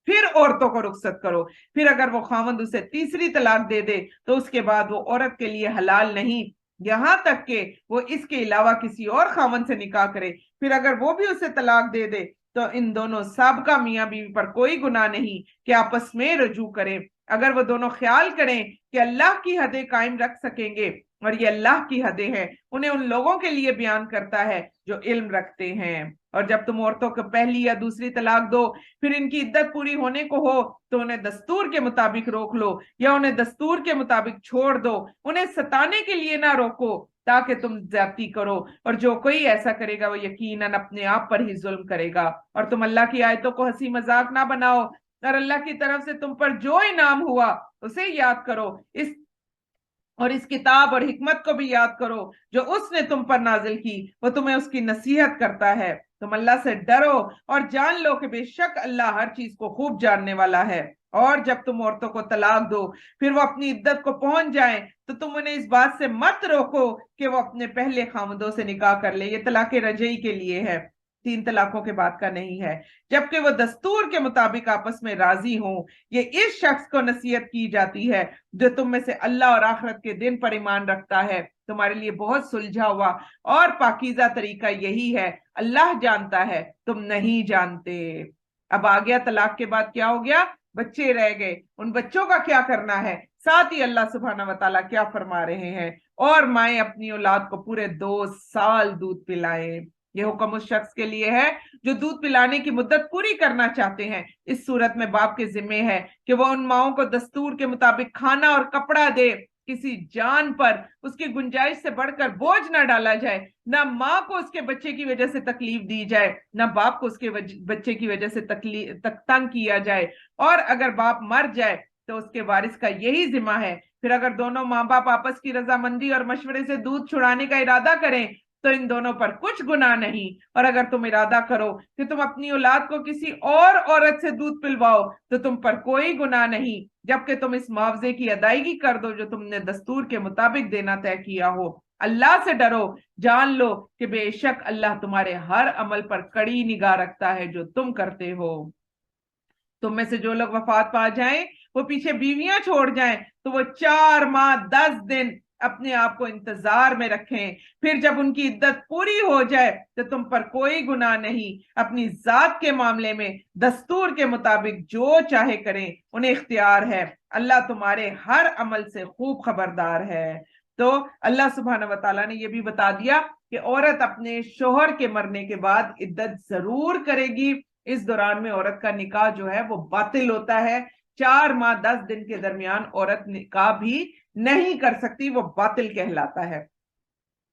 پھر عورتوں کو رخصت کرو. پھر اگر وہ خاوند اسے تیسری طلاق دے دے تو اس کے بعد وہ عورت کے لیے حلال نہیں, یہاں تک کہ وہ اس کے علاوہ کسی اور خاوند سے نکاح کرے. پھر اگر وہ بھی اسے طلاق دے دے تو ان دونوں سابقہ میاں بیوی پر کوئی گناہ نہیں کہ آپس میں رجوع کریں. اگر وہ دونوں خیال کریں کہ اللہ کی حدیں قائم رکھ سکیں گے, اور یہ اللہ کی حدیں ہیں, انہیں ان لوگوں کے لیے بیان کرتا ہے جو علم رکھتے ہیں. اور جب تم عورتوں کو پہلی یا دوسری طلاق دو, پھر ان کی عدت پوری ہونے کو ہو تو انہیں دستور کے مطابق روک لو یا انہیں دستور کے مطابق چھوڑ دو. انہیں ستانے کے لیے نہ روکو تاکہ تم زیادتی کرو, اور جو کوئی ایسا کرے گا وہ یقیناً اپنے آپ پر ہی ظلم کرے گا. اور تم اللہ کی آیتوں کو ہنسی مذاق نہ بناؤ, اور اللہ کی طرف سے تم پر جو انعام ہوا اسے یاد کرو, اس کتاب اور حکمت کو بھی یاد کرو جو اس نے تم پر نازل کی, وہ تمہیں اس کی نصیحت کرتا ہے तुम अल्लाह से डरो और जान लो कि बेशक अल्लाह हर चीज को खूब जानने वाला है। और जब तुम औरतों को तलाक दो फिर वो अपनी इद्दत को पहुंच जाएं तो तुम उन्हें इस बात से मत रोको कि वो अपने पहले खामदों से निकाह कर ले। ये तलाक रजई के लिए है, 3 तलाकों के बाद का नहीं है। जबकि वो दस्तूर के मुताबिक आपस में राजी हों। ये इस शख्स को नसीहत की जाती है जो तुम में से अल्लाह और आखिरत के दिन पर ईमान रखता है। तुम्हारे लिए बहुत सुलझा हुआ और पाकीज़ा तरीका यही है। अल्लाह जानता है, तुम नहीं जानते। अब आ गया तलाक के बाद क्या हो गया, बच्चे रह गए, उन बच्चों का क्या करना है। साथ ही अल्लाह सुब्हाना व तआला क्या फरमा रहे हैं, और माएं अपनी औलाद को पूरे 2 साल दूध पिलाएं। ये हुक्म उस शख्स के लिए है जो दूध पिलाने की मुद्दत पूरी करना चाहते हैं। इस सूरत में बाप के जिम्मे है कि वो उन माओं को दस्तूर के मुताबिक खाना और कपड़ा दे। किसी जान पर उसकी गुंजाइश से बढ़कर बोझ ना डाला जाए। ना माँ को उसके बच्चे की वजह से तकलीफ दी जाए, ना बाप को उसके बच्चे की वजह से तंग किया जाए। और अगर बाप मर जाए तो उसके वारिस का यही जिम्मा है। फिर अगर दोनों माँ बाप आपस की रजामंदी और मशवरे से दूध छुड़ाने का इरादा करें तो इन दोनों पर कुछ गुनाह नहीं। और अगर तुम इरादा करो कि तुम अपनी औलाद को किसी और औरत से दूध पिलवाओ तो तुम पर कोई गुनाह नहीं, जबकि तुम इस मुआवजे की अदायगी कर दो जो तुमने दस्तूर के मुताबिक देना तय किया हो। अल्लाह से डरो, जान लो कि बेशक अल्लाह तुम्हारे हर अमल पर कड़ी निगाह रखता है जो तुम करते हो। तुम में से जो लोग वफात पा जाएं वो पीछे बीवियां छोड़ जाएं तो वो 4 माह 10 दिन अपने आप को इंतजार में रखें। फिर जब उनकी इद्दत पूरी हो जाए तो तुम पर कोई गुनाह नहीं। अपनी जात के मामले में दस्तूर के मुताबिक जो चाहे करें, उन्हें इख्तियार है। अल्लाह तुम्हारे हर अमल से खूब खबरदार है। तो अल्लाह सुब्हाना व तआला ने यह भी बता दिया कि औरत अपने शोहर के मरने के बाद इद्दत जरूर करेगी। इस दौरान में औरत का निकाह जो है वो बातिल होता है। 4 माह 10 दिन के दरमियान औरत निकाह भी नहीं कर सकती, वो बातिल कहलाता है।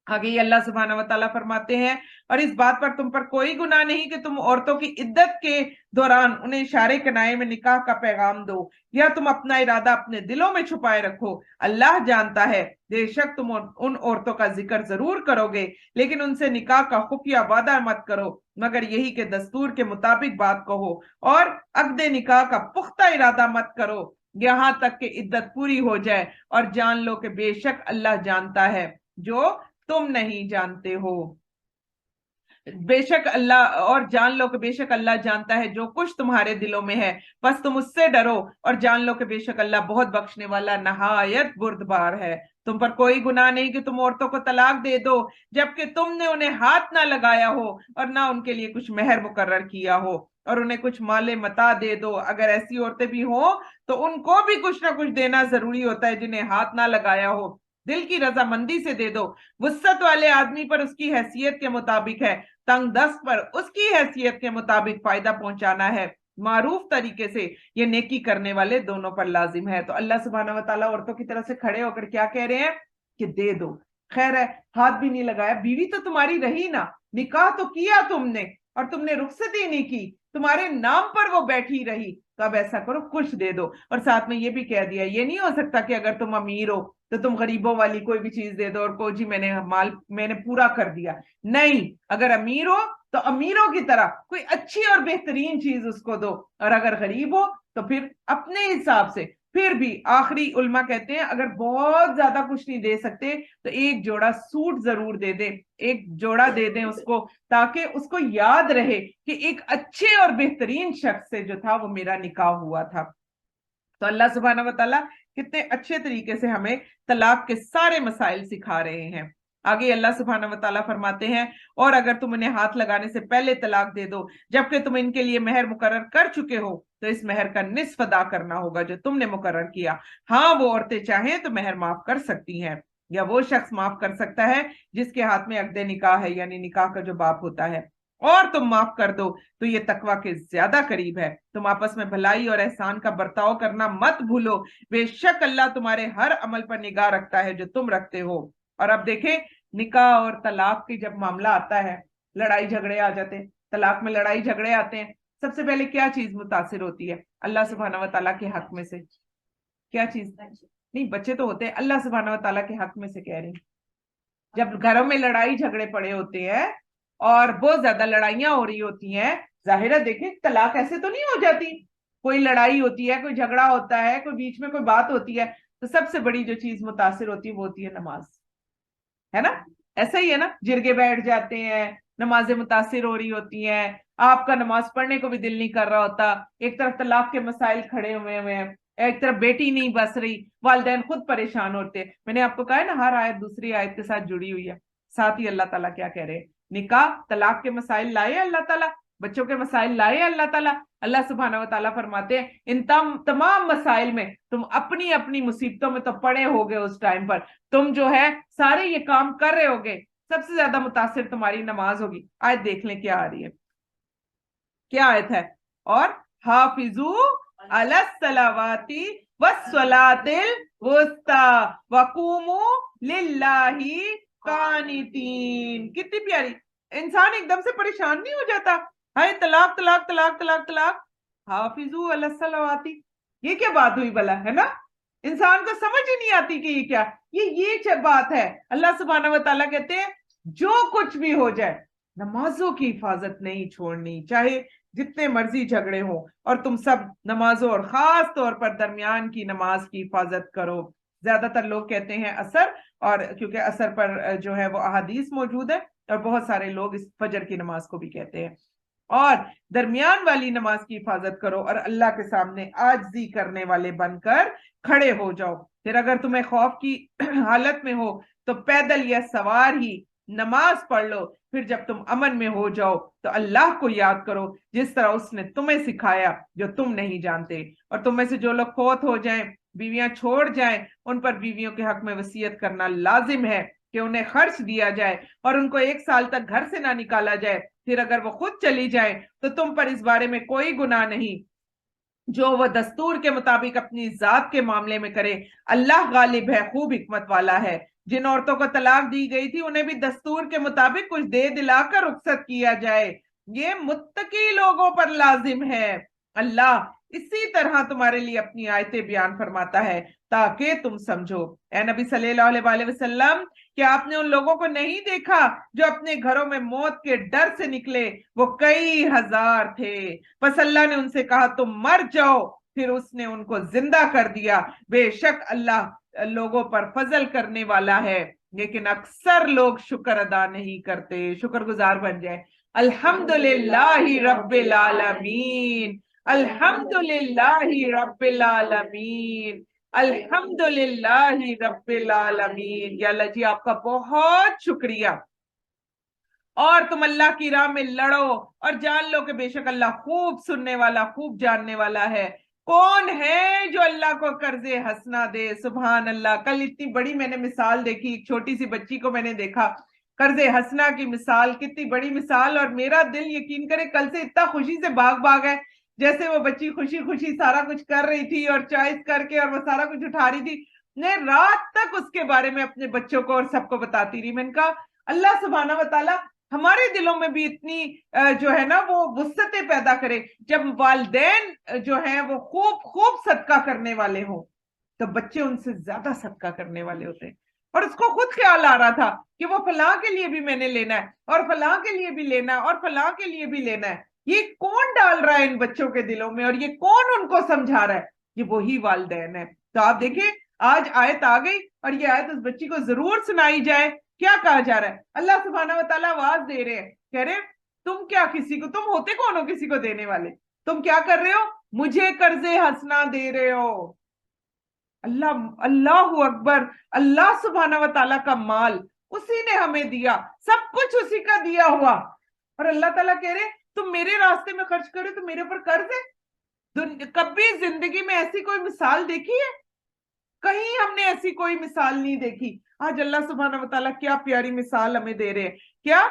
आगे ये अल्लाह सुब्हाना व तआला फरमाते हैं, और इस बात पर तुम पर कोई गुनाह नहीं कि तुम औरतों की इद्दत के दौरान उन्हें इशारे कनाए में निकाह का पैगाम दो, या तुम अपना इरादा अपने दिलों में छुपाए रखो। अल्लाह जानता है, बेशक तुम उन औरतों का जिक्र जरूर करोगे, लेकिन उनसे निकाह का खुफिया वादा मत करो, मगर यही के दस्तूर के मुताबिक बात कहो, और अक़्द निकाह का पुख्ता इरादा मत करो यहां तक कि इद्दत पूरी हो जाए। और जान लो कि बेशक अल्लाह जानता है जो तुम नहीं जानते हो। बेशक अल्लाह, और जान लो कि बेशक अल्लाह जानता है जो कुछ तुम्हारे दिलों में है, बस तुम उससे डरो। और जान लो कि बेशक अल्लाह बहुत बख्शने वाला नहायत बुर्दबार है। तुम पर कोई गुनाह नहीं कि तुम औरतों को तलाक दे दो जबकि तुमने उन्हें हाथ ना लगाया हो और ना उनके लिए कुछ मेहर मुकर्रर किया हो, और उन्हें कुछ माले मता दे दो। अगर ऐसी औरतें भी हो तो उनको भी कुछ ना कुछ देना जरूरी होता है जिन्हें हाथ ना लगाया हो। दिल की रजामंदी से दे दो। वुसअत वाले आदमी पर उसकी हैसियत के मुताबिक है, तंग दस्त पर उसकी हैसियत के मुताबिक फायदा पहुंचाना है। मारूफ तरीके से ये नेकी करने वाले दोनों पर लाजिम है। तो अल्लाह सुब्हाना व तआला औरतों की तरफ से खड़े होकर क्या कह रहे हैं कि दे दो। खैर है, हाथ भी नहीं लगाया, बीवी तो तुम्हारी रही ना, निकाह तो किया तुमने और तुमने रुखसत ही नहीं की, तुम्हारे नाम पर वो बैठी रही, तो अब ऐसा करो कुछ दे दो। और साथ में ये भी कह दिया, ये नहीं हो सकता कि अगर तुम अमीर हो तो तुम गरीबों वाली कोई भी चीज दे दो और को जी मैंने पूरा कर दिया। नहीं, अगर अमीर हो तो अमीरों की तरह कोई अच्छी और बेहतरीन चीज उसको दो, और अगर गरीब हो तो फिर अपने हिसाब से। फिर भी आखिरी उल्मा कहते हैं अगर बहुत ज्यादा कुछ नहीं दे सकते तो एक जोड़ा सूट जरूर दे दे, एक जोड़ा दे दें उसको, ताकि उसको याद रहे कि एक अच्छे और बेहतरीन शख्स से जो था वो मेरा निकाह हुआ था। तो अल्लाह सुब्हाना व तआला कितने अच्छे तरीके से हमें तलाक के सारे मसाइल सिखा रहे हैं। आगे अल्लाह सुब्हाना व तआला फरमाते हैं, और अगर तुम उन्हें हाथ लगाने से पहले तलाक दे दो जबकि तुम इनके लिए मेहर मुकर्रर कर चुके हो, तो इस मेहर का निस्फ अदा करना होगा जो तुमने मुकर्रर किया। हाँ, वो औरतें चाहें तो मेहर माफ कर सकती हैं, या वो शख्स माफ कर सकता है जिसके हाथ में अक़्द निकाह है, यानी निकाह का जो बाप होता है। और तुम माफ कर दो तो ये तकवा के ज्यादा करीब है। तुम आपस में भलाई और एहसान का बर्ताव करना मत भूलो, बेशक अल्लाह तुम्हारे हर अमल पर निगाह रखता है जो तुम रखते हो। और अब देखें, निकाह और तलाक की जब मामला आता है, लड़ाई झगड़े आ जाते हैं, तलाक में लड़ाई झगड़े आते हैं, सबसे पहले क्या चीज मुतासिर होती है अल्लाह सुब्हाना व तआला के हक में से? क्या चीज? नहीं, बच्चे तो होते हैं, अल्लाह सुब्हाना व तआला के हक में से कह रही हूं। जब घरों में लड़ाई झगड़े पड़े होते हैं اور بہت زیادہ لڑائیاں ہو رہی ہوتی ہیں، ظاہر ہے دیکھیں طلاق ایسے تو نہیں ہو جاتی، کوئی لڑائی ہوتی ہے، کوئی جھگڑا ہوتا ہے، کوئی بیچ میں کوئی بات ہوتی ہے، تو سب سے بڑی جو چیز متاثر ہوتی ہے وہ ہوتی ہے نماز، ہے نا؟ ایسا ہی ہے نا، جرگے بیٹھ جاتے ہیں، نمازیں متاثر ہو رہی ہوتی ہیں، آپ کا نماز پڑھنے کو بھی دل نہیں کر رہا ہوتا، ایک طرف طلاق کے مسائل کھڑے ہوئے ہیں، ایک طرف بیٹی نہیں بس رہی، والدین خود پریشان ہوتے ہیں۔ میں نے آپ کو کہا ہے نا ہر آیت دوسری آیت کے ساتھ جڑی ہوئی ہے، ساتھ ہی اللہ تعالیٰ کیا کہہ رہے ہیں، نکاح طلاق کے مسائل لائے اللہ تعالیٰ، بچوں کے مسائل لائے اللہ تعالیٰ، اللہ سبحانہ و تعالیٰ فرماتے ہیں ان تمام مسائل میں تم اپنی اپنی مصیبتوں میں تو پڑے ہوگے، اس ٹائم پر تم جو ہے سارے یہ کام کر رہے ہوگے، سب سے زیادہ متاثر تمہاری نماز ہوگی۔ آیت دیکھ لیں کیا آ رہی ہے، کیا آیت ہے؟ اور حافظو علی الصلوات والصلاۃ الوسطی وقوموا للہ قانتین۔ کتنی پیاری، انسان ایک دم سے پریشان نہیں ہو جاتا، ہائے طلاق طلاق طلاق طلاق طلاق، حافظو علی الصلوات، یہ کیا بات ہوئی بلا، ہے نا؟ انسان کو سمجھ ہی نہیں آتی کہ یہ کیا، یہ بات ہے۔ اللہ سبحانہ و تعالیٰ کہتے ہیں جو کچھ بھی ہو جائے نمازوں کی حفاظت نہیں چھوڑنی، چاہے جتنے مرضی جھگڑے ہوں، اور تم سب نمازوں اور خاص طور پر درمیان کی نماز کی حفاظت کرو۔ زیادہ تر لوگ کہتے ہیں عصر، اور کیونکہ عصر پر جو ہے وہ احادیث موجود ہے، اور بہت سارے لوگ اس فجر کی نماز کو بھی کہتے ہیں۔ اور درمیان والی نماز کی حفاظت کرو، اور اللہ کے سامنے عاجزی کرنے والے بن کر کھڑے ہو جاؤ۔ پھر اگر تمہیں خوف کی حالت میں ہو تو پیدل یا سوار ہی نماز پڑھ لو، پھر جب تم امن میں ہو جاؤ تو اللہ کو یاد کرو جس طرح اس نے تمہیں سکھایا جو تم نہیں جانتے۔ اور تم میں سے جو لوگ فوت ہو جائیں، بیویاں چھوڑ جائیں، ان پر بیویوں کے حق میں وصیت کرنا لازم ہے کہ انہیں خرچ دیا جائے، اور ان کو 1 سال تک گھر سے نہ نکالا جائے، پھر اگر وہ خود چلی جائیں تو تم پر اس بارے میں کوئی گناہ نہیں جو وہ دستور کے مطابق اپنی ذات کے معاملے میں کرے، اللہ غالب ہے، خوب حکمت والا ہے۔ جن عورتوں کو طلاق دی گئی تھی انہیں بھی دستور کے مطابق کچھ دے دلا کر رخصت کیا جائے، یہ متقی لوگوں پر لازم ہے۔ اللہ اسی طرح تمہارے لیے اپنی آیتیں بیان فرماتا ہے تاکہ تم سمجھو۔ اے نبی صلی اللہ علیہ وسلم، کیا آپ نے ان لوگوں کو نہیں دیکھا جو اپنے گھروں میں موت کے ڈر سے نکلے؟ وہ کئی ہزار تھے، پس اللہ نے ان سے کہا تم مر جاؤ، پھر اس نے ان کو زندہ کر دیا۔ بے شک اللہ لوگوں پر فضل کرنے والا ہے، لیکن اکثر لوگ شکر ادا نہیں کرتے۔ شکر گزار بن جائیں۔ الحمدللہ رب العالمین، الحمدللہ رب العالمین، الحمدللہ رب العالمین۔ یا اللہ جی آپ کا بہت شکریہ۔ اور تم اللہ کی راہ میں لڑو اور جان لو کہ بے شک اللہ خوب سننے والا، خوب جاننے والا ہے۔ کون ہے جو اللہ کو قرض حسنہ دے؟ سبحان اللہ۔ کل اتنی بڑی میں نے مثال دیکھی، ایک چھوٹی سی بچی کو میں نے دیکھا، قرض حسنہ کی مثال، کتنی بڑی مثال، اور میرا دل یقین کرے کل سے اتنا خوشی سے باغ ہے، جیسے وہ بچی خوشی خوشی سارا کچھ کر رہی تھی اور چوائس کر کے، اور وہ سارا کچھ اٹھا رہی تھی۔ میں رات تک اس کے بارے میں اپنے بچوں کو اور سب کو بتاتی رہی۔ میں نے کہا اللہ سبحانہ و تعالیٰ ہمارے دلوں میں بھی اتنی جو ہے نا وہ وسعتیں پیدا کرے، جب والدین جو ہیں وہ خوب خوب صدقہ کرنے والے ہوں تو بچے ان سے زیادہ صدقہ کرنے والے ہوتے ہیں۔ اور اس کو خود خیال آ رہا تھا کہ وہ فلاں کے لیے بھی میں نے لینا ہے، اور فلاں کے لیے بھی لینا ہے، اور فلاں کے لیے بھی لینا ہے۔ یہ کون ڈال رہا ہے ان بچوں کے دلوں میں، اور یہ کون ان کو سمجھا رہا ہے؟ یہ وہی والدین ہے۔ تو آپ دیکھیں آج آیت آ گئی، اور یہ آیت اس بچی کو ضرور سنائی جائے۔ کیا کہا جا رہا ہے؟ اللہ سبحانہ و تعالیٰ آواز دے رہے ہیں، کہہ رہے تم کیا کسی کو، تم ہوتے کون ہو کسی کو دینے والے؟ تم کیا کر رہے ہو؟ مجھے قرض حسنہ دے رہے ہو۔ اللہ اکبر۔ اللہ سبحانہ و تعالیٰ کا مال اسی نے ہمیں دیا، سب کچھ اسی کا دیا ہوا، اور اللہ تعالیٰ کہہ رہے تم میرے راستے میں خرچ کرو تو میرے اوپر قرض ہے؟ کبھی زندگی میں ایسی کوئی مثال دیکھی ہے؟ کہیں ہم نے ایسی کوئی مثال نہیں دیکھی۔ آج اللہ سبحانہ و تعالیٰ کیا پیاری مثال ہمیں دے رہے ہیں۔ کیا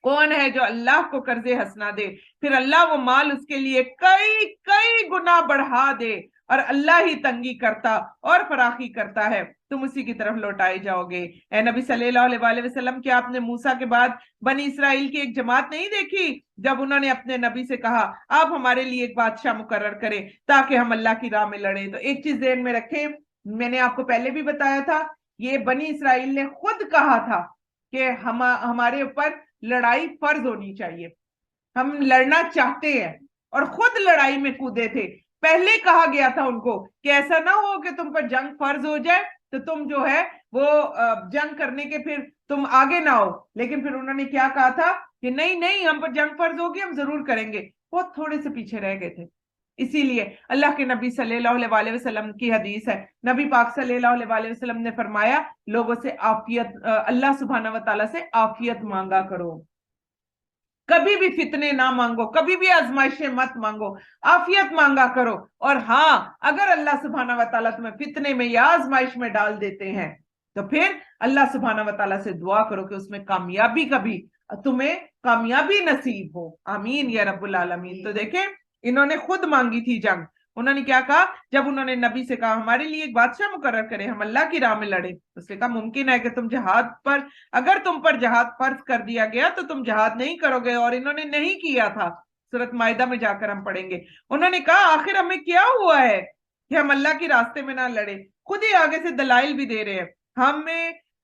کون ہے جو اللہ کو قرض حسنہ دے، پھر اللہ وہ مال اس کے لیے کئی کئی گنا بڑھا دے، اور اللہ ہی تنگی کرتا اور فراخی کرتا ہے، تم اسی کی طرف لوٹائے جاؤ گے۔ اے نبی صلی اللہ علیہ وسلم، کیا آپ نے موسیٰ کے بعد بنی اسرائیل کی ایک جماعت نہیں دیکھی جب انہوں نے اپنے نبی سے کہا آپ ہمارے لیے ایک بادشاہ مقرر کریں تاکہ ہم اللہ کی راہ میں لڑیں؟ تو ایک چیز ذہن میں رکھیں، میں نے آپ کو پہلے بھی بتایا تھا، یہ بنی اسرائیل نے خود کہا تھا کہ ہمارے اوپر लड़ाई फर्ज होनी चाहिए। हम लड़ना चाहते हैं और खुद लड़ाई में कूदे थे। पहले कहा गया था उनको कि ऐसा ना हो कि तुम पर जंग फर्ज हो जाए तो तुम जो है वो जंग करने के फिर तुम आगे ना हो। लेकिन फिर उन्होंने क्या कहा था कि नहीं नहीं, हम पर जंग फर्ज होगी, हम जरूर करेंगे। बहुत थोड़े से पीछे रह गए थे। इसीलिए अल्लाह के नबी सल्लल्लाहु अलैहि वसल्लम की हदीस है, नबी पाक सल्लल्लाहु अलैहि वसल्लम ने फरमाया, लोगों से आफियत, अल्लाह सुब्हानहू व तआला से आफियत मांगा करो। कभी भी फितने ना मांगो, कभी भी आजमाइशें मत मांगो, आफियत मांगा करो। और हाँ, अगर अल्लाह सुब्हानहू व तआला तुम्हें फितने में या आजमाइश में डाल देते हैं तो फिर अल्लाह सुब्हानहू व तआला से दुआ करो कि उसमें कामयाबी, कभी तुम्हें कामयाबी नसीब हो। आमीन या रब्बुल आलमीन। तो देखें, इन्होंने खुद मांगी थी जंग। उन्होंने क्या कहा, जब उन्होंने नबी से कहा हमारे लिए एक बादशाह मुकर्रर करें, हम अल्लाह की राह में लड़े। उसने कहा मुमकिन है कि तुम जहाद पर, अगर तुम पर जहाद फर्ज कर दिया गया तो तुम जहाद नहीं करोगे, और इन्होंने नहीं किया था। सूरत माइदा में जाकर हम पढ़ेंगे। उन्होंने कहा आखिर हमें क्या हुआ है कि हम अल्लाह के रास्ते में ना लड़े। खुद ही आगे से दलाइल भी दे रहे हैं, हम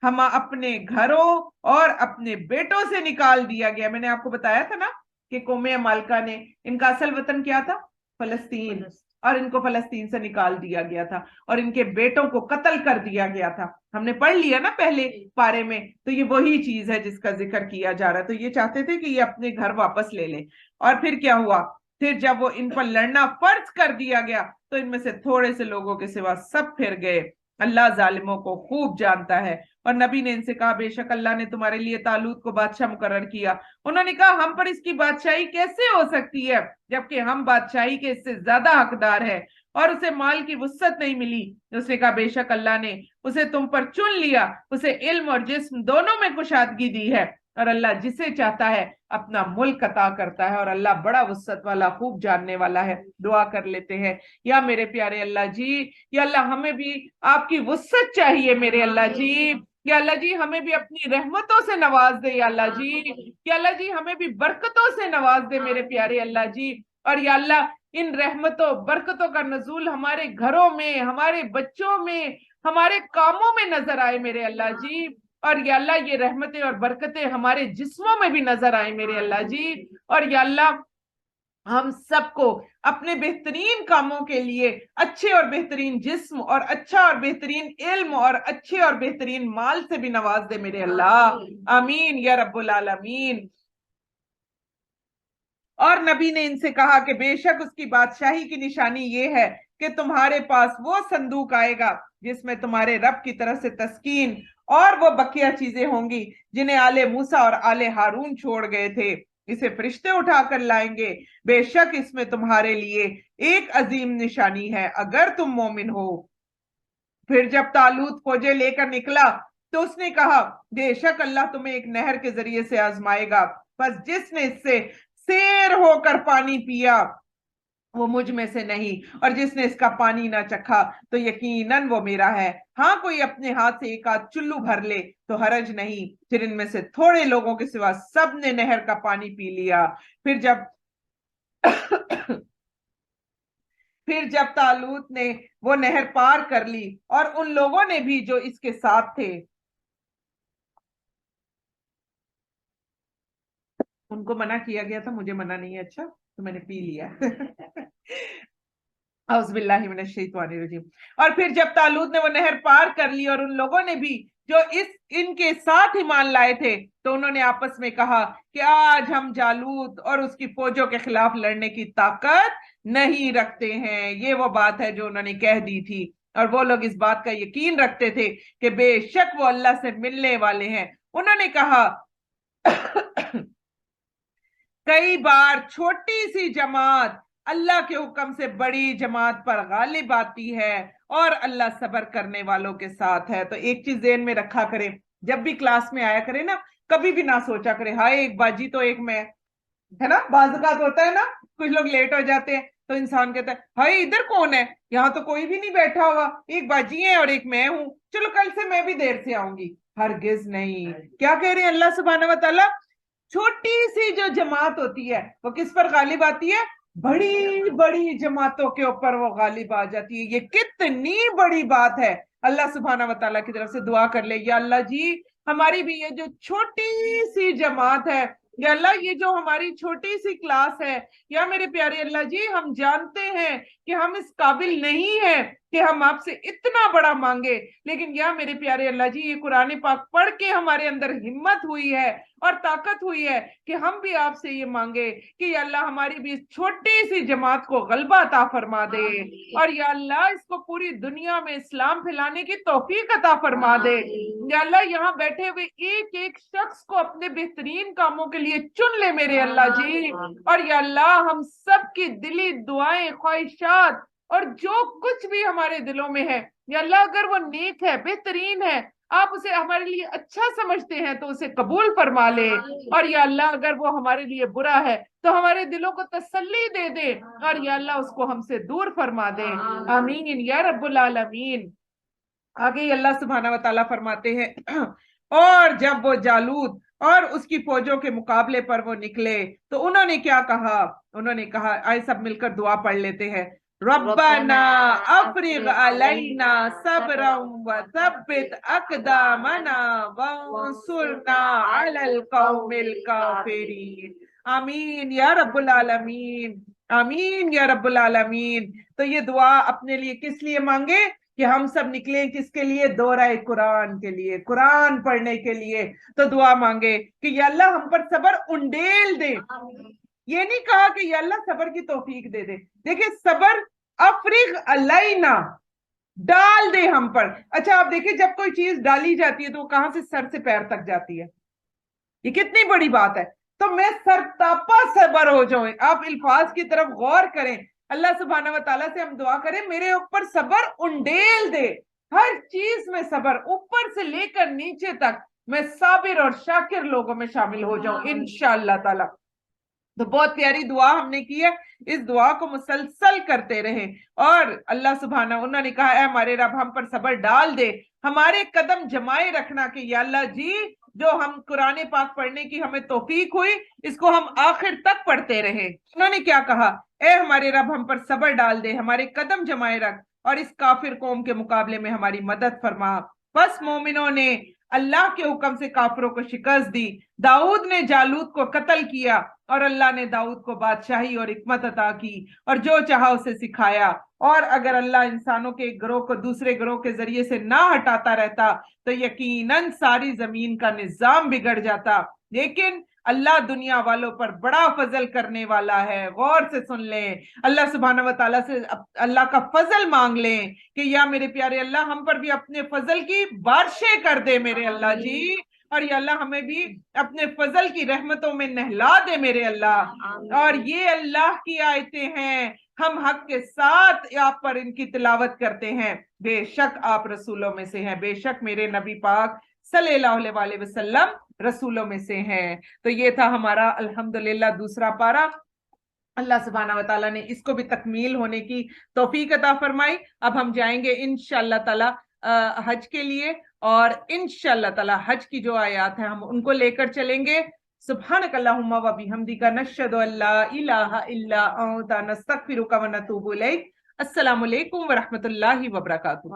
अपने घरों और अपने बेटों से निकाल दिया गया। मैंने आपको बताया था ना कि कौमे अमालका ने, इनका असल वतन क्या था, फलस्तीन, और इनको फलस्तीन से निकाल दिया गया था और इनके बेटों को कत्ल कर दिया गया था। हमने पढ़ लिया ना पहले पारे में। तो ये वही चीज है जिसका जिक्र किया जा रहा है। तो ये चाहते थे कि ये अपने घर वापस ले ले। और फिर क्या हुआ, फिर जब वो इन पर लड़ना फर्ज कर दिया गया तो इनमें से थोड़े से लोगों के सिवा सब फिर गए। अल्लाह जालिमों को खूब जानता है। और नबी ने इनसे कहा बेशक अल्लाह ने तुम्हारे लिए तालूत को बादशाह मुकर्रर किया। उन्होंने कहा हम पर इसकी बादशाही कैसे हो सकती है जबकि हम बादशाही के इससे ज्यादा हकदार है और उसे माल की वुसअत नहीं मिली। उसने कहा बेशक अल्लाह ने उसे तुम पर चुन लिया, उसे इल्म और जिस्म दोनों में कुशादगी दी है, और अल्लाह जिसे चाहता है अपना मुल्क अता करता है, और अल्लाह बड़ा वुसअत वाला, खूब जानने वाला है। दुआ कर लेते हैं, या मेरे प्यारे अल्लाह जी, या अल्लाह हमें भी आपकी वुसअत चाहिए मेरे अल्लाह जी। या अल्लाह जी हमें भी अपनी रहमतों से नवाज दे या अल्लाह जी। या अल्लाह जी हमें भी बरकतों से नवाज दे मेरे प्यारे अल्लाह जी। और या अल्लाह इन रहमतों बरकतों का नजूल हमारे घरों में, हमारे बच्चों में, हमारे कामों में नजर आए मेरे अल्लाह जी। और या अल्लाह ये रहमतें और बरकतें हमारे जिस्मों में भी नजर आए मेरे अल्लाह जी। और या अल्लाह हम सबको अपने बेहतरीन कामों के लिए अच्छे और बेहतरीन जिस्म और अच्छा और बेहतरीन इल्म और अच्छे और बेहतरीन माल से भी नवाज दे मेरे अल्लाह। आमीन या रब्बुल आलमीन। और नबी ने इनसे कहा कि बेशक उसकी बादशाही की निशानी ये है कि तुम्हारे पास वो संदूक आएगा जिसमें तुम्हारे रब की तरफ से तस्कीन और वो बकिया चीजें होंगी जिन्हें आले मूसा और आले हारून छोड़ गए थे। इसे फरिश्ते उठाकर लाएंगे। बेशक इसमें तुम्हारे लिए एक अजीम निशानी है अगर तुम मोमिन हो। फिर जब तालूत फौजें लेकर निकला तो उसने कहा बेशक अल्लाह तुम्हें एक नहर के जरिए से आजमाएगा, बस जिसने इससे शेर होकर पानी पिया वो मुझ में से नहीं, और जिसने इसका पानी ना चखा तो यकीनन वो मेरा है। हाँ, कोई अपने हाथ से एक आध चुल्लू भर ले तो हरज नहीं। फिर इनमें से थोड़े लोगों के सिवा सब ने नहर का पानी पी लिया। फिर जब फिर जब तालूत ने वो नहर पार कर ली और उन लोगों ने भी जो इसके साथ थे, उनको मना किया गया था, मुझे मना नहीं है, अच्छा तो मैंने पी लिया। औज़ुबिल्लाहिमिनश्शैतानिर्रजीम। और फिर जब तालूत ने वो नहर पार कर ली और उन लोगों ने भी जो इनके साथ ईमान लाए थे, तो उन्होंने आपस में कहा कि आज हम जालूत और उसकी फौजों के खिलाफ लड़ने की ताकत नहीं रखते हैं। ये वो बात है जो उन्होंने कह दी थी, और वो लोग इस बात का यकीन रखते थे कि बेशक वो अल्लाह से मिलने वाले हैं। उन्होंने कहा कई बार छोटी सी जमात अल्लाह के हुक्म से बड़ी जमात पर गालिब आती है और अल्लाह सब्र करने वालों के साथ है। तो एक चीज ज़हन में रखा करें, जब भी क्लास में आया करे ना, कभी भी ना सोचा करे हाय एक बाजी तो एक मैं, है ना। बाज़ होता है ना, कुछ लोग लेट हो जाते हैं तो इंसान कहता है हाय इधर कौन है, यहाँ तो कोई भी नहीं बैठा हुआ, एक बाजी है और एक मैं हूं, चलो कल से मैं भी देर से आऊंगी। हरगिज नहीं। क्या कह रहे हैं अल्लाह सुब्हानहू व तआला, छोटी सी जो जमात होती है वो किस पर गालिब आती है, बड़ी बड़ी जमातों के ऊपर वो गालिब आ जाती है। ये कितनी बड़ी बात है। अल्लाह सुब्हाना व तआला की तरफ से दुआ कर ले, या अल्लाह जी हमारी भी ये जो छोटी सी जमात है, या अल्लाह ये जो हमारी छोटी सी क्लास है, या मेरे प्यारे अल्लाह जी हम जानते हैं कि हम इस काबिल नहीं है कि हम आपसे इतना बड़ा मांगे, लेकिन या मेरे प्यारे अल्लाह जी ये कुरान पाक पढ़ के हमारे अंदर हिम्मत हुई है और ताकत हुई है कि हम भी आपसे ये मांगे कि या अल्लाह हमारी भी इस छोटी सी जमात को गलबा अता फरमा दे, और या अल्लाह इसको पूरी दुनिया में इस्लाम फैलाने की तौफीक अता फरमा दे। या अल्लाह यहाँ बैठे हुए एक एक शख्स को अपने बेहतरीन कामों के लिए चुन ले मेरे अल्लाह जी, और या अल्लाह हम सब की दिली दुआएं, ख्वाहिशात और जो कुछ भी हमारे दिलों में है, या अल्लाह अगर वो नेक है, बेहतरीन है, आप उसे हमारे लिए अच्छा समझते हैं तो उसे कबूल फरमा ले, और या अल्लाह अगर वो हमारे लिए बुरा है तो हमारे दिलों को तसल्ली दे दे, और या अल्लाह उसको हमसे दूर फरमा दे। आमीन या रब्बुल आलमीन। आगे अल्लाह सुब्हाना व तआला फरमाते हैं और जब वो जालूत और उसकी फौजों के मुकाबले पर वो निकले तो उन्होंने क्या कहा, उन्होंने कहा, आए सब मिलकर दुआ पढ़ लेते हैं, रब्बना अफ्रिग अलैना सब्रन व थब्बित अक़दामना वंसुरना अलल कौमिल काफिरीन। आमीन या रब्बुल आलमीन, आमीन या रब्बुल आलमीन। तो ये दुआ अपने लिए किस लिए मांगे कि हम सब निकले, किसके लिए, दोहराए कुरान के लिए, कुरान पढ़ने के लिए। तो दुआ मांगे कि या अल्लाह हम पर सबर उंडेल दे। ये नहीं कहा कि या अल्लाह सबर की तौफीक दे दे। देखिए सबर अफ्रिग अलैना, डाल दे हम पर। अच्छा आप देखिए जब कोई चीज डाली जाती है तो वो कहां से, सर से पैर तक जाती है। ये कितनी बड़ी बात है। तो मैं सरतापा सबर हो जाऊं। आप अल्फाज की तरफ गौर करें। अल्लाह सुब्हाना व तआला से हम दुआ करें मेरे ऊपर सबर उंडेल दे, हर चीज में सबर, ऊपर से लेकर नीचे तक मैं साबिर और शाकिर लोगों में शामिल हो जाऊं इंशाअल्लाह ताला। तो बहुत प्यारी दुआ हमने की है, इस दुआ को मुसलसल करते रहे। और अल्लाह सुब्हाना, उन्होंने कहा है हमारे रब हम पर सबर डाल दे, हमारे कदम जमाए रखना कि या अल्लाह जी जो हम कुरान पाक पढ़ने की हमें तौफीक हुई इसको हम आखिर तक पढ़ते रहे। उन्होंने क्या कहा, ए हमारे रब हम पर सबर डाल दे, हमारे कदम जमाए रख और इस काफिर कौम के मुकाबले में हमारी मदद फरमा। बस मोमिनों ने अल्लाह के हुक्म से काफिरों को शिकस्त दी। दाऊद ने जालूत को कत्ल किया और अल्लाह ने दाऊद को बादशाही और हिकमत अता की और जो चाहा उसे सिखाया। और अगर अल्लाह इंसानों के एक गिरोह को दूसरे गिरोह के जरिए से ना हटाता रहता तो यकीनन सारी जमीन का निजाम बिगड़ जाता। लेकिन अल्लाह दुनिया वालों पर बड़ा फजल करने वाला है। गौर से सुन लें, अल्लाह सुब्हाना व तआला से अल्लाह का फजल मांग लें कि या मेरे प्यारे अल्लाह हम पर भी अपने फजल की बारिशें कर दे मेरे अल्लाह जी, और या अल्लाह हमें भी अपने फजल की रहमतों में नहला दे मेरे अल्लाह। और ये अल्लाह की आयतें हैं, हम हक के साथ आप पर इनकी तिलावत करते हैं। बेशक आप रसूलों में से हैं, बेशक मेरे नबी पाक सल्लल्लाहु अलैहि वसल्लम रसूलों में से हैं। तो ये था हमारा अल्हम्दुलिल्लाह दूसरा पारा। अल्लाह सुब्हाना व तआला ने इसको भी तकमील होने की तौफीक अता फरमाई। अब हम जाएंगे इंशाअल्लाह ताला हज के लिए, और इंशाअल्लाह ताला हज की जो आयात है हम उनको लेकर चलेंगे। सुब्हानकल्लाहुम्मा व बिहम्दिका नशहदु अल्ला इलाहा इल्ला अंता नस्तगफिरुका व नतूबु इलैक। अस्सलामु अलैकुम व रहमतुल्लाहि व बरकातुहू।